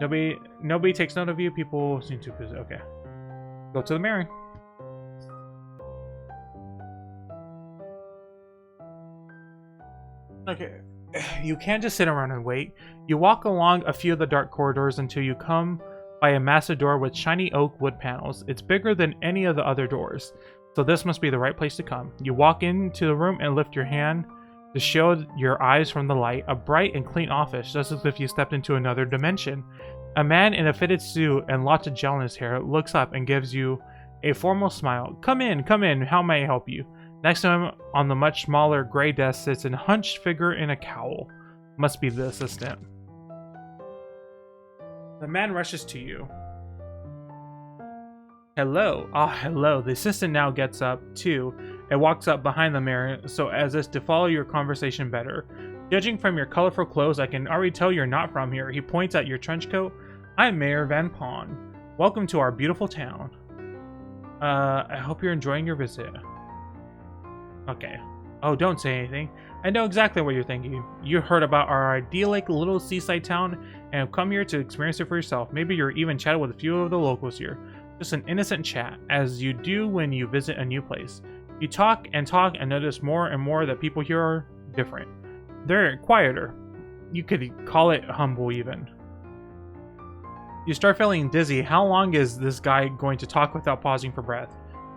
Nobody takes note of you. People seem too busy. Okay. Go to the mayor. Okay. You can't just sit around and wait. You walk along a few of the dark corridors until you come by a massive door with shiny oak wood panels. It's bigger than any of the other doors, so this must be the right place to come. You walk into the room and lift your hand to shield your eyes from the light. A bright and clean office, just as if you stepped into another dimension. A man in a fitted suit and lots of gel in his hair looks up and gives you a formal smile. Come in, how may I help you? Next to him, on the much smaller gray desk, sits a hunched figure in a cowl. Must be the assistant. The man rushes to you. Hello. Hello. The assistant now gets up, too, and walks up behind the mirror so as if to follow your conversation better. Judging from your colorful clothes, I can already tell you're not from here. He points at your trench coat. I'm Mayor Van Pawn. Welcome to our beautiful town. I hope you're enjoying your visit. Okay. Oh, don't say anything. I know exactly what you're thinking. You heard about our idyllic little seaside town and have come here to experience it for yourself. Maybe you're even chatted with a few of the locals here. Just an innocent chat, as you do when you visit a new place. You talk and notice more and more that people here are different. They're quieter. You could call it humble even. You start feeling dizzy. How long is this guy going to talk without pausing for breath?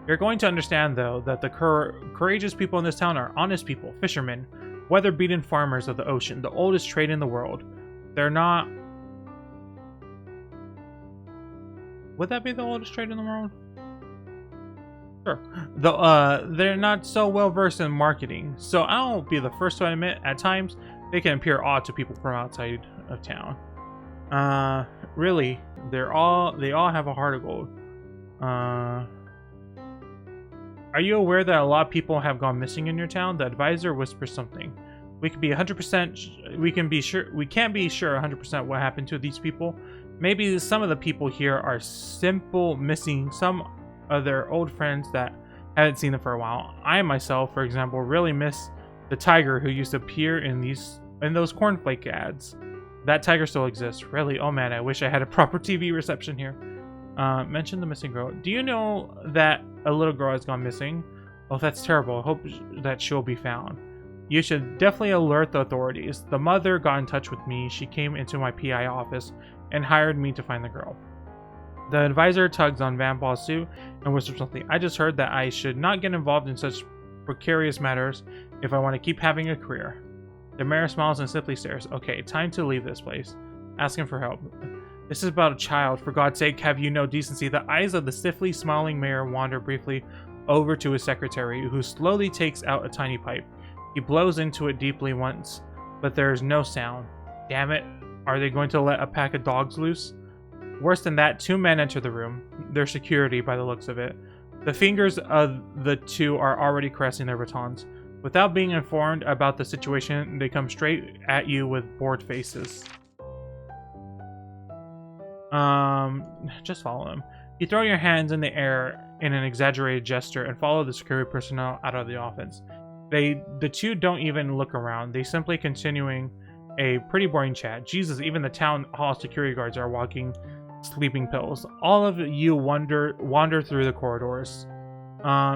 You're going to understand, though, that the courageous people in this town are honest people, fishermen, weather-beaten farmers of the ocean, the oldest trade in the world. They're not... Would that be the oldest trade in the world? Sure. They're not so well-versed in marketing, so I'll be the first to admit, at times, they can appear odd to people from outside of town. Really, they all have a heart of gold. Are you aware that a lot of people have gone missing in your town? The advisor whispers something. We can be 100%. We can't be sure 100% what happened to these people. Maybe some of the people here are simple missing some of their old friends that haven't seen them for a while. I myself, for example, really miss the tiger who used to appear in those cornflake ads. That tiger still exists. Really? Oh man, I wish I had a proper TV reception here. Mention the missing girl. Do you know that a little girl has gone missing? Oh, that's terrible. I hope that she'll be found. You should definitely alert the authorities. The mother got in touch with me. She came into my PI office and hired me to find the girl. The advisor tugs on Van Paul's suit and whispers something. I just heard that I should not get involved in such precarious matters if I want to keep having a career. The mayor smiles and simply stares. Okay, time to leave this place. Asking for help. This is about a child. For God's sake, have you no decency? The eyes of the stiffly smiling mayor wander briefly over to his secretary, who slowly takes out a tiny pipe. He blows into it deeply once, but there is no sound. Damn it. Are they going to let a pack of dogs loose? Worse than that, two men enter the room. Their security, by the looks of it. The fingers of the two are already caressing their batons. Without being informed about the situation, they come straight at you with bored faces. Just follow them. You throw your hands in the air in an exaggerated gesture and follow the security personnel out of the office. The two don't even look around. They simply continuing a pretty boring chat. Jesus, even the town hall security guards are walking sleeping pills. All of you wander through the corridors.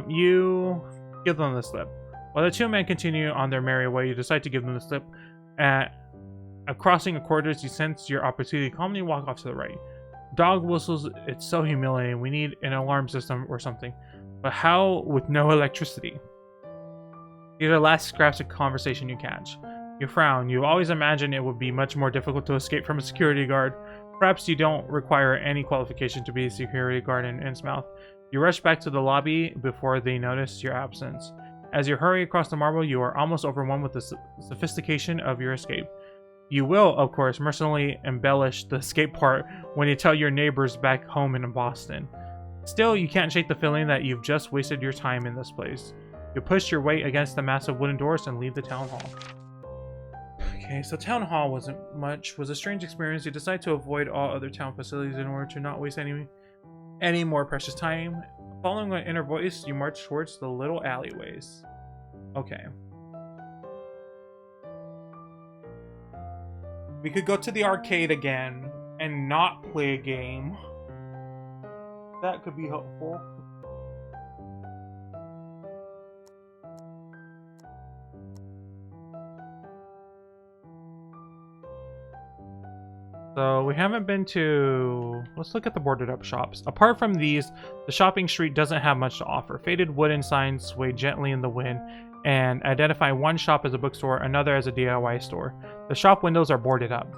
You give them the slip. While the two men continue on their merry way, you decide to give them the slip. At crossing a corridor, you sense your opportunity. Calmly walk off to the right. Dog whistles. It's so humiliating. We need an alarm system or something. But how with no electricity? These are the last scraps of conversation you catch. You frown. You always imagine it would be much more difficult to escape from a security guard. Perhaps you don't require any qualification to be a security guard in Innsmouth. You rush back to the lobby before they notice your absence. As you hurry across the marble, you are almost overwhelmed with the sophistication of your escape. You will, of course, mercilessly embellish the escape part when you tell your neighbors back home in Boston. Still, you can't shake the feeling that you've just wasted your time in this place. You push your weight against the massive wooden doors and leave the town hall. Okay, so town hall wasn't much. Was a strange experience. You decide to avoid all other town facilities in order to not waste any more precious time. Following an inner voice, you march towards the little alleyways. Okay. We could go to the arcade again and not play a game. That could be helpful. So we haven't been to... Let's look at the boarded up shops. Apart from these, the shopping street doesn't have much to offer. Faded wooden signs sway gently in the wind and identify one shop as a bookstore, another as a DIY store. The shop windows are boarded up.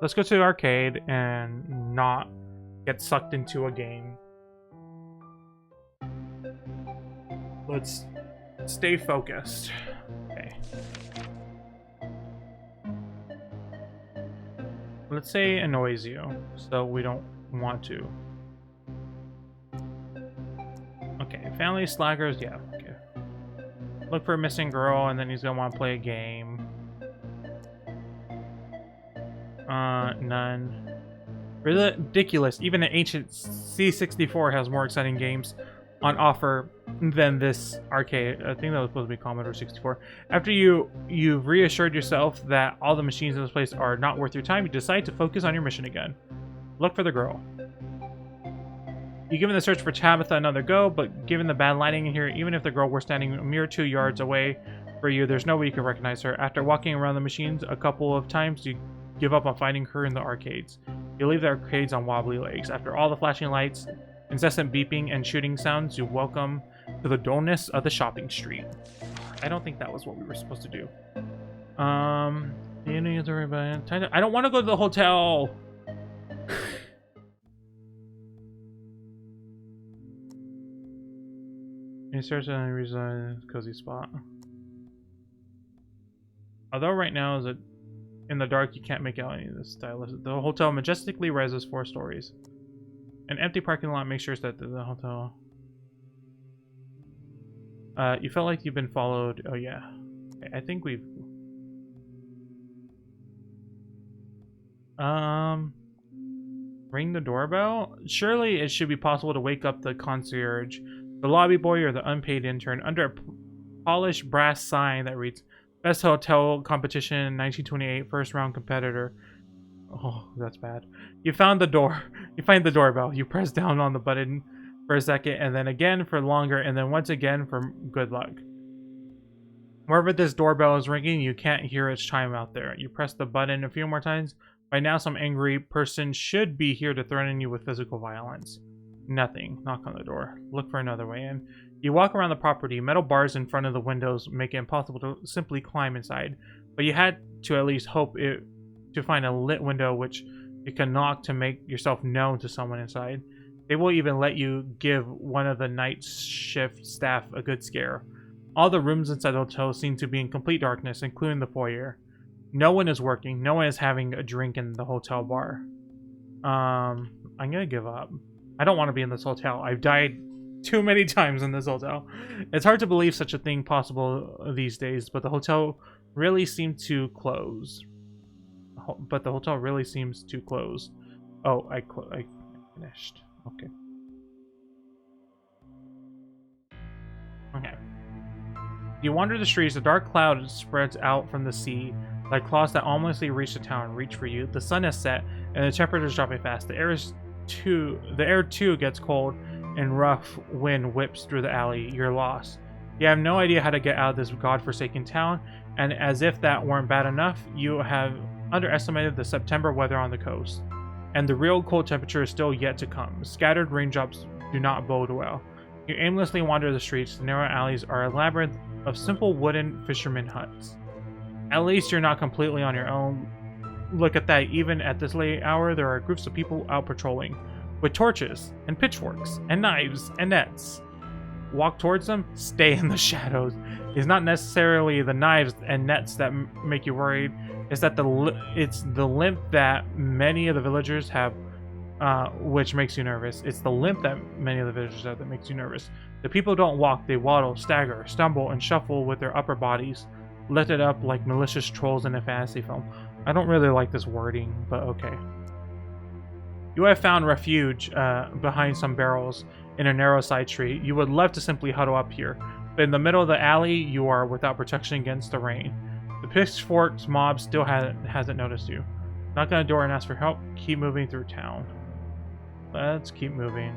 Let's go to the arcade and not get sucked into a game. Let's stay focused. Okay. Let's say it annoys you, so we don't want to. Okay, family slackers, yeah, okay. Look for a missing girl, and then he's gonna want to play a game. None. Ridiculous. Even the ancient C64 has more exciting games on offer than this arcade. I think that was supposed to be Commodore 64. After you've reassured yourself that all the machines in this place are not worth your time, you decide to focus on your mission again. Look for the girl. You give the search for Tabitha another go, but given the bad lighting in here, even if the girl were standing a mere 2 yards away for you, there's no way you can recognize her. After walking around the machines a couple of times, you give up on finding her in the arcades. You leave the arcades on wobbly legs. After all the flashing lights, incessant beeping, and shooting sounds, you welcome to the dullness of the shopping street. I don't think that was what we were supposed to do. I don't want to go to the hotel. You search and resign cozy spot. Although right now is in the dark, you can't make out any of this style. The hotel majestically rises 4 stories. An empty parking lot makes sure that the hotel. You felt like you've been followed. Oh yeah, okay, I think we've. Ring the doorbell. Surely it should be possible to wake up the concierge, the lobby boy, or the unpaid intern under a polished brass sign that reads "Best Hotel Competition 1928 First Round Competitor." Oh, that's bad. You found the door. You find the doorbell. You press down on the button for a second, and then again for longer, and then once again for good luck. Wherever this doorbell is ringing, you can't hear its chime out there. You press the button a few more times. By now, some angry person should be here to threaten you with physical violence. Nothing. Knock on the door. Look for another way in. You walk around the property. Metal bars in front of the windows make it impossible to simply climb inside, but you had to at least hope to find a lit window which you can knock to make yourself known to someone inside. They will even let you give one of the night shift staff a good scare. All the rooms inside the hotel seem to be in complete darkness, including the foyer. No one is working. No one is having a drink in the hotel bar. I'm gonna give up. I don't want to be in this hotel. I've died too many times in this hotel. It's hard to believe such a thing possible these days, but the hotel really seemed to close. But the hotel really seems to close. Oh, I finished. Okay. Okay. You wander the streets. A dark cloud spreads out from the sea, like claws that almost reach the town, reach for you. The sun has set, and the temperature is dropping fast. The air too gets cold, and rough wind whips through the alley. You're lost. You have no idea how to get out of this godforsaken town, and as if that weren't bad enough, you have underestimated the September weather on the coast. And the real cold temperature is still yet to come. Scattered raindrops do not bode well. You aimlessly wander the streets. The narrow alleys are a labyrinth of simple wooden fisherman huts. At least you're not completely on your own. Look at that. Even at this late hour, there are groups of people out patrolling, with torches, and pitchforks, and knives, and nets. Walk towards them, stay in the shadows. It's not necessarily the knives and nets that make you worried. It's that it's the limp that many of the villagers have, which makes you nervous. It's the limp that many of the villagers have that makes you nervous. The people don't walk, they waddle, stagger, stumble, and shuffle with their upper bodies, lifted up like malicious trolls in a fantasy film. I don't really like this wording, but okay. You have found refuge behind some barrels in a narrow side street. You would love to simply huddle up here, but in the middle of the alley, you are without protection against the rain. The pitchforks mob still hasn't noticed you. Knock on the door and ask for help. Keep moving through town. Let's keep moving.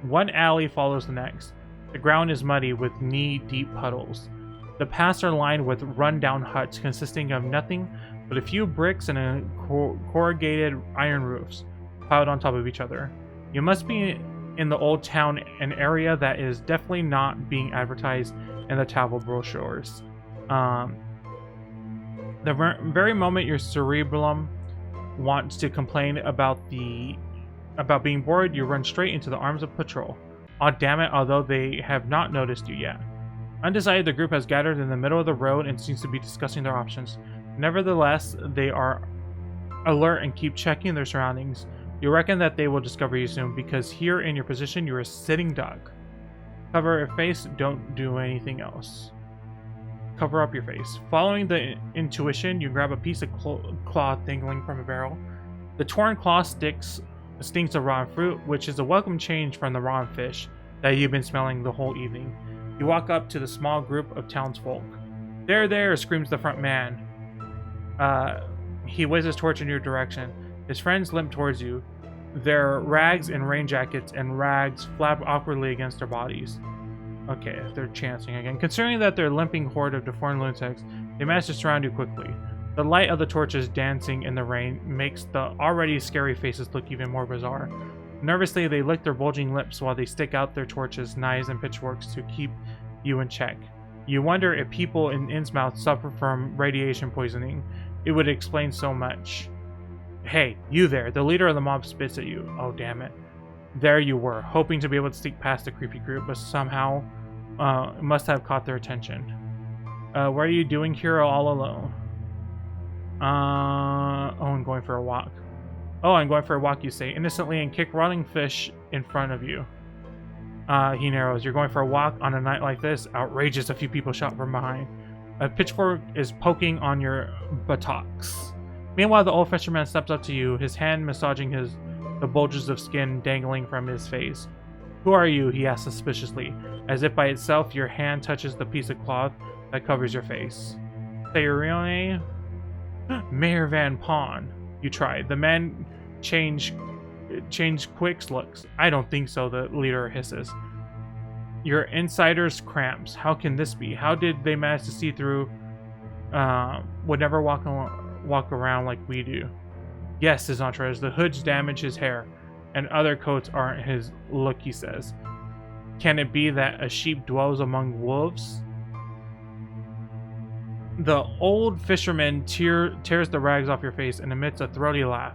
One alley follows the next. The ground is muddy with knee-deep puddles. The paths are lined with run-down huts consisting of nothing but a few bricks and corrugated iron roofs piled on top of each other. You must be in the old town, an area that is definitely not being advertised in the travel brochures. The very moment your cerebellum wants to complain about being bored, you run straight into the arms of patrol. Aw damn it, although they have not noticed you yet. Undecided, the group has gathered in the middle of the road and seems to be discussing their options. Nevertheless, they are alert and keep checking their surroundings. You reckon that they will discover you soon, because here in your position, you're a sitting duck. Cover your face, don't do anything else. Cover up your face. Following the intuition, you grab a piece of cloth dangling from a barrel. The torn cloth stinks of raw fruit, which is a welcome change from the raw fish that you've been smelling the whole evening. You walk up to the small group of townsfolk. There, there, screams the front man. He waves his torch in your direction. His friends limp towards you. Their rags and rain jackets and rags flap awkwardly against their bodies. Okay, they're chancing again. Considering that they're limping horde of deformed lunatics, they manage to surround you quickly. The light of the torches dancing in the rain makes the already scary faces look even more bizarre. Nervously, they lick their bulging lips while they stick out their torches, knives, and pitchforks to keep you in check. You wonder if people in Innsmouth suffer from radiation poisoning. It would explain so much. Hey, you there. The leader of the mob spits at you. Oh, damn it. There you were, hoping to be able to sneak past the creepy group, but somehow must have caught their attention. What are you doing here all alone? Oh, I'm going for a walk. Oh, I'm going for a walk, you say, innocently, and kick rotting fish in front of you. He narrows. You're going for a walk on a night like this? Outrageous, a few people shout from behind. A pitchfork is poking on your buttocks. Meanwhile, the old fisherman steps up to you, his hand massaging the bulges of skin dangling from his face. Who are you? He asks suspiciously, as if by itself your hand touches the piece of cloth that covers your face. Say your real name? Mayor Van Pawn. You tried. The man changed quick looks. I don't think so, the leader hisses. Your insider's cramps. How can this be? How did they manage to see through? Would never walk around like we do. Yes, says Entres. The hoods damage his hair, and other coats aren't his look, he says. Can it be that a sheep dwells among wolves? The old fisherman tears the rags off your face and emits a throaty laugh.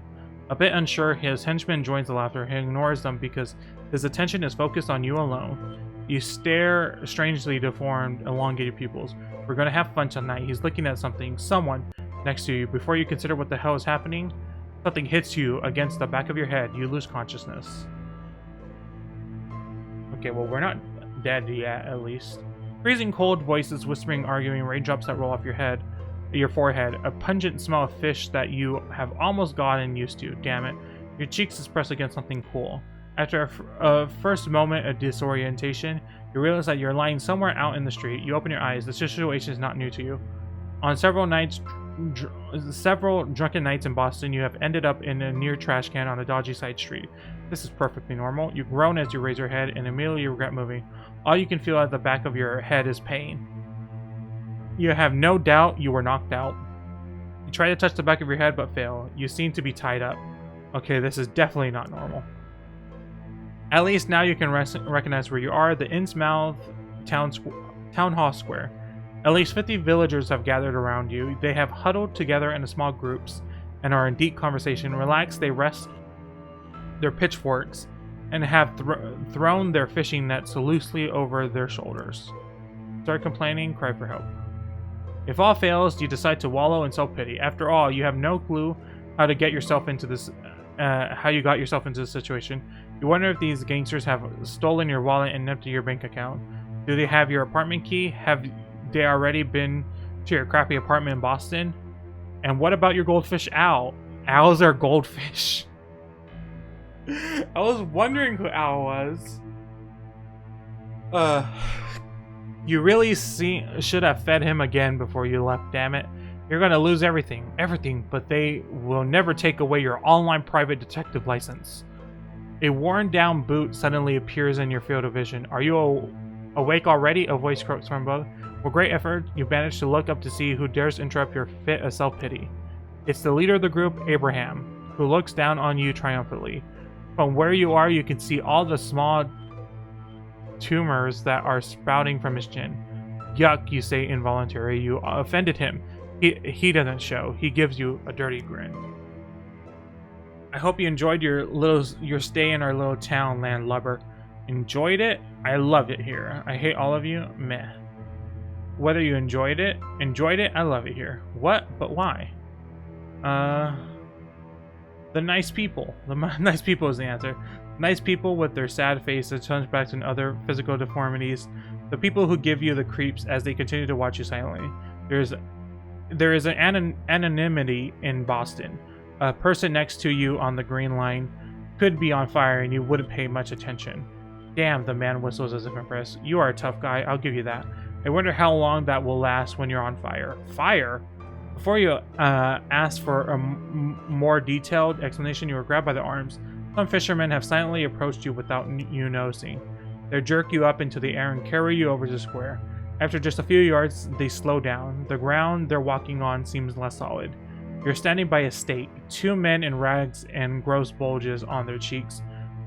A bit unsure, his henchman joins the laughter. He ignores them because his attention is focused on you alone. You stare strangely deformed, elongated pupils. We're gonna have fun tonight. He's looking at someone next to you. Before you consider what the hell is happening, something hits you against the back of your head. You lose consciousness. Okay, well, we're not dead yet, at least. Freezing cold voices whispering, arguing, raindrops that roll off your forehead. A pungent smell of fish that you have almost gotten used to. Damn it. Your cheeks is pressed against something cool. After a first moment of disorientation, You realize that you're lying somewhere out in the street. You open your eyes. The situation is not new to you. On several drunken nights in Boston, you have ended up in a near trash can on a dodgy side street. This is perfectly normal. You groan as you raise your head and immediately regret moving. All you can feel at the back of your head is pain. You have no doubt you were knocked out. You try to touch the back of your head but fail. You seem to be tied up. Okay, this is definitely not normal. At least now you can recognize where you are, the Innsmouth Town Hall Square. At least 50 villagers have gathered around you. They have huddled together in small groups and are in deep conversation. Relaxed, they rest their pitchforks and have thrown their fishing nets loosely over their shoulders. Start complaining, cry for help. If all fails, you decide to wallow in self-pity. After all, you have no clue how to get yourself into this, how you got yourself into this situation. You wonder if these gangsters have stolen your wallet and emptied your bank account. Do they have your apartment key? Have they already been to your crappy apartment in Boston? And what about your goldfish Al? Al's our goldfish. I was wondering who Al was. You really should have fed him again before you left, damn it. You're gonna lose everything, but they will never take away your online private detective license. A worn down boot suddenly appears in your field of vision. Are you awake already? A voice croaks from above. With great effort, you manage to look up to see who dares interrupt your fit of self-pity. It's the leader of the group, Abraham, who looks down on you triumphantly. From where you are, you can see all the small tumors that are sprouting from his chin. Yuck, you say involuntarily. You offended him. He doesn't show. He gives you a dirty grin. I hope you enjoyed your stay in our little town, landlubber. Enjoyed it? I loved it here. I hate all of you. Meh. Whether you enjoyed it, I love it here. What? But why? The nice people. The nice people is the answer. Nice people with their sad faces, hunchbacks, and other physical deformities. The people who give you the creeps as they continue to watch you silently. There is an anonymity in Boston. A person next to you on the green line could be on fire and you wouldn't pay much attention. Damn, the man whistles as if impressed. You are a tough guy, I'll give you that. I wonder how long that will last when you're on fire. Fire? Before you ask for a more detailed explanation, you are grabbed by the arms. Some fishermen have silently approached you without you noticing. They jerk you up into the air and carry you over the square. After just a few yards, they slow down. The ground they're walking on seems less solid. You're standing by a stake. Two men in rags and gross bulges on their cheeks.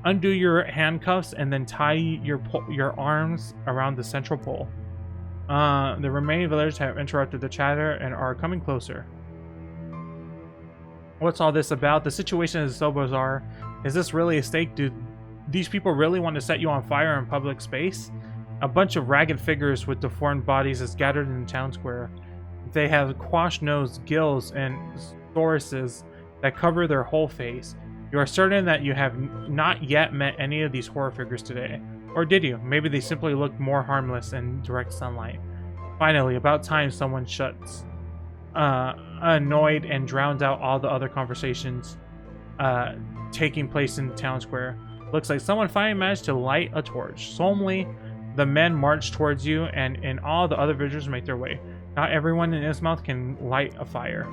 Undo your handcuffs and then tie your arms around the central pole. The remaining villagers have interrupted the chatter and are coming closer. What's all this about? The situation is so bizarre. Is this really a stake? Do these people really want to set you on fire in public space? A bunch of ragged figures with deformed bodies is gathered in the town square. They have quashed nose, gills, and thoraces that cover their whole face. You are certain that you have not yet met any of these horror figures today. Or did you? Maybe they simply looked more harmless in direct sunlight. Finally, about time someone shuts, annoyed, and drowns out all the other conversations taking place in the town square. Looks like someone finally managed to light a torch. Solemnly, the men march towards you, and all the other villagers make their way. Not everyone in Innsmouth can light a fire.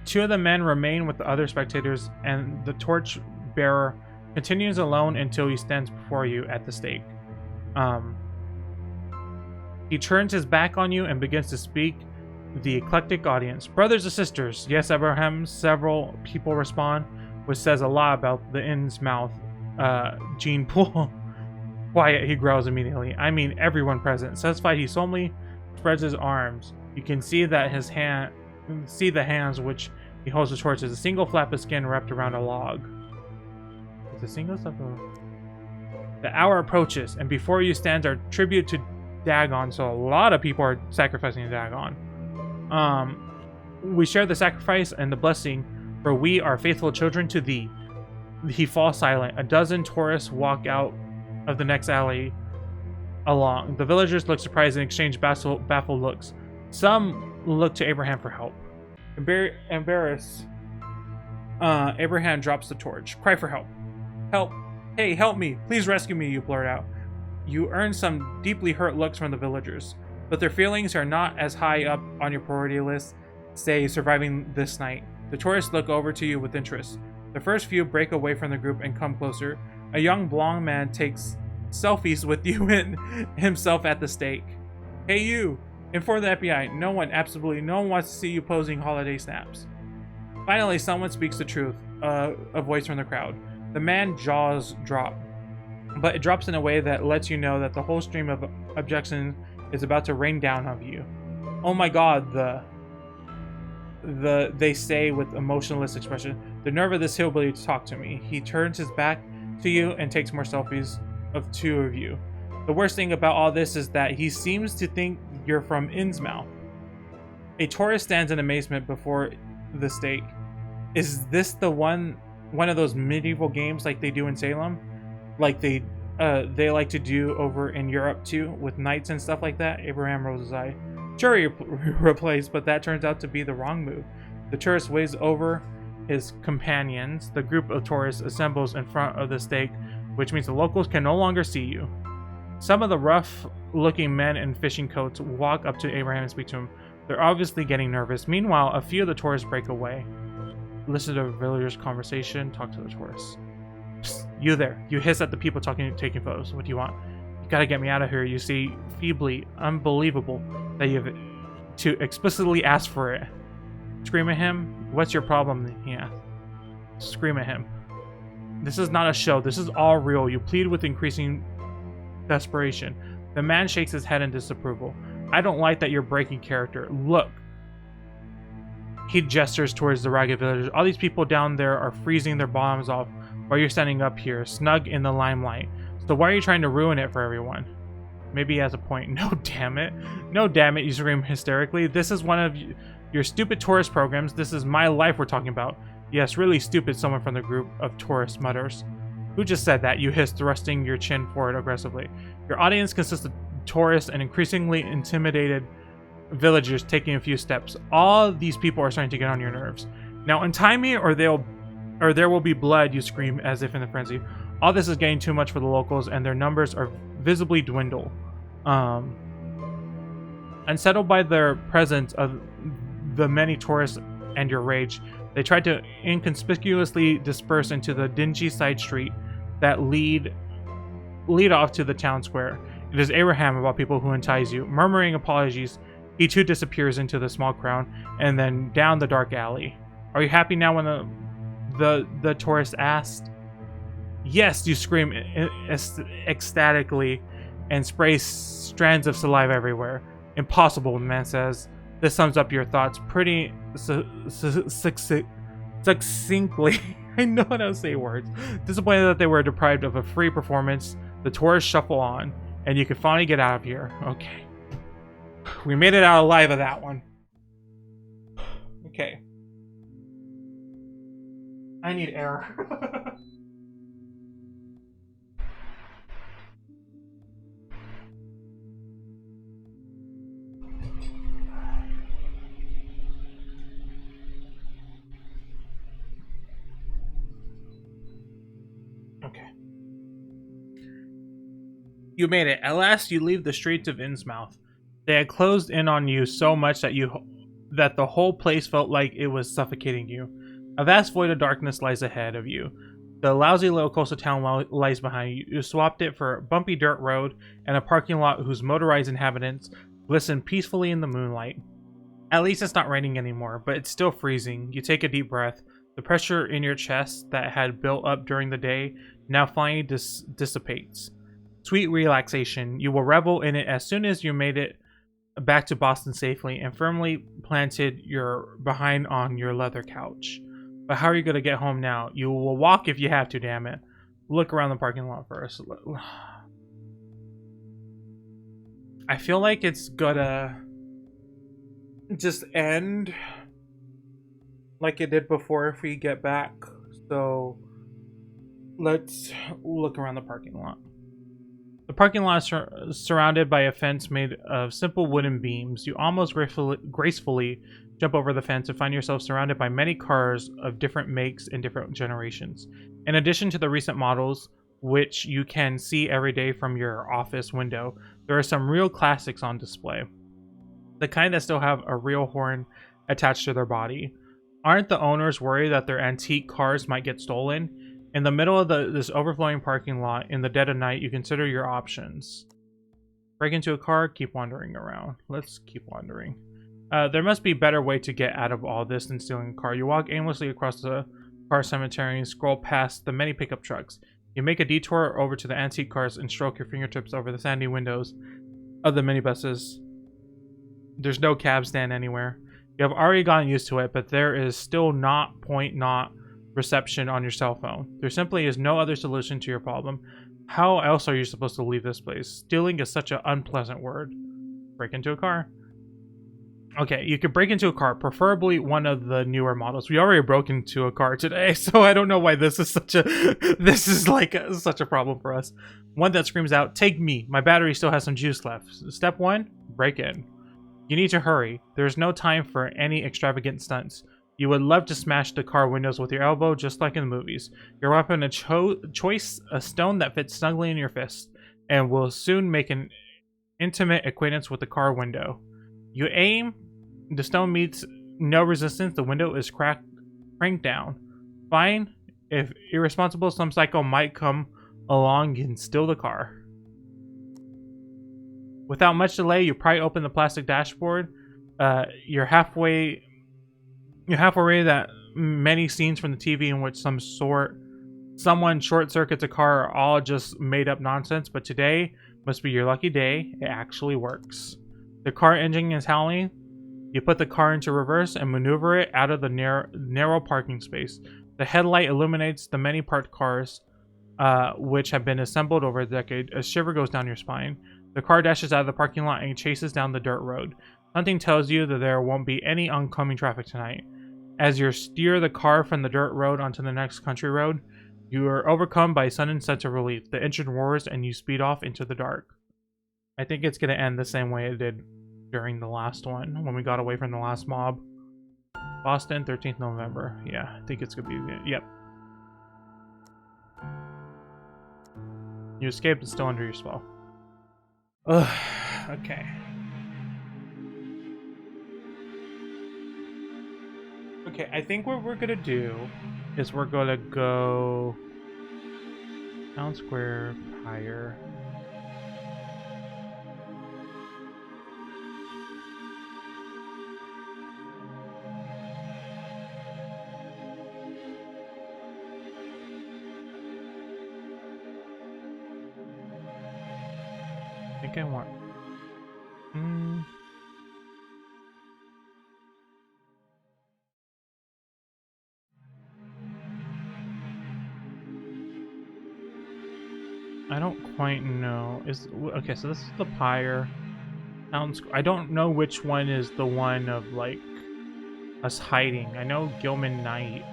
Two of the men remain with the other spectators, and the torch bearer continues alone until he stands before you at the stake. He turns his back on you and begins to speak the eclectic audience. Brothers and sisters, yes, Abraham, several people respond, which says a lot about the Innsmouth gene pool. Quiet, he growls immediately. I mean, everyone present. Satisfied, he solemnly spreads his arms. You can see that the hands which he holds the torch is a single flap of skin wrapped around a log. It's a single flap of... The hour approaches, and before you stands our tribute to Dagon. So a lot of people are sacrificing to Dagon. We share the sacrifice and the blessing, for we are faithful children to thee. He falls silent. A dozen tourists walk out of the next alley along. The villagers look surprised and exchange baffled looks. Some look to Abraham for help. Embarrassed, Abraham drops the torch. Cry for help. Help. Hey, help me. Please rescue me, you blurt out. You earn some deeply hurt looks from the villagers, but their feelings are not as high up on your priority list, say surviving this night. The tourists look over to you with interest. The first few break away from the group and come closer. A young blonde man takes selfies with you and himself at the stake. Hey you! Inform the FBI. Absolutely no one wants to see you posing holiday snaps. Finally, someone speaks the truth. A voice from the crowd. The man's jaws drop, but it drops in a way that lets you know that the whole stream of objections is about to rain down on you. Oh my god, they say with emotionless expression. The nerve of this hillbilly to talk to me. He turns his back to you and takes more selfies of two of you. The worst thing about all this is that he seems to think you're from Innsmouth. A tourist stands in amazement before the stake. Is this the one of those medieval games like they do in Salem? Like they like to do over in Europe too, with knights and stuff like that? Abraham rolls his eye. Sure, he replies, but that turns out to be the wrong move. The tourist waves over his companions. The group of tourists assembles in front of the stake, which means the locals can no longer see you. Some of the rough-looking men in fishing coats walk up to Abraham and speak to him. They're obviously getting nervous. Meanwhile, a few of the tourists break away. Listen to the villagers' conversation. Talk to the tourists. Psst, you there. You hiss at the people taking photos. What do you want? You gotta get me out of here. You see, feebly, unbelievable that you have to explicitly ask for it. Scream at him. What's your problem? He asks. Scream at him. This is not a show. This is all real. You plead with increasing desperation. The man shakes his head in disapproval. I don't like that you're breaking character. Look. He gestures towards the ragged villagers. All these people down there are freezing their bottoms off while you're standing up here, snug in the limelight. So why are you trying to ruin it for everyone? Maybe he has a point. No, damn it. No, damn it, you scream hysterically. This is one of your stupid tourist programs. This is my life we're talking about. Yes, really stupid, someone from the group of tourists mutters. Who just said that? You hiss, thrusting your chin forward aggressively. Your audience consists of tourists and increasingly intimidated villagers taking a few steps. All these people are starting to get on your nerves. Now untie me or there will be blood, you scream as if in a frenzy. All this is getting too much for the locals and their numbers are visibly dwindle. Unsettled by their presence of the many tourists and your rage, they tried to inconspicuously disperse into the dingy side street that lead off to the town square. It is Abraham of all people who unties you. Murmuring apologies, he too disappears into the small crowd and then down the dark alley. Are you happy now? When the tourist asked. Yes, you scream ecstatically and spray strands of saliva everywhere. Impossible, the man says. This sums up your thoughts pretty succinctly. I know how to say words. Disappointed that they were deprived of a free performance, the tourists shuffle on, and you can finally get out of here. Okay. We made it out alive of that one. Okay. I need air. Okay. You made it. At last you leave the streets of Innsmouth. They had closed in on you so much that the whole place felt like it was suffocating you. A vast void of darkness lies ahead of you. The lousy little coastal town lies behind you. You swapped it for a bumpy dirt road and a parking lot whose motorized inhabitants glisten peacefully in the moonlight. At least it's not raining anymore, but it's still freezing. You take a deep breath. The pressure in your chest that had built up during the day now finally dissipates. Sweet relaxation. You will revel in it as soon as you made it back to Boston safely and firmly planted your behind on your leather couch. But how are you going to get home now? You will walk if you have to, damn it. Look around the parking lot first. I feel like it's gonna just end like it did before if we get back. So let's look around the parking lot. The parking lot is surrounded by a fence made of simple wooden beams. You almost gracefully jump over the fence and find yourself surrounded by many cars of different makes and different generations. In addition to the recent models, which you can see every day from your office window. There are some real classics on display, the kind that still have a real horn attached to their body. Aren't the owners worried that their antique cars might get stolen? In the middle of this overflowing parking lot, in the dead of night, you consider your options. Break into a car, keep wandering around. Let's keep wandering. There must be a better way to get out of all this than stealing a car. You walk aimlessly across the car cemetery and scroll past the many pickup trucks. You make a detour over to the antique cars and stroke your fingertips over the sandy windows of the minibuses. There's no cab stand anywhere. You have already gotten used to it, but there is still not reception on your cell phone. There simply is no other solution to your problem. How else are you supposed to leave this place? Stealing is such an unpleasant word. Break into a car. Okay, you could break into a car, preferably one of the newer models. We already broke into a car today, so I don't know why this is such a problem for us. One that screams out, "Take me! My battery still has some juice left." Step 1, break in. You need to hurry. There's no time for any extravagant stunts. You would love to smash the car windows with your elbow, just like in the movies. Your weapon of choice, a stone that fits snugly in your fist, and will soon make an intimate acquaintance with the car window. You aim, the stone meets no resistance, the window is cranked down. Fine, if irresponsible, some psycho might come along and steal the car. Without much delay, you pry open the plastic dashboard. You're halfway that many scenes from the TV in which someone short-circuits a car are all just made-up nonsense, but today must be your lucky day. It actually works. The car engine is howling. You put the car into reverse and maneuver it out of the narrow parking space. The headlight illuminates the many parked cars, which have been assembled over a decade. A shiver goes down your spine. The car dashes out of the parking lot and chases down the dirt road. Something tells you that there won't be any oncoming traffic tonight. As you steer the car from the dirt road onto the next country road, you are overcome by a sudden sense of relief. The engine roars and you speed off into the dark. I think it's going to end the same way it did during the last one, when we got away from the last mob. Boston, 13th November. Yeah, I think it's going to be good. Yep. You escaped and still under your spell. Ugh, okay. Okay, I think what we're gonna do is we're gonna go Town Square, Pyre. I think I want... I don't quite know. Okay, so this is the Pyre. I don't know which one is the one of, like, us hiding. I know Gilman Knight.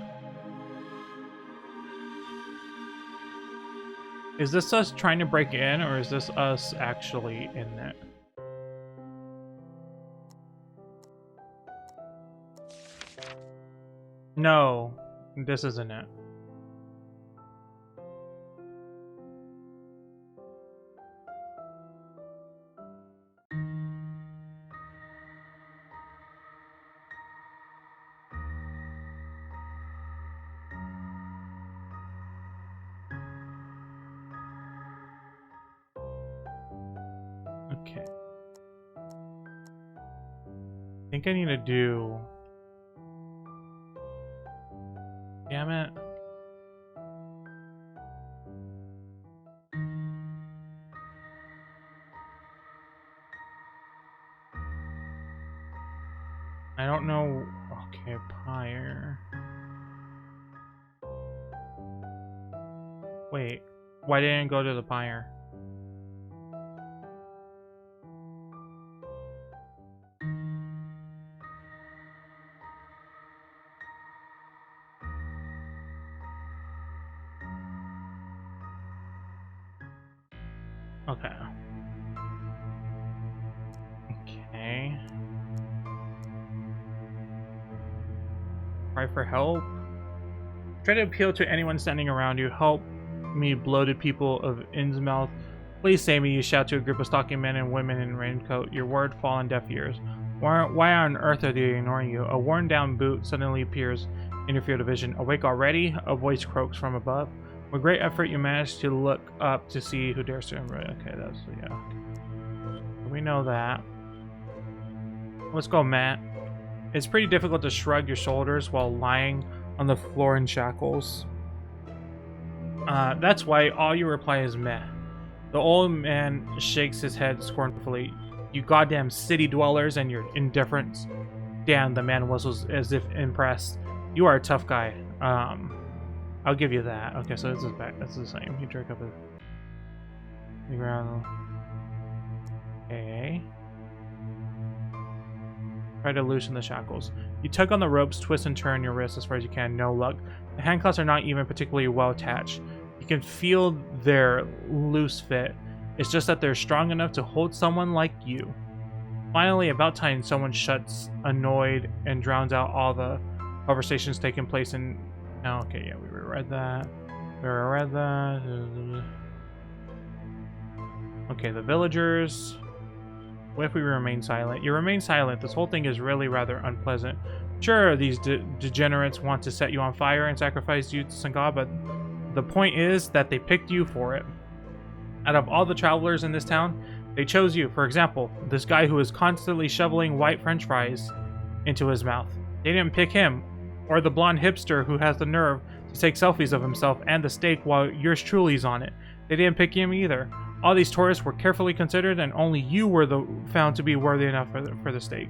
Is this us trying to break in, or is this us actually in it? No, this isn't it. Okay. I think I need to do... Damn it. I don't know... Okay, Pyre... Wait, why didn't it go to the Pyre? Okay. Okay. Cry for help. Try to appeal to anyone standing around you. Help me bloated people of Innsmouth. Please save me, you shout to a group of stalking men and women in raincoat. Your word fall on deaf ears. Why on earth are they ignoring you? A worn-down boot suddenly appears in your field of vision. Awake already? A voice croaks from above. With great effort, you manage to look up to see who dares to... Okay, that's... yeah. We know that. Let's go, Matt. It's pretty difficult to shrug your shoulders while lying on the floor in shackles. That's why all you reply is meh. The old man shakes his head scornfully. You goddamn city dwellers and your indifference. Damn, the man whistles as if impressed. You are a tough guy. I'll give you that. Okay, so this is back. That's the same. You jerk up the ground. Okay. Try to loosen the shackles. You tug on the ropes, twist and turn your wrists as far as you can. No luck. The handcuffs are not even particularly well attached. You can feel their loose fit. It's just that they're strong enough to hold someone like you. Finally, about time, someone shuts, annoyed, and drowns out all the conversations taking place in... Oh, okay, yeah, we read that. We read that. Okay, the villagers... What if we remain silent? You remain silent. This whole thing is really rather unpleasant. Sure, these degenerates want to set you on fire and sacrifice you to some god, but the point is that they picked you for it. Out of all the travelers in this town, they chose you. For example, this guy who is constantly shoveling white french fries into his mouth. They didn't pick him. Or the blonde hipster who has the nerve to take selfies of himself and the steak while yours truly's on it. They didn't pick him either. All these tourists were carefully considered, and only you were found to be worthy enough for the steak.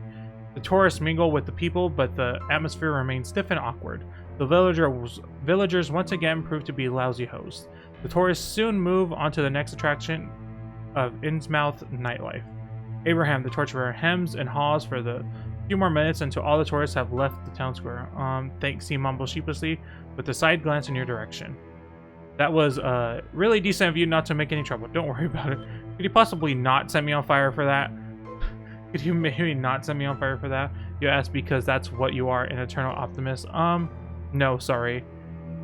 The tourists mingle with the people, but the atmosphere remains stiff and awkward. The villagers once again prove to be lousy hosts. The tourists soon move on to the next attraction of Innsmouth nightlife. Abraham, the torturer, hems and haws for the few more minutes until all the tourists have left the town square. Thanks, he mumbles sheepishly with a side glance in your direction. That was really decent of you not to make any trouble. Don't worry about it. Could you possibly not set me on fire for that? Could you maybe not set me on fire for that? You ask because that's what you are, an eternal optimist. No, sorry.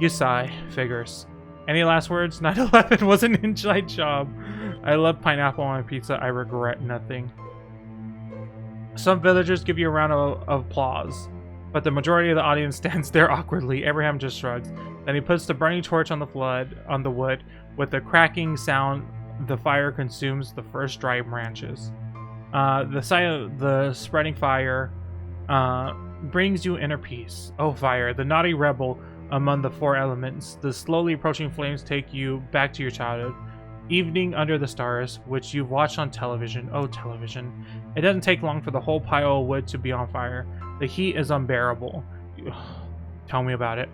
You sigh. Figures. Any last words? 9/11 was an inside job. I love pineapple on my pizza. I regret nothing. Some villagers give you a round of applause, but the majority of the audience stands there awkwardly. Abraham just shrugs. Then he puts the burning torch on the wood. With a cracking sound, the fire consumes the first dry branches. The sight of the spreading fire brings you inner peace. Oh, fire, the naughty rebel among the four elements. The slowly approaching flames take you back to your childhood. Evening under the stars, which you've watched on television. Oh, television. It doesn't take long for the whole pile of wood to be on fire. The heat is unbearable. Tell me about it.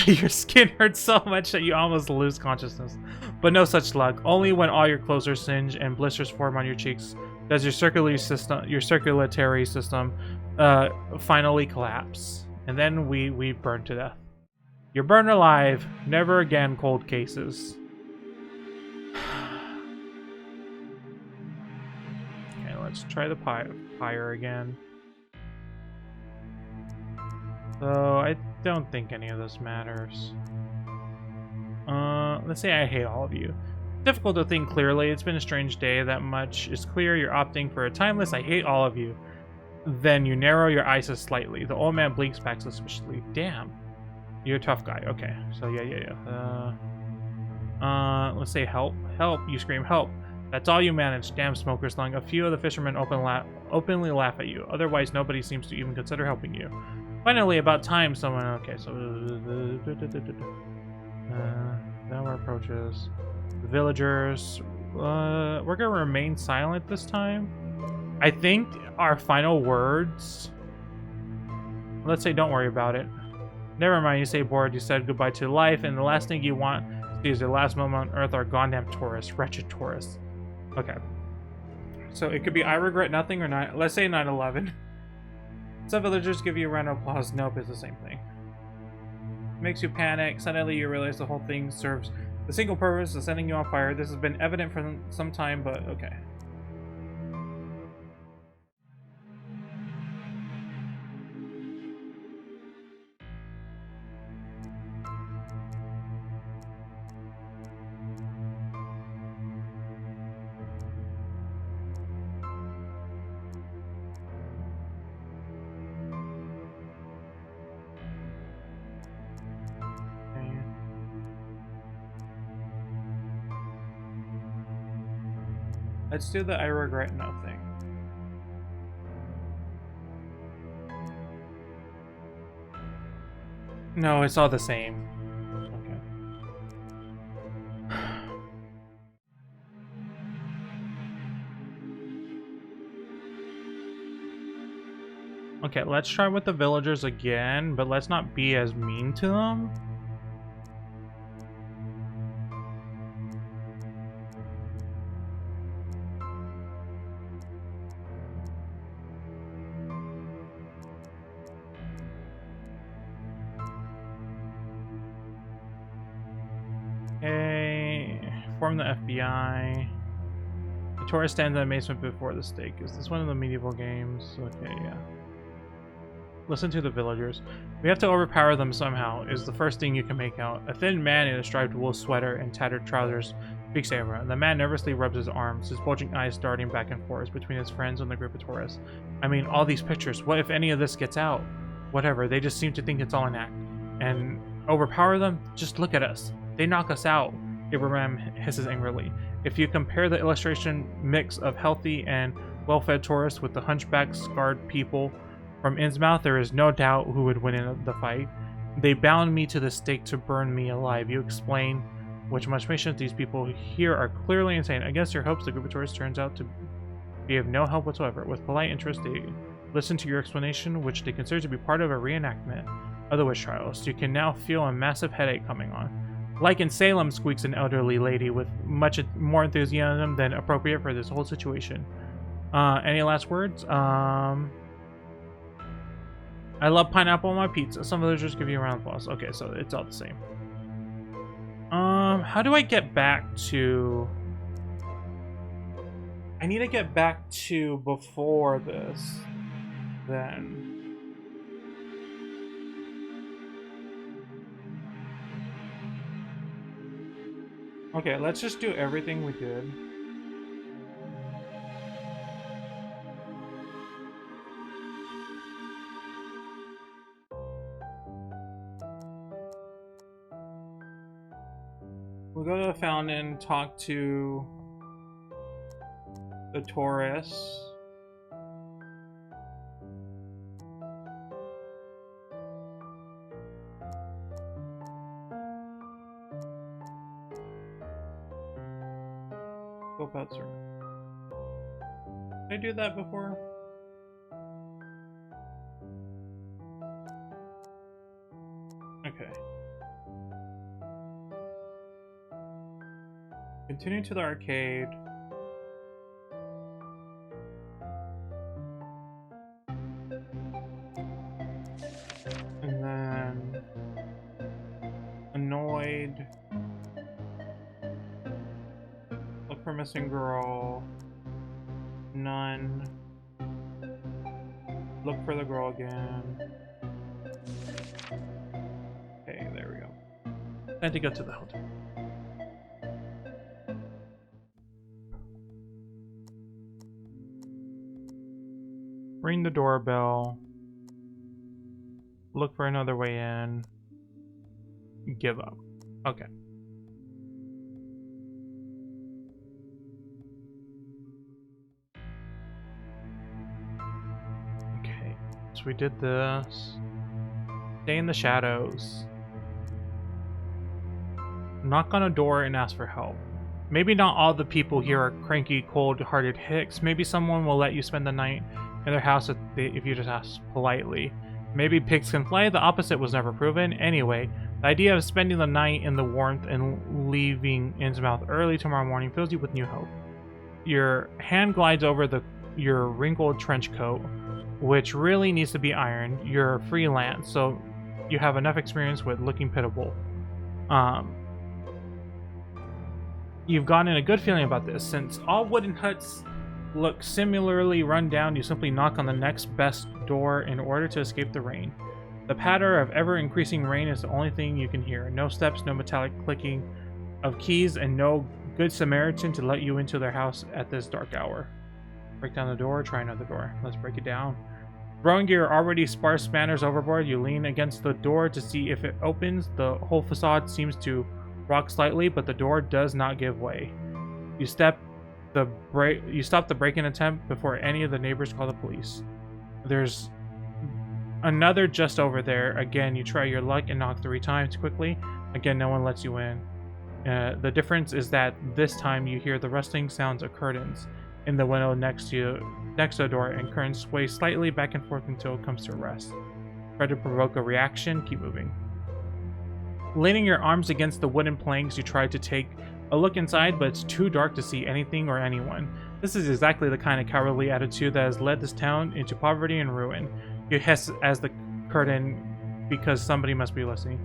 Your skin hurts so much that you almost lose consciousness. But no such luck. Only when all your clothes are singed and blisters form on your cheeks does your circulatory system finally collapse. And then we burn to death. You're burned alive. Never again cold cases. Okay, let's try the fire again. So I don't think any of this matters. Let's say I hate all of you. Difficult to think clearly. It's been a strange day. That much is clear. You're opting for a timeless I hate all of you. Then you narrow your eyes slightly. The old man blinks back suspiciously. Damn. You're a tough guy. Okay. So yeah. Let's say help. Help. You scream help. That's all you manage. Damn smoker's lung. A few of the fishermen openly laugh at you. Otherwise, nobody seems to even consider helping you. Finally, about time, someone... Okay, so... Downward approaches. The villagers... we're gonna remain silent this time. I think our final words... Let's say don't worry about it. Never mind, you say bored, you said goodbye to life, and the last thing you want to see is your last moment on Earth are goddamn tourists. Wretched tourists. Okay. So it could be I regret nothing or not. Let's say 9/11. Some villagers give you a round of applause. Nope, it's the same thing. Makes you panic. Suddenly you realize the whole thing serves the single purpose of setting you on fire. This has been evident for some time, but okay. Let's do the I regret no thing. No, it's all the same. Okay. Okay, let's try with the villagers again, but let's not be as mean to them. Form the FBI. The tourist stands in amazement before the stake. Is this one of the medieval games? Okay, yeah. Listen to the villagers. We have to overpower them somehow, is the first thing you can make out. A thin man in a striped wool sweater and tattered trousers speaks to everyone. The man nervously rubs his arms, his bulging eyes darting back and forth between his friends and the group of tourists. I mean, all these pictures. What if any of this gets out? Whatever, they just seem to think it's all an act. And overpower them? Just look at us. They knock us out. Abraham hisses angrily. If you compare the illustration mix of healthy and well-fed tourists with the hunchback, scarred people from Innsmouth, there is no doubt who would win in the fight. They bound me to the stake to burn me alive. You explain which much patience these people here are clearly insane. Against your hopes, the group of tourists turns out to be of no help whatsoever. With polite interest, they listen to your explanation, which they consider to be part of a reenactment of the witch trials. You can now feel a massive headache coming on. Like in Salem, squeaks an elderly lady with much more enthusiasm than appropriate for this whole situation. Any last words? I love pineapple on my pizza. Some villagers give you a round of applause. Okay, so it's all the same. How do I get back to... I need to get back to before this, then. Okay, let's just do everything we did. We'll go to the fountain, talk to the tourists. Did I do that before? Okay. Continue to the arcade. And then... annoyed. Look for missing girl. None. Look for the girl again. Okay, there we go. Time to go to the hotel. Ring the doorbell. Look for another way in. Give up. Okay. Okay, so we did this. Stay in the shadows. Knock on a door and ask for help. Maybe not all the people here are cranky, cold-hearted hicks. Maybe someone will let you spend the night in their house if you just ask politely. Maybe pigs can fly. The opposite was never proven. Anyway, the idea of spending the night in the warmth and leaving Innsmouth early tomorrow morning fills you with new hope. Your hand glides over your wrinkled trench coat, which really needs to be ironed. You're freelance, so you have enough experience with looking pitiable. You've gotten a good feeling about this. Since all wooden huts look similarly run down, you simply knock on the next best door in order to escape the rain. The patter of ever-increasing rain is the only thing you can hear. No steps, no metallic clicking of keys, and no good Samaritan to let you into their house at this dark hour. Break down the door, try another door. Let's break it down. Throwing your already sparse manners overboard, you lean against the door to see if it opens. The whole facade seems to rock slightly, but the door does not give way. You step You stop the break-in attempt before any of the neighbors call the police. There's another just over there. Again, you try your luck and knock 3 times quickly. Again, no one lets you in. The difference is that this time you hear the rustling sounds of curtains in the window next to the door, and curtains sway slightly back and forth until it comes to a rest. Try to provoke a reaction, keep moving. Leaning your arms against the wooden planks, you try to take a look inside, but it's too dark to see anything or anyone. This is exactly the kind of cowardly attitude that has led this town into poverty and ruin. You hiss as the curtain because somebody must be listening.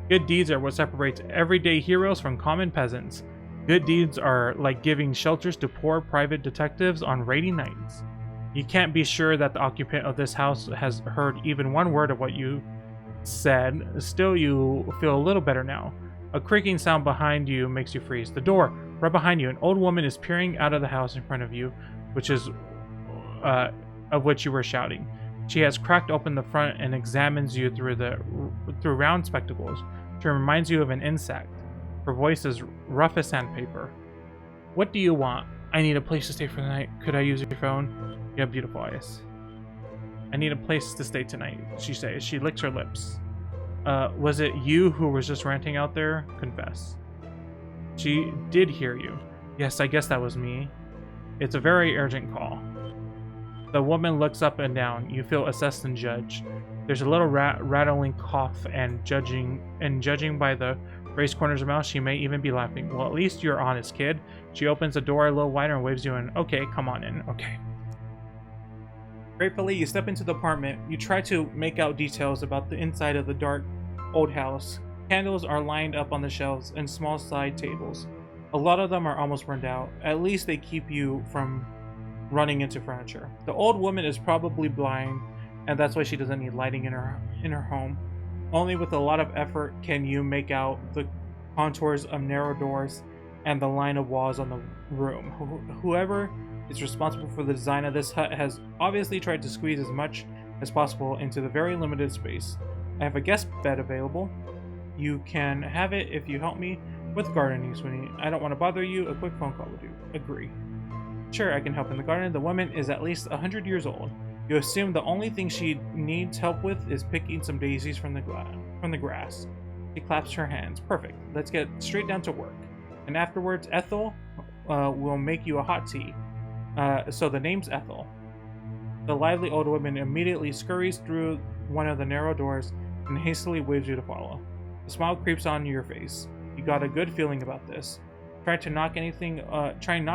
Good deeds are what separates everyday heroes from common peasants. Good deeds are like giving shelters to poor private detectives on rainy nights. You can't be sure that the occupant of this house has heard even one word of what you said. Still, you feel a little better now. A creaking sound behind you makes you freeze. The door, right behind you, an old woman is peering out of the house in front of you, which is of which you were shouting. She has cracked open the front and examines you through round spectacles. She reminds you of an insect. Her voice is rough as sandpaper. What do you want? I need a place to stay for the night. Could I use your phone? You have beautiful eyes. I need a place to stay tonight, she says. She licks her lips. Was it you who was just ranting out there? Confess. She did hear you. Yes, I guess that was me. It's a very urgent call. The woman looks up and down. You feel assessed and judged. There's a little rattling cough, and judging by the raised corners of her mouth, she may even be laughing. Well, at least you're honest, kid. She opens the door a little wider and waves you in. Okay, come on in. Okay. Gratefully, you step into the apartment. You try to make out details about the inside of the dark, old house. Candles are lined up on the shelves and small side tables. A lot of them are almost burned out. At least they keep you from running into furniture. The old woman is probably blind, and that's why she doesn't need lighting in her home. Only with a lot of effort can you make out the contours of narrow doors and the line of walls on the room. Whoever is responsible for the design of this hut has obviously tried to squeeze as much as possible into the very limited space. I have a guest bed available. You can have it if you help me with gardening, Sweeney. I don't want to bother you. A quick phone call would do. Agree. Sure, I can help in the garden. The woman is at least 100 years old. You assume the only thing she needs help with is picking some daisies from the grass. She claps her hands. Perfect. Let's get straight down to work. And afterwards, Ethel will make you a hot tea. So the name's Ethel. The lively old woman immediately scurries through one of the narrow doors and hastily waves you to follow. The smile creeps on your face. You got a good feeling about this. Try not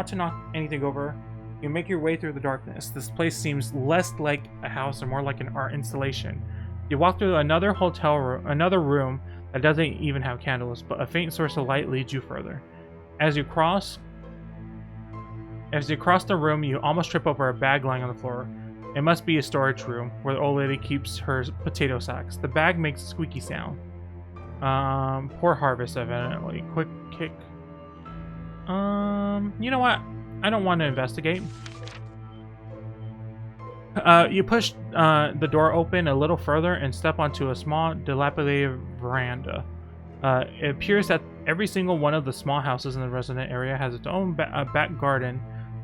to knock anything over. You make your way through the darkness. This place seems less like a house and more like an art installation. You walk through another room that doesn't even have candles, but a faint source of light leads you further. As you cross the room, you almost trip over a bag lying on the floor. It must be a storage room where the old lady keeps her potato sacks. The bag makes a squeaky sound. Poor harvest, evidently. Quick kick. You know what? I don't want to investigate. You push the door open a little further and step onto a small, dilapidated veranda. It appears that every single one of the small houses in the resident area has its own back garden,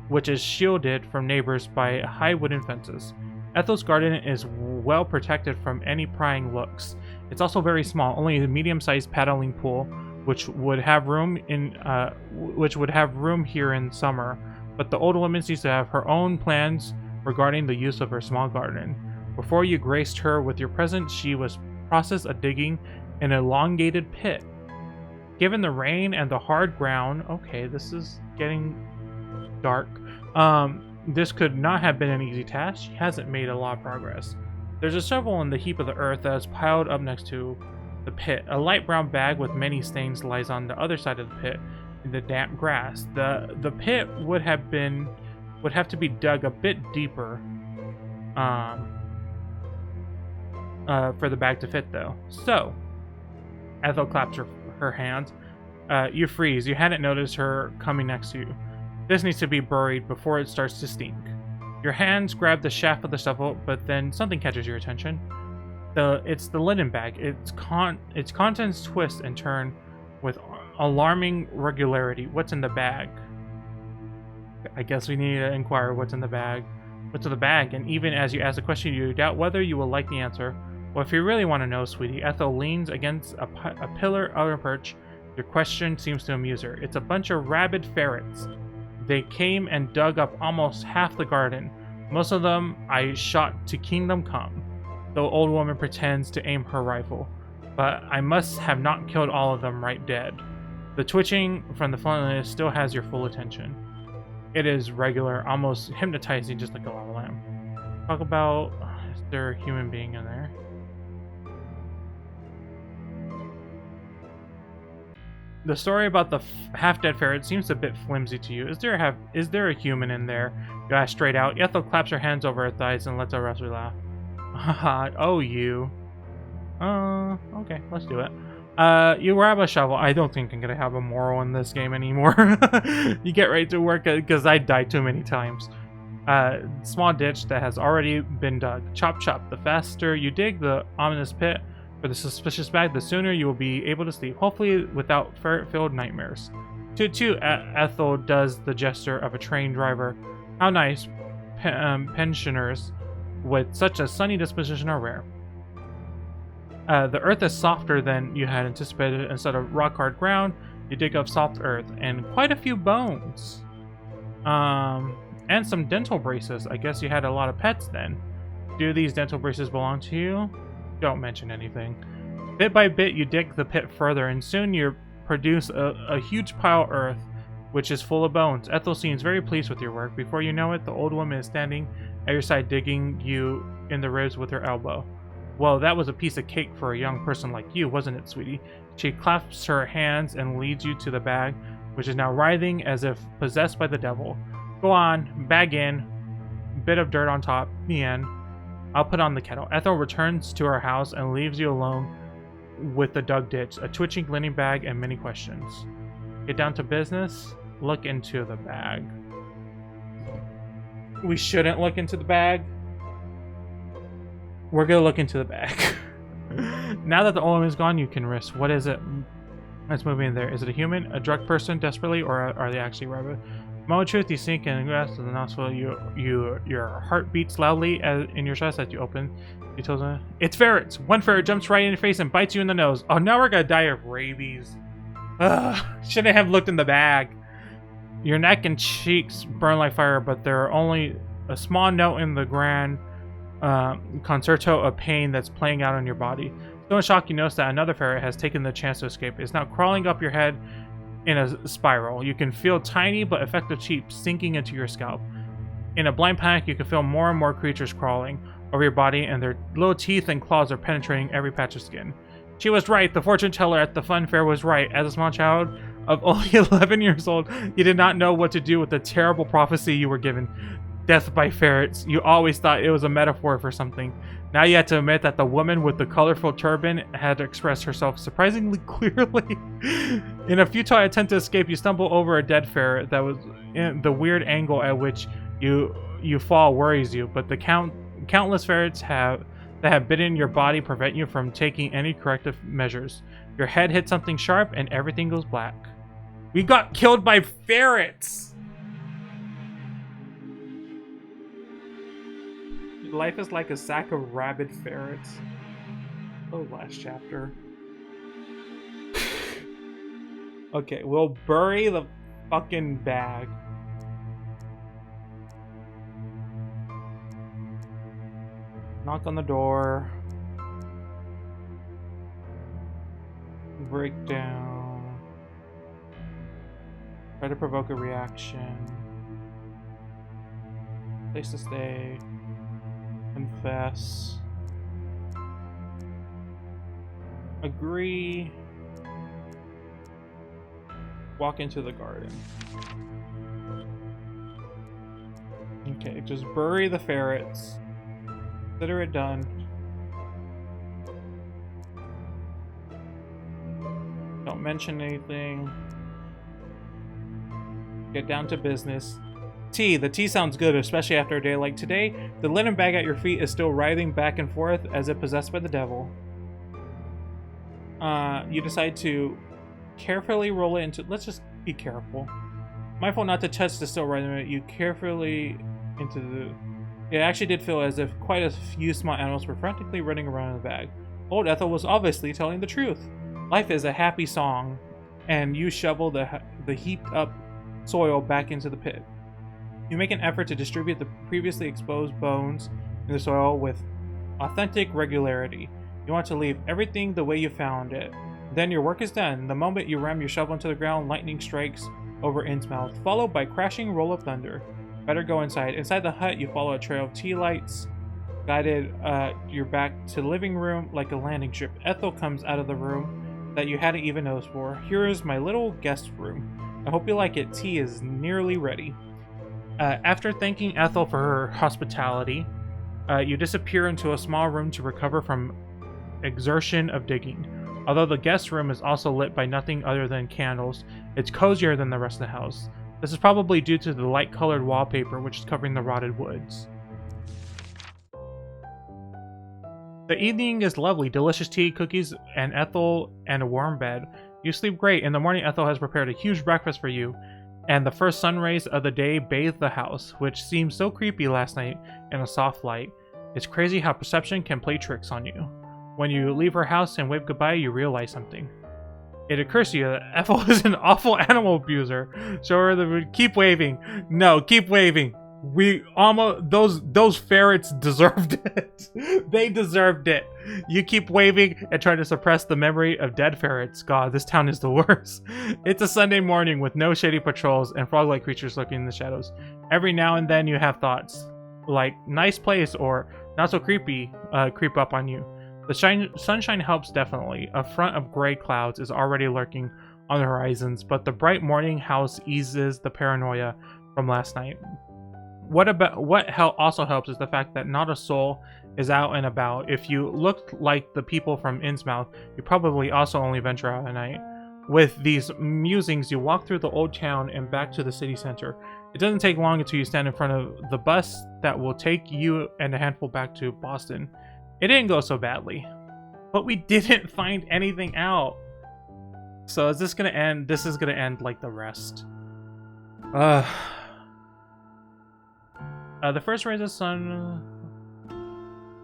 which is shielded from neighbors by high wooden fences. Ethel's garden is well protected from any prying looks. It's also very small, only a medium-sized paddling pool, which would have room here in summer. But the old woman seems to have her own plans regarding the use of her small garden. Before you graced her with your presence, she was process of digging an elongated pit. Given the rain and the hard ground, okay, this is getting dark. This could not have been an easy task. She hasn't made a lot of progress. There's a shovel in the heap of the earth that is piled up next to the pit. A light brown bag with many stains lies on the other side of the pit in the damp grass. The pit would have to be dug a bit deeper for the bag to fit, though. So, Ethel claps her hands. You freeze. You hadn't noticed her coming next to you. This needs to be buried before it starts to stink. Your hands grab the shaft of the shovel, but then something catches your attention. It's the linen bag. Its contents twist and turn with alarming regularity. What's in the bag? I guess we need to inquire what's in the bag. What's in the bag? And even as you ask the question, you doubt whether you will like the answer. Well, if you really want to know, sweetie, Ethel leans against a pillar on a perch. Your question seems to amuse her. It's a bunch of rabid ferrets. They came and dug up almost half the garden. Most of them I shot to kingdom come. The old woman pretends to aim her rifle. But I must have not killed all of them right dead. The twitching from the frontline still has your full attention. It is regular, almost hypnotizing, just like a lava lamp. Talk about, is there a human being in there? The story about the half-dead ferret seems a bit flimsy to you. Is there a human in there? You ask straight out. Ethel claps her hands over her thighs and lets a rustly laugh. Haha, oh you. Okay, let's do it. You grab a shovel. I don't think I'm gonna have a moral in this game anymore. You get right to work because I died too many times. Small ditch that has already been dug. Chop chop. The faster you dig the ominous pit for the suspicious bag, the sooner you will be able to sleep, hopefully without ferret-filled nightmares. Toot toot. Ethel does the gesture of a train driver. How nice. Pensioners with such a sunny disposition are rare. The earth is softer than you had anticipated. Instead of rock-hard ground, you dig up soft earth and quite a few bones. And some dental braces. I guess you had a lot of pets then. Do these dental braces belong to you? Don't mention anything. Bit by bit, you dig the pit further, and soon you produce a huge pile of earth, which is full of bones. Ethel seems very pleased with your work. Before you know it, the old woman is standing at your side, digging you in the ribs with her elbow. Well, that was a piece of cake for a young person like you, wasn't it, sweetie? She clasps her hands and leads you to the bag, which is now writhing as if possessed by the devil. Go on, bag in, bit of dirt on top, the end. I'll put on the kettle. Ethel returns to her house and leaves you alone with the dug ditch, a twitching linen bag, and many questions. Get down to business. Look into the bag. We shouldn't look into the bag. We're gonna look into the bag. Now that the oil is gone, you can risk. What is it that's moving in there? Is it a human, a drug person desperately, or are they actually rabid? Moment of truth, you sink in the grass to the nostril. Your heart beats loudly in your chest as you open. You tell them, it's ferrets. One ferret jumps right in your face and bites you in the nose. Oh, now we're gonna die of rabies. Ugh, shouldn't have looked in the bag. Your neck and cheeks burn like fire, but there are only a small note in the grand concerto of pain that's playing out on your body. So in shock, you notice that another ferret has taken the chance to escape. It's now crawling up your head in a spiral. You can feel tiny but effective cheeks sinking into your scalp. In a blind panic, you can feel more and more creatures crawling over your body, and their little teeth and claws are penetrating every patch of skin. She was right. The fortune teller at the fun fair was right. As a small child of only 11 years old, you did not know what to do with the terrible prophecy you were given. Death by ferrets. You always thought it was a metaphor for something. Now you had to admit that the woman with the colorful turban had expressed herself surprisingly clearly. In a futile attempt to escape, you stumble over a dead ferret. That was the weird angle at which you fall worries you, but the countless ferrets that have bitten your body prevent you from taking any corrective measures. Your head hits something sharp and everything goes black. We got killed by ferrets! Life is like a sack of rabid ferrets. Oh, last chapter. Okay, we'll bury the fucking bag. Knock on the door. Break down. Try to provoke a reaction. Place to stay. Confess. Agree. Walk into the garden. Okay, just bury the ferrets. Consider it done. Don't mention anything. Get down to business. Tea. The tea sounds good, especially after a day like today. The linen bag at your feet is still writhing back and forth as if possessed by the devil. You decide to carefully roll it into... Let's just be careful. Mindful not to touch the still right minute, you carefully into the... It actually did feel as if quite a few small animals were frantically running around in the bag. Old Ethel was obviously telling the truth. Life is a happy song, and you shovel the heaped up soil back into the pit. You make an effort to distribute the previously exposed bones in the soil with authentic regularity. You want to leave everything the way you found it. Then your work is done. The moment you ram your shovel into the ground, lightning strikes over Innsmouth, followed by crashing roll of thunder. Better go inside. Inside the hut, you follow a trail of tea lights, guided your back to the living room like a landing strip. Ethel comes out of the room that you hadn't even noticed for. Here is my little guest room. I hope you like it. Tea is nearly ready. After thanking Ethel for her hospitality, you disappear into a small room to recover from exertion of digging. Although the guest room is also lit by nothing other than candles, it's cozier than the rest of the house. This is probably due to the light-colored wallpaper which is covering the rotted woods. The evening is lovely. Delicious tea, cookies, and Ethel, and a warm bed. You sleep great. In the morning, Ethel has prepared a huge breakfast for you, and the first sun rays of the day bathe the house, which seemed so creepy last night in a soft light. It's crazy how perception can play tricks on you. When you leave her house and wave goodbye, you realize something. It occurs to you that Ethel is an awful animal abuser. Show her the... Keep waving. No, keep waving. We almost... Those ferrets deserved it. They deserved it. You keep waving and try to suppress the memory of dead ferrets. God, this town is the worst. It's a Sunday morning with no shady patrols and frog-like creatures lurking in the shadows. Every now and then you have thoughts like, nice place, or not so creepy, creep up on you. The sunshine helps definitely. A front of gray clouds is already lurking on the horizons, but the bright morning house eases the paranoia from last night. What also helps is the fact that not a soul is out and about. If you looked like the people from Innsmouth, you probably also only venture out at night. With these musings, you walk through the old town and back to the city center. It doesn't take long until you stand in front of the bus that will take you and a handful back to Boston. It didn't go so badly, but we didn't find anything out. So is this gonna end? This is gonna end like the rest. The first rays of sun,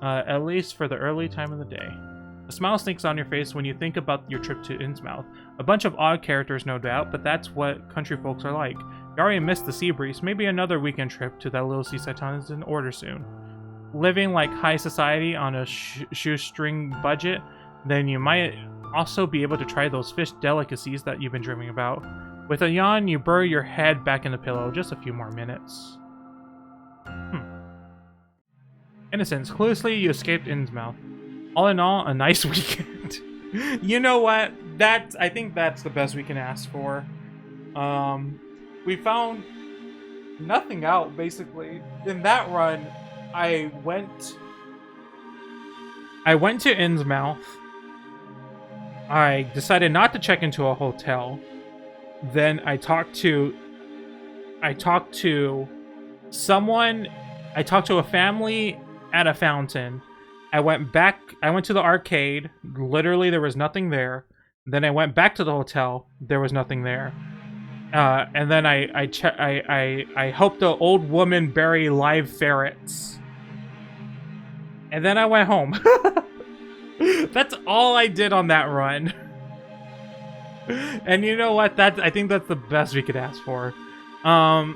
at least for the early time of the day. A smile sneaks on your face when you think about your trip to Innsmouth. A bunch of odd characters, no doubt, but that's what country folks are like. You already missed the sea breeze. Maybe another weekend trip to that little seaside town is in order soon. Living like high society on a shoestring budget, then you might also be able to try those fish delicacies that you've been dreaming about. With a yawn, you bury your head back in the pillow. Just a few more minutes. Innocence. Cluelessly, you escaped Innsmouth. All in all, a nice weekend. You know what? I think that's the best we can ask for. We found nothing out, basically. In that run, I went to Innsmouth. I decided not to check into a hotel. Then I talked to someone. I talked to a family at a fountain. I went to the arcade. Literally, there was nothing there. Then I went back to the hotel. There was nothing there. And then I helped the old woman bury live ferrets. And then I went home. That's all I did on that run. And you know what? I think that's the best we could ask for. I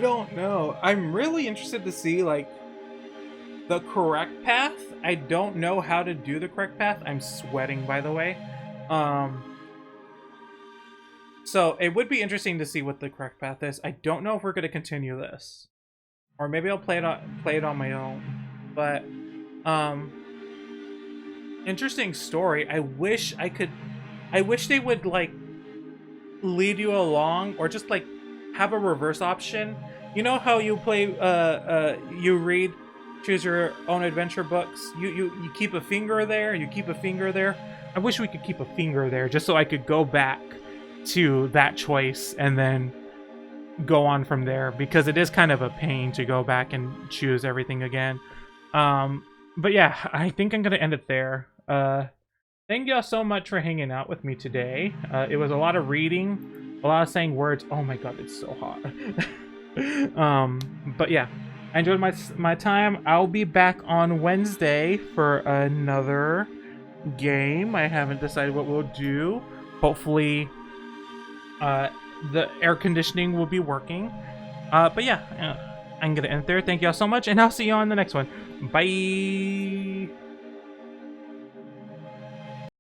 don't know. I'm really interested to see, like, the correct path. I don't know how to do the correct path. I'm sweating, by the way. So it would be interesting to see what the correct path is. I don't know if we're going to continue this. Or maybe I'll play it on my own. But, interesting story. I wish they would, like, lead you along, or just, like, have a reverse option. You know how you play, you read choose your own adventure books? You keep a finger there, you keep a finger there. I wish we could keep a finger there, just so I could go back to that choice and then go on from there, because it is kind of a pain to go back and choose everything again. But yeah, I think I'm gonna end it there. Thank y'all so much for hanging out with me today. It was a lot of reading, A lot of saying words. Oh my god, it's so hot. But yeah, I enjoyed my time. I'll be back on Wednesday for another game. I haven't decided what we'll do. Hopefully, the air conditioning will be working. But yeah, I'm gonna end there. Thank y'all so much, and I'll see you on the next one. Bye.